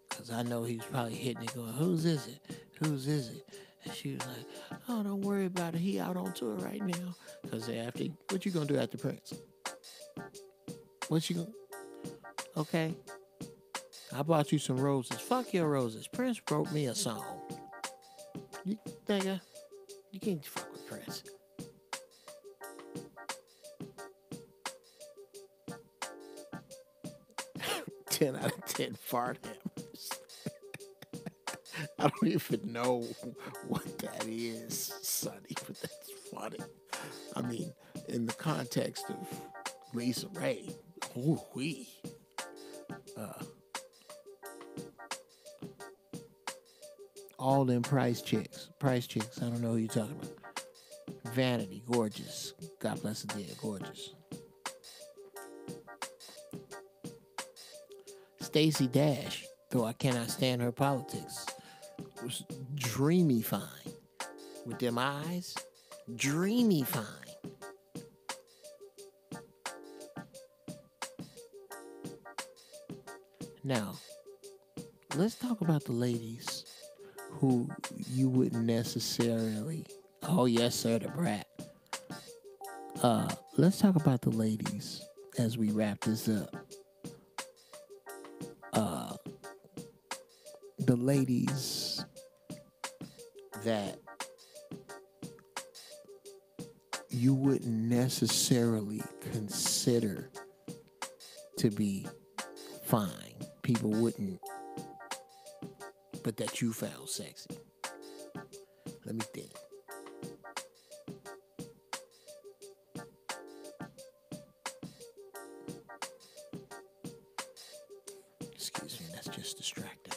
S1: Because I know he was probably hitting it going, whose is it? Whose is it? And she was like, oh, don't worry about it. He out on tour right now. Because what you going to do after Prince? What you going to... Okay. I bought you some roses. Fuck your roses. Prince wrote me a song. You nigga, you can't fuck with Prince. Ten out of 10 fart hammers. I don't even know what that is, Sonny, but that's funny. I mean, in the context of Lisa Ray, ooh-wee. All them price chicks. Price chicks, I don't know who you're talking about. Vanity, gorgeous. God bless the dead, gorgeous. Stacey Dash, though I cannot stand her politics, was dreamy fine. With them eyes, dreamy fine. Now, let's talk about the ladies who you wouldn't necessarily. Oh, yes, sir, the brat. Let's talk about the ladies as we wrap this up. The ladies that you wouldn't necessarily consider to be fine. People wouldn't, but that you found sexy. Let me think. Excuse me, that's just distracting.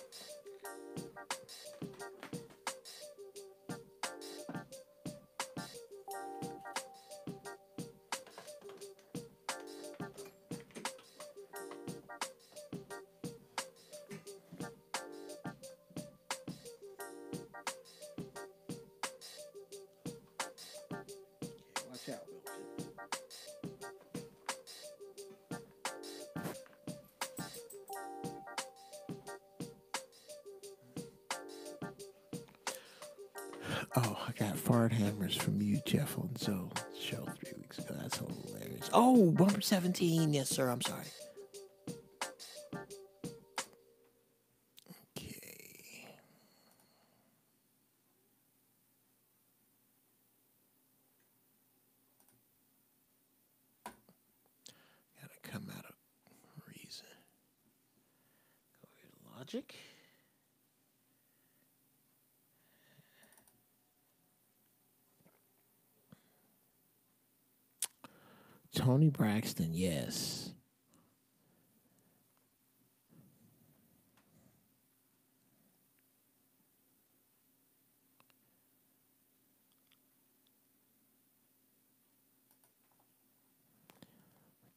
S1: Watch out, Wilson. Oh, I got fart hammers from you, Jeff, on Zoe show 3 weeks ago. That's hilarious. Oh, bumper 17. Yes, sir. I'm sorry. Okay. Gotta come out of reason. Go here to logic. Tony Braxton, yes.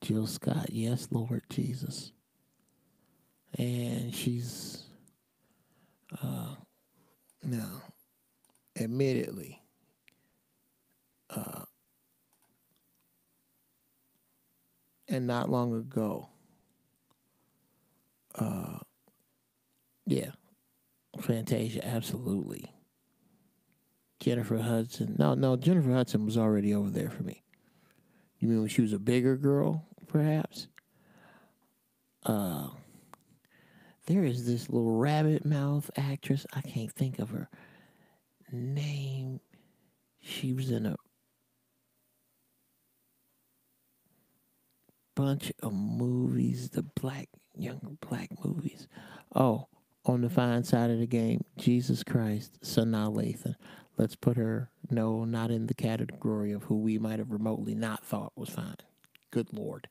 S1: Jill Scott, yes, Lord Jesus. And she's, now, admittedly, and not long ago, yeah, Fantasia, absolutely. Jennifer Hudson, no, Jennifer Hudson was already over there for me. You mean when she was a bigger girl, perhaps? There is this little rabbit mouth actress. I can't think of her name. She was in a bunch of movies, the younger black movies. Oh, On the Fine Side of the Game, Jesus Christ, Sanaa Lathan. Let's put her, no, not in the category of who we might have remotely not thought was fine. Good Lord.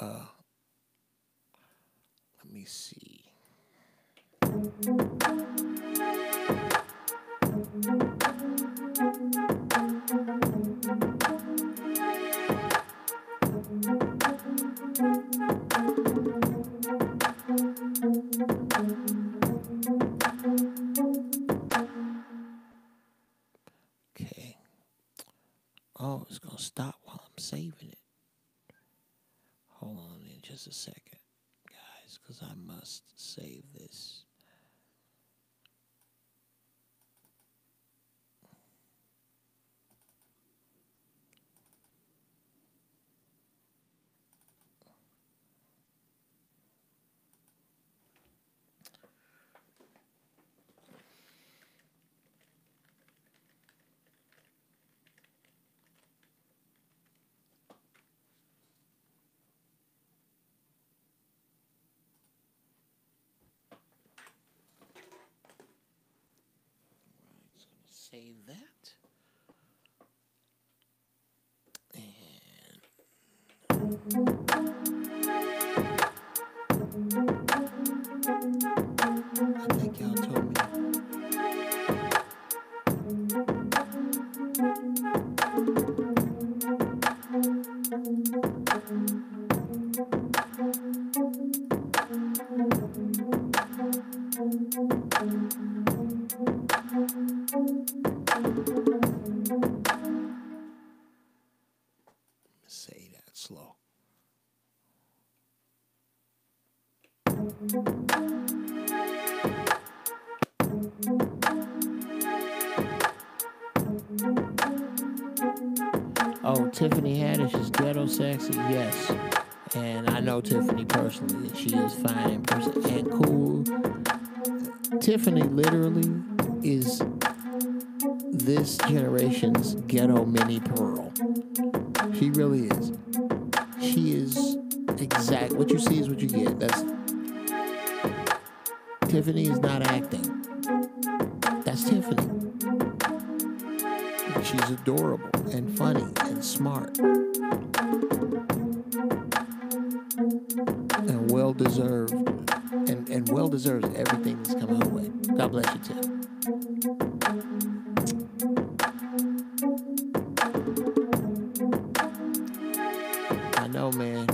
S1: Let me see. Okay. Oh, it's going to stop while I'm saving it. Hold on in just a second, guys, because I must save this. save that. I think y'all told me. Say that slow. Oh, Tiffany Haddish is ghetto sexy, yes. And I know Tiffany personally, and she is fine in person and cool. Tiffany literally is this generation's ghetto mini Pearl. She really is. She is exact. What you see is what you get. That's Tiffany is not acting. That's Tiffany. She's adorable and funny and smart and well deserved and well deserves everything that's coming her way. God bless you, Tiff. I know, man.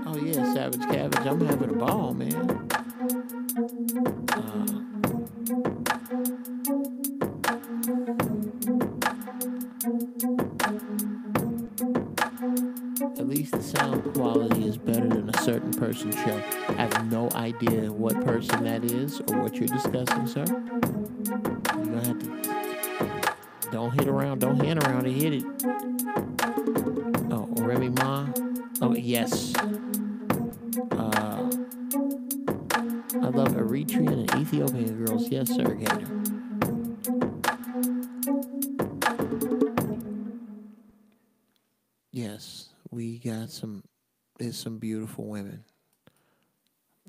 S1: Oh yeah, Savage Cabbage. I'm having a ball, man. At least the sound quality is better than a certain person's show. I have no idea what person that is or what you're discussing, sir. You're gonna have to. Don't hit around. Don't hand around and hit it. Oh, Remy Ma. Oh, yes. I love Eritrean and Ethiopian girls. Yes, sir, Gator. Yes, we got some. There's some beautiful women.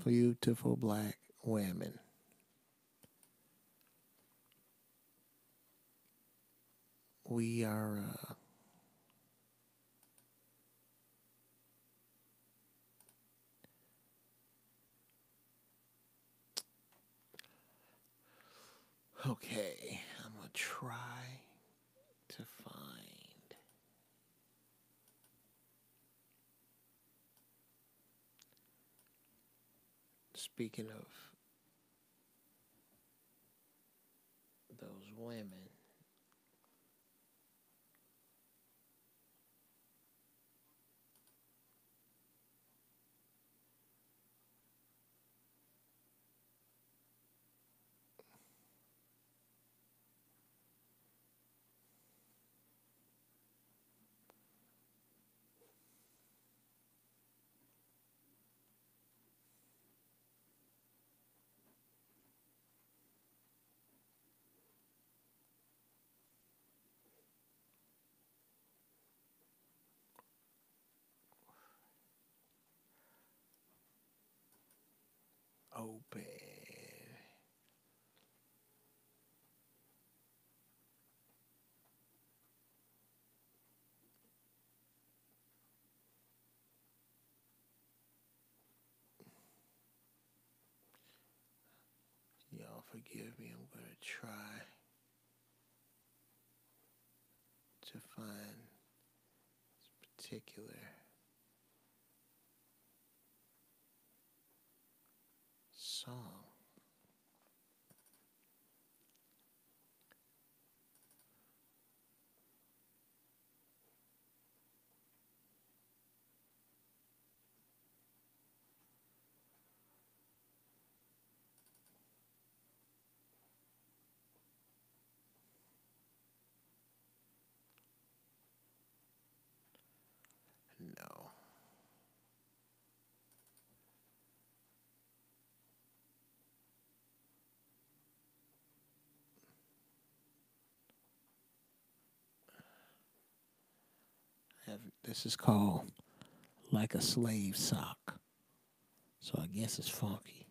S1: Beautiful black women. We are. Okay, I'm gonna try to find. Speaking of those women, open. Y'all forgive me, I'm gonna try to find this particular song. No. This is called Like a Slave Sock. So I guess it's funky.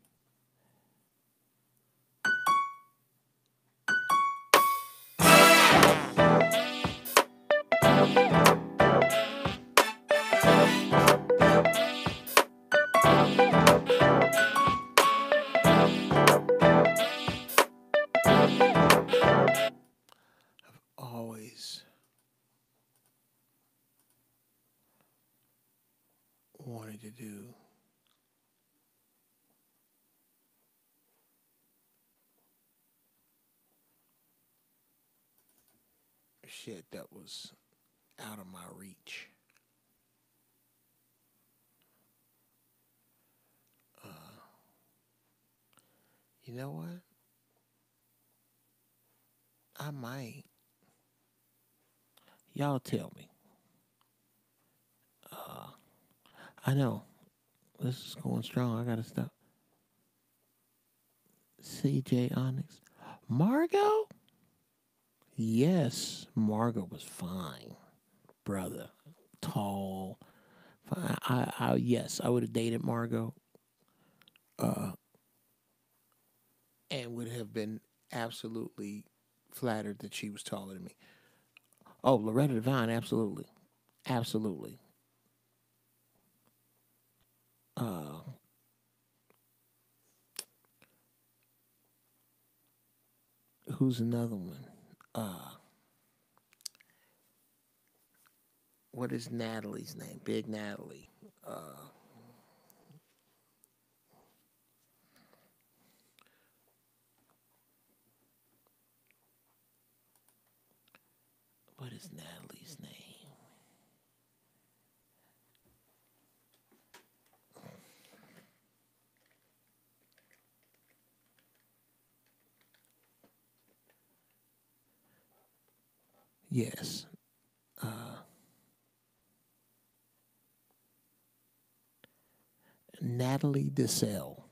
S1: Always wanted to do shit that was out of my reach. You know what? I might. Y'all tell me. I know. This is going strong. I gotta stop. CJ Onyx. Margot? Yes, Margot was fine. Brother. Tall. Fine. Yes, I would have dated Margot. And would have been absolutely flattered that she was taller than me. Oh, Loretta Devine, absolutely. Absolutely. Who's another one? What is Natalie's name? Big Natalie. What is Natalie's name? Yes. Natalie DeSalle.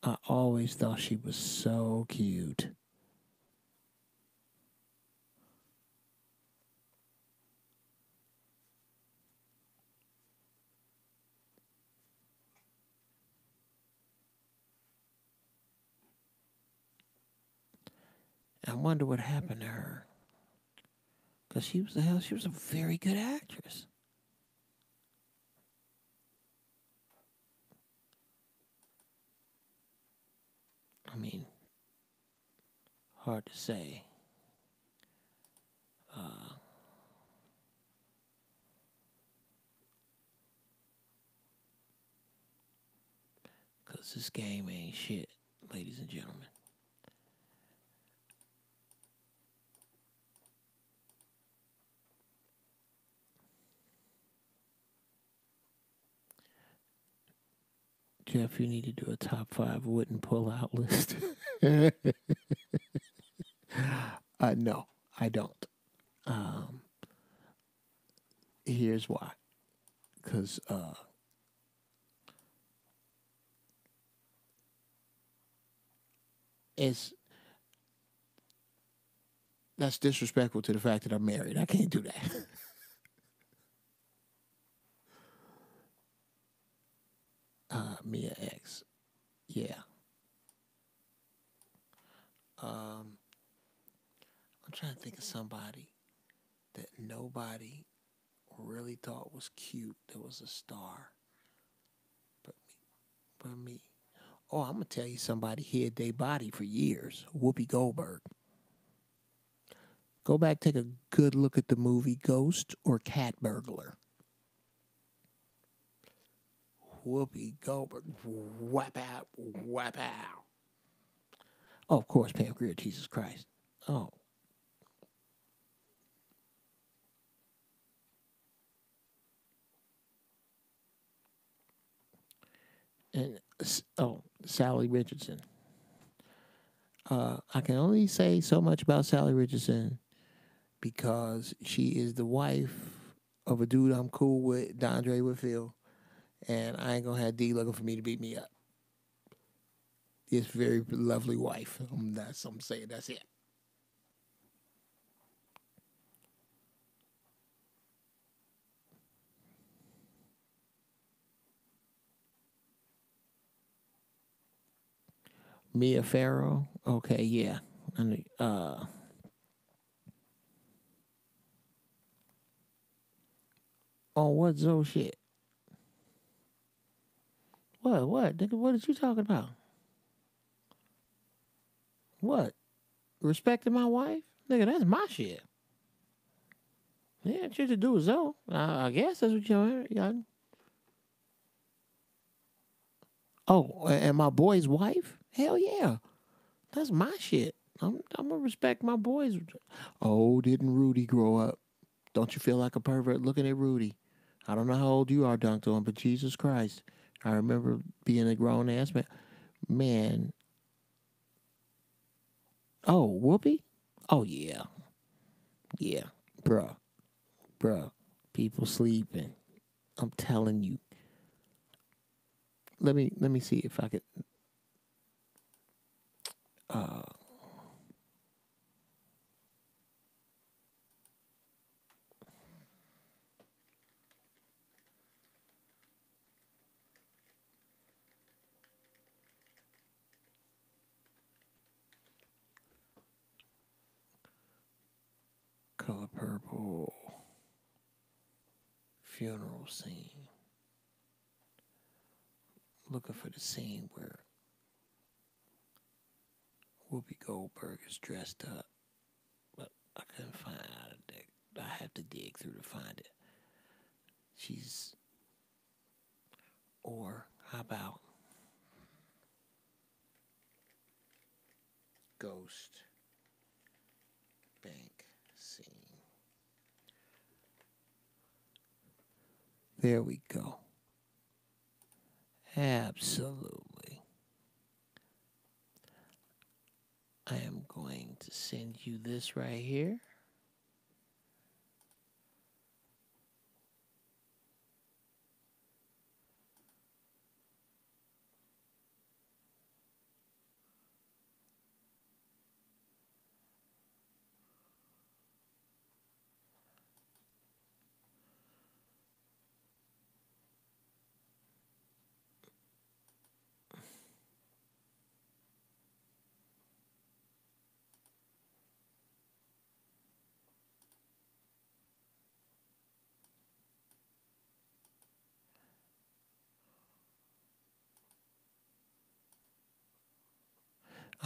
S1: I always thought she was so cute. I wonder what happened to her. Because she was a very good actress. I mean, hard to say. Because this game ain't shit, ladies and gentlemen. Jeff, you need to do a top 5 wouldn't pull out list. No, I don't. Here's why. Because that's disrespectful to the fact that I'm married. I can't do that. Mia X. Yeah. I'm trying to think of somebody that nobody really thought was cute that was a star. But me. Oh, I'm going to tell you somebody hid their body for years. Whoopi Goldberg. Go back, take a good look at the movie Ghost or Cat Burglar. Whoopi Goldberg. Whap out, whap out. Oh, of course, Pam Grier, Jesus Christ. Oh. And, Sally Richardson. I can only say so much about Sally Richardson because she is the wife of a dude I'm cool with, Dondre Whitfield, and I ain't gonna have D looking for me to beat me up. It's a very lovely wife. I'm saying that's it. Mia Farrow. Okay, yeah. And on what Zoe shit? What? What? Nigga, what is you talking about? What? Respecting my wife? Nigga, that's my shit. Yeah, shit to do with Zoe. I guess that's what you're. Oh, and my boy's wife? Hell yeah. That's my shit. I'm gonna respect my boys. Oh, didn't Rudy grow up? Don't you feel like a pervert looking at Rudy? I don't know how old you are, Dunk on, but Jesus Christ. I remember being a grown ass man. Man. Oh, Whoopi? Oh yeah. Yeah. Bruh. Bruh. People sleeping. I'm telling you. Let me see if I could Color Purple funeral scene. Looking for the scene where Whoopi Goldberg is dressed up, but I couldn't find it. I have to dig through to find it. Or how about Ghost Bank scene? There we go. Absolutely. I am going to send you this right here.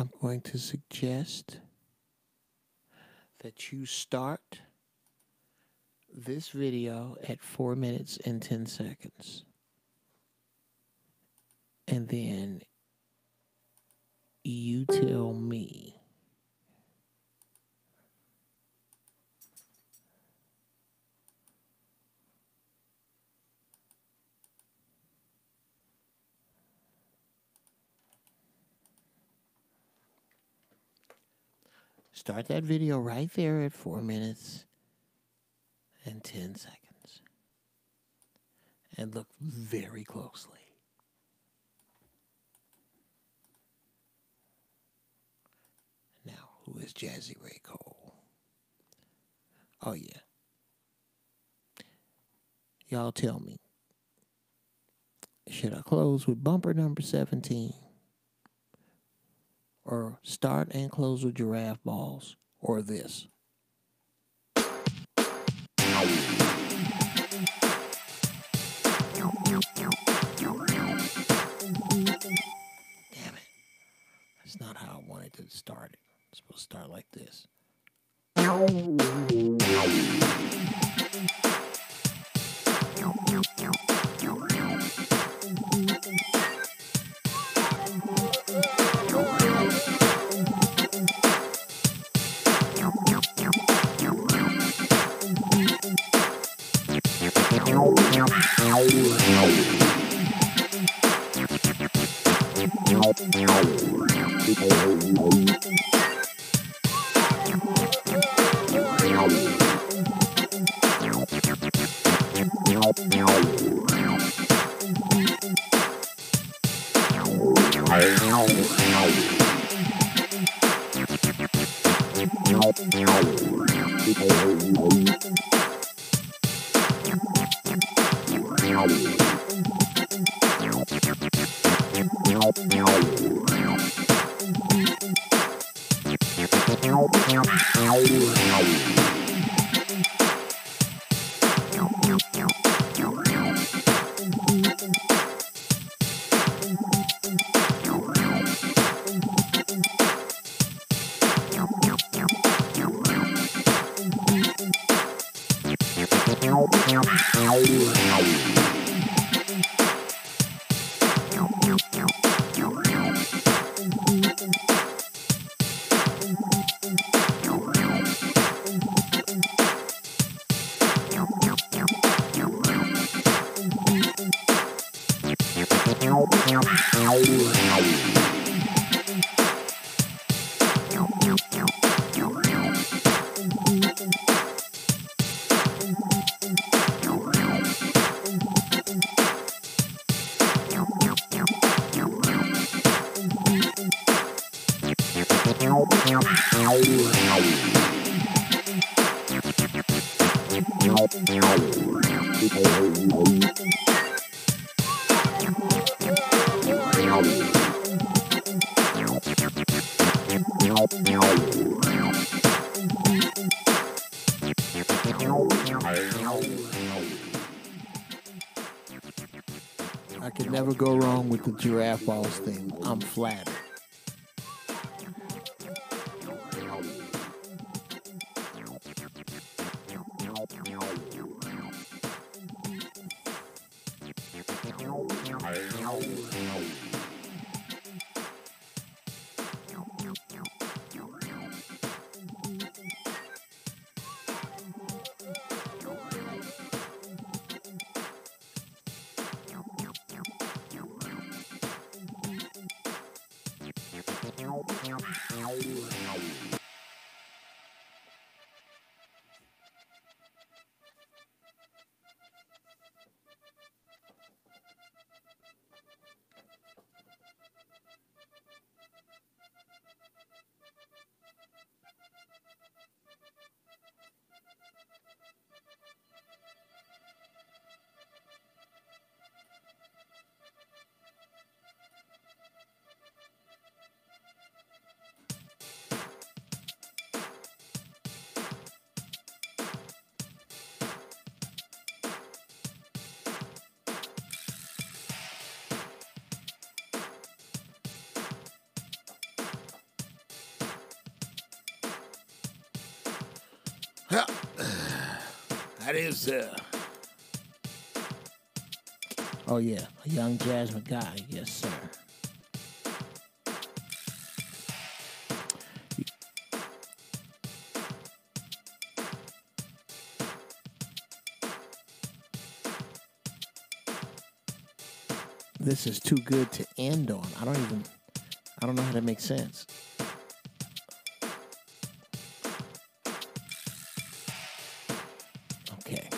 S1: I'm going to suggest that you start this video at 4 minutes and 10 seconds. And then you tell me start that video right there at 4 minutes and 10 seconds. And look very closely. Now, who is Jazzy Ray Cole? Oh, yeah. Y'all tell me. Should I close with bumper number 17? Or start and close with Giraffe Ballz? Or this? Damn it. That's not how I wanted to start it. It's supposed to start like this. I could never go wrong with the Giraffe Ballz theme. I'm flattered.
S2: Well, that is,
S1: Oh, yeah. A young Jasmine guy. Yes, sir. This is too good to end on. I don't know how that makes sense. Okay.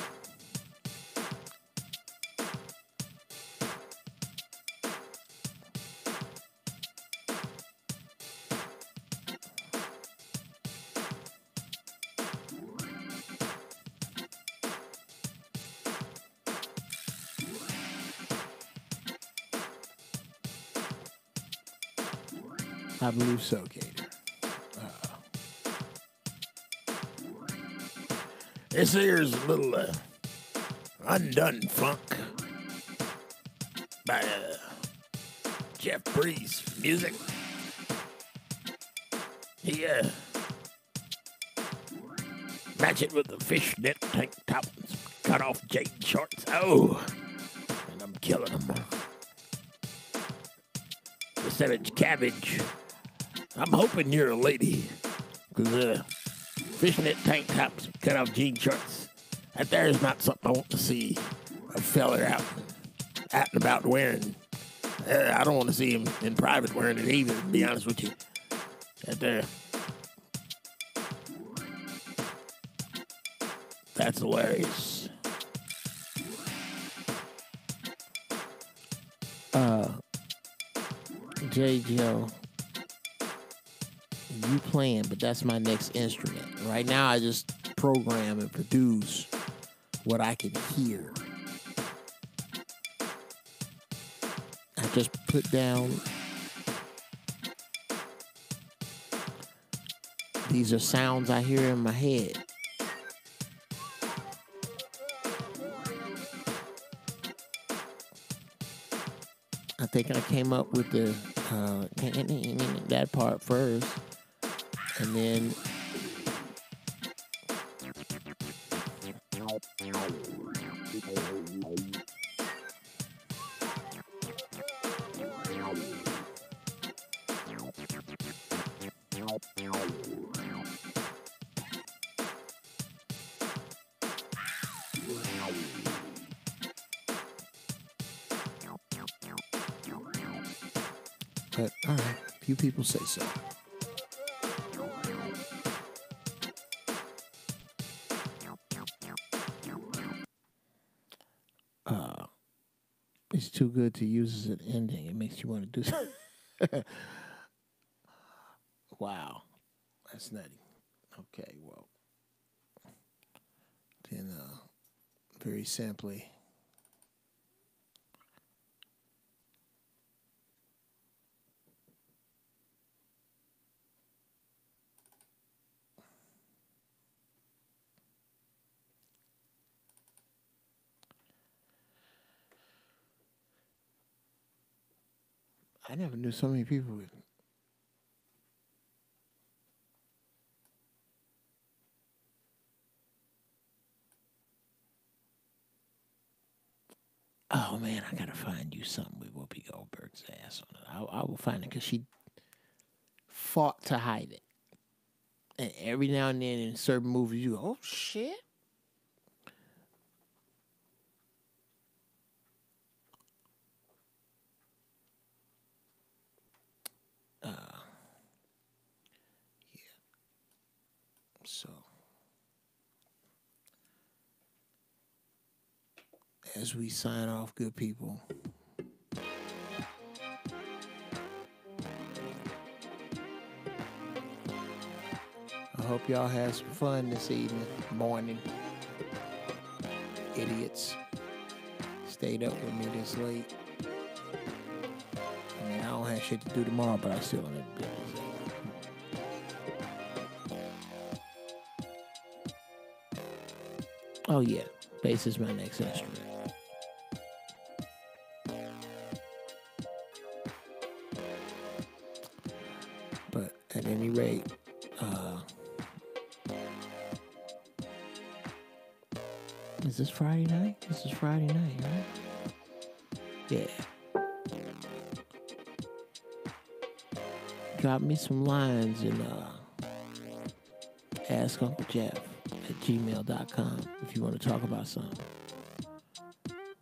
S1: I believe so, Gator.
S2: this here's a little undone funk by Jeff Breeze music. He match it with the fishnet tank top and some cut off jean shorts. Oh, and I'm killing them. The Savage Cabbage. I'm hoping you're a lady, because fishnet tank tops, cut off jean shorts, that there is not something I want to see a feller out and about wearing. I don't want to see him in private wearing it either, to be honest with you. That's hilarious.
S1: J. Joe, you playing, but that's my next instrument. Right now, I just program and produce what I can hear. I just put down These are sounds I hear in my head. I think I came up with the that part first, and then but all right, few people say so. It's too good to use as an ending. It makes you want to do. Wow, that's nutty. Okay, well, then very simply. I never knew so many people would. Oh man, I gotta find you something with Whoopi Goldberg's ass on it. I will find it because she fought to hide it. And every now and then in certain movies, you go, oh shit. So, as we sign off, good people, I hope y'all had some fun this evening, morning. Idiots stayed up with me this late. I mean, I don't have shit to do tomorrow, but I still want to be busy. Oh yeah, bass is my next instrument. But at any rate, is this Friday night? This is Friday night, right? Yeah. Drop me some lines and ask Uncle Jeff at gmail.com if you want to talk about something.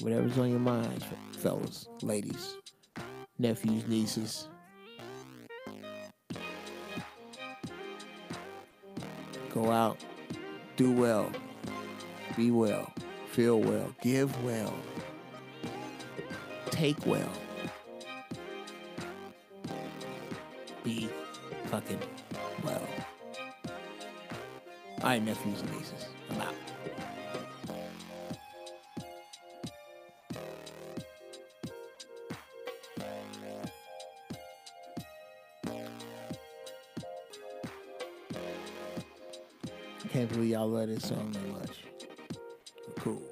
S1: Whatever's on your mind, fellas, ladies, nephews, nieces. Go out, do well, be well, feel well, give well, take well, be fucking well. All right, nephews and nieces, I'm out. Can't believe y'all love this song that much. Cool.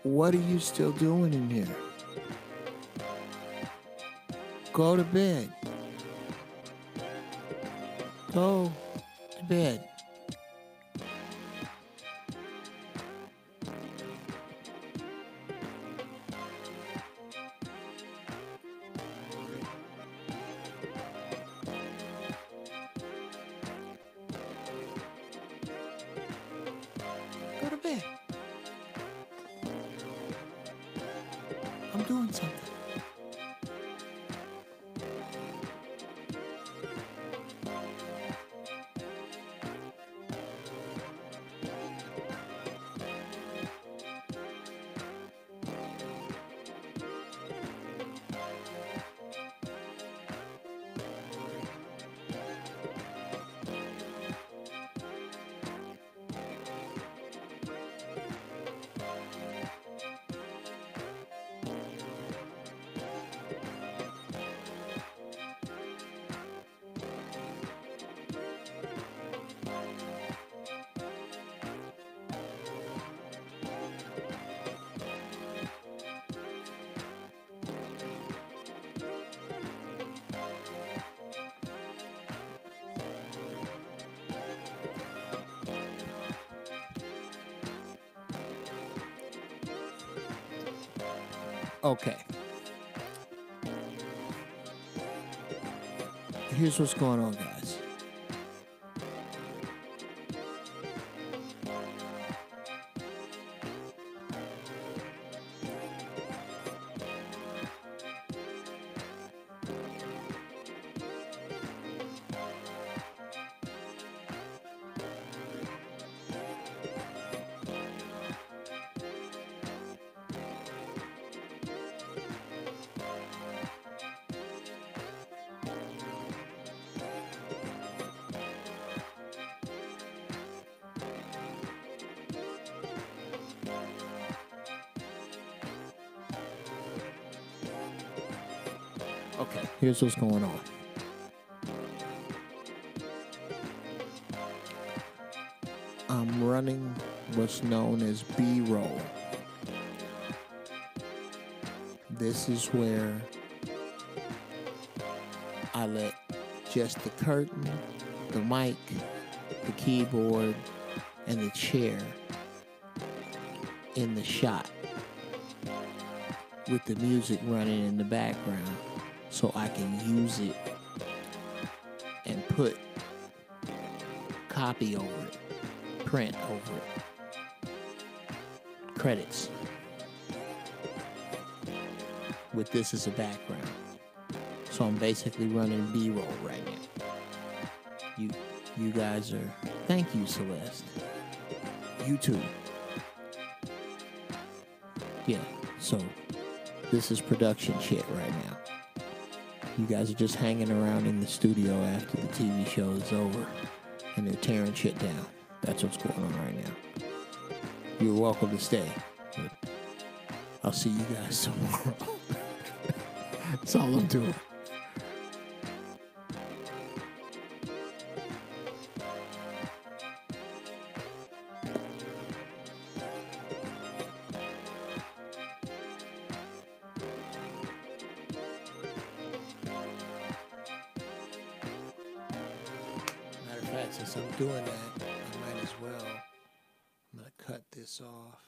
S1: What are you still doing in here? Go to bed. Go to bed. Go to bed. I'm doing something. Okay. Here's what's going on, guys. Okay, here's what's going on. I'm running what's known as B-roll. This is where I let just the curtain, the mic, the keyboard, and the chair in the shot with the music running in the background so I can use it and put copy over it, print over it, credits with this as a background. So I'm basically running B-roll right now. You guys are, thank you, Celeste. You too. Yeah, so this is production shit right now. You guys are just hanging around in the studio after the TV show is over and they're tearing shit down. That's what's going on right now. You're welcome to stay. I'll see you guys tomorrow. That's all I'm doing. Matter of fact, since I'm doing that, I might as well. I'm going to cut this off.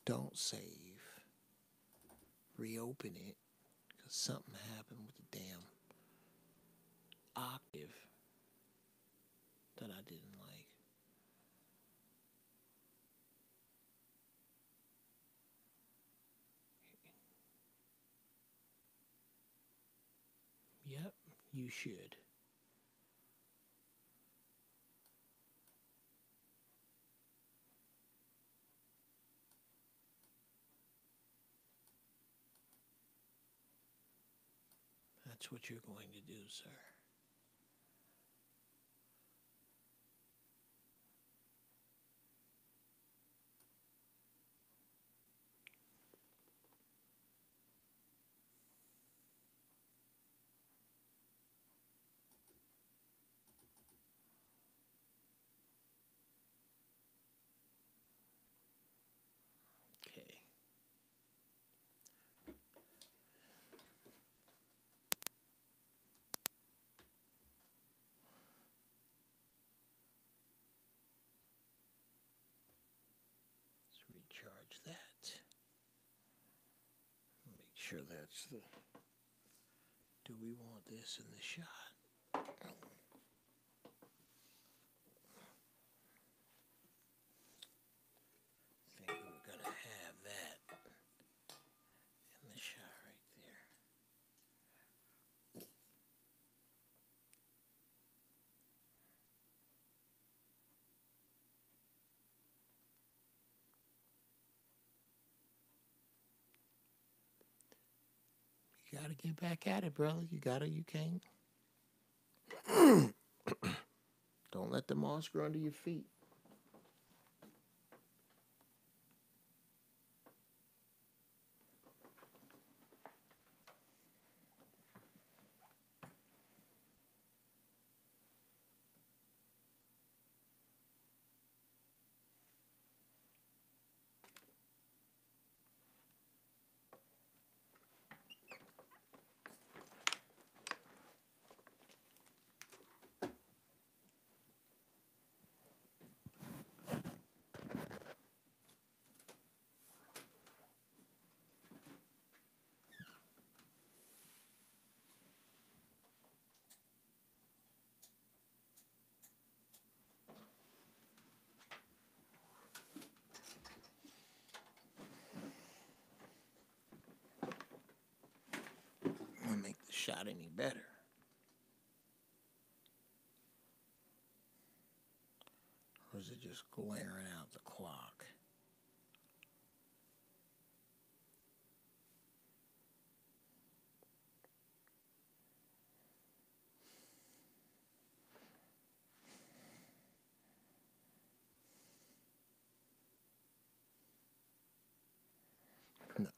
S1: Don't save. Reopen it. Because something happened with the damn octave that I didn't like. Yep, you should. That's what you're going to do, sir. Okay.
S2: sure that's the... Do we want this in the shot? I think we're going to have that in the shot right there. You got to get back at it, brother. You can't. Don't let the moss grow under your feet. Want to make the shot any better. Or is it just glaring out the clock? No.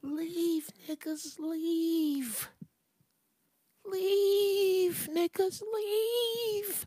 S2: Leave, niggas, leave. Leave, niggas, leave.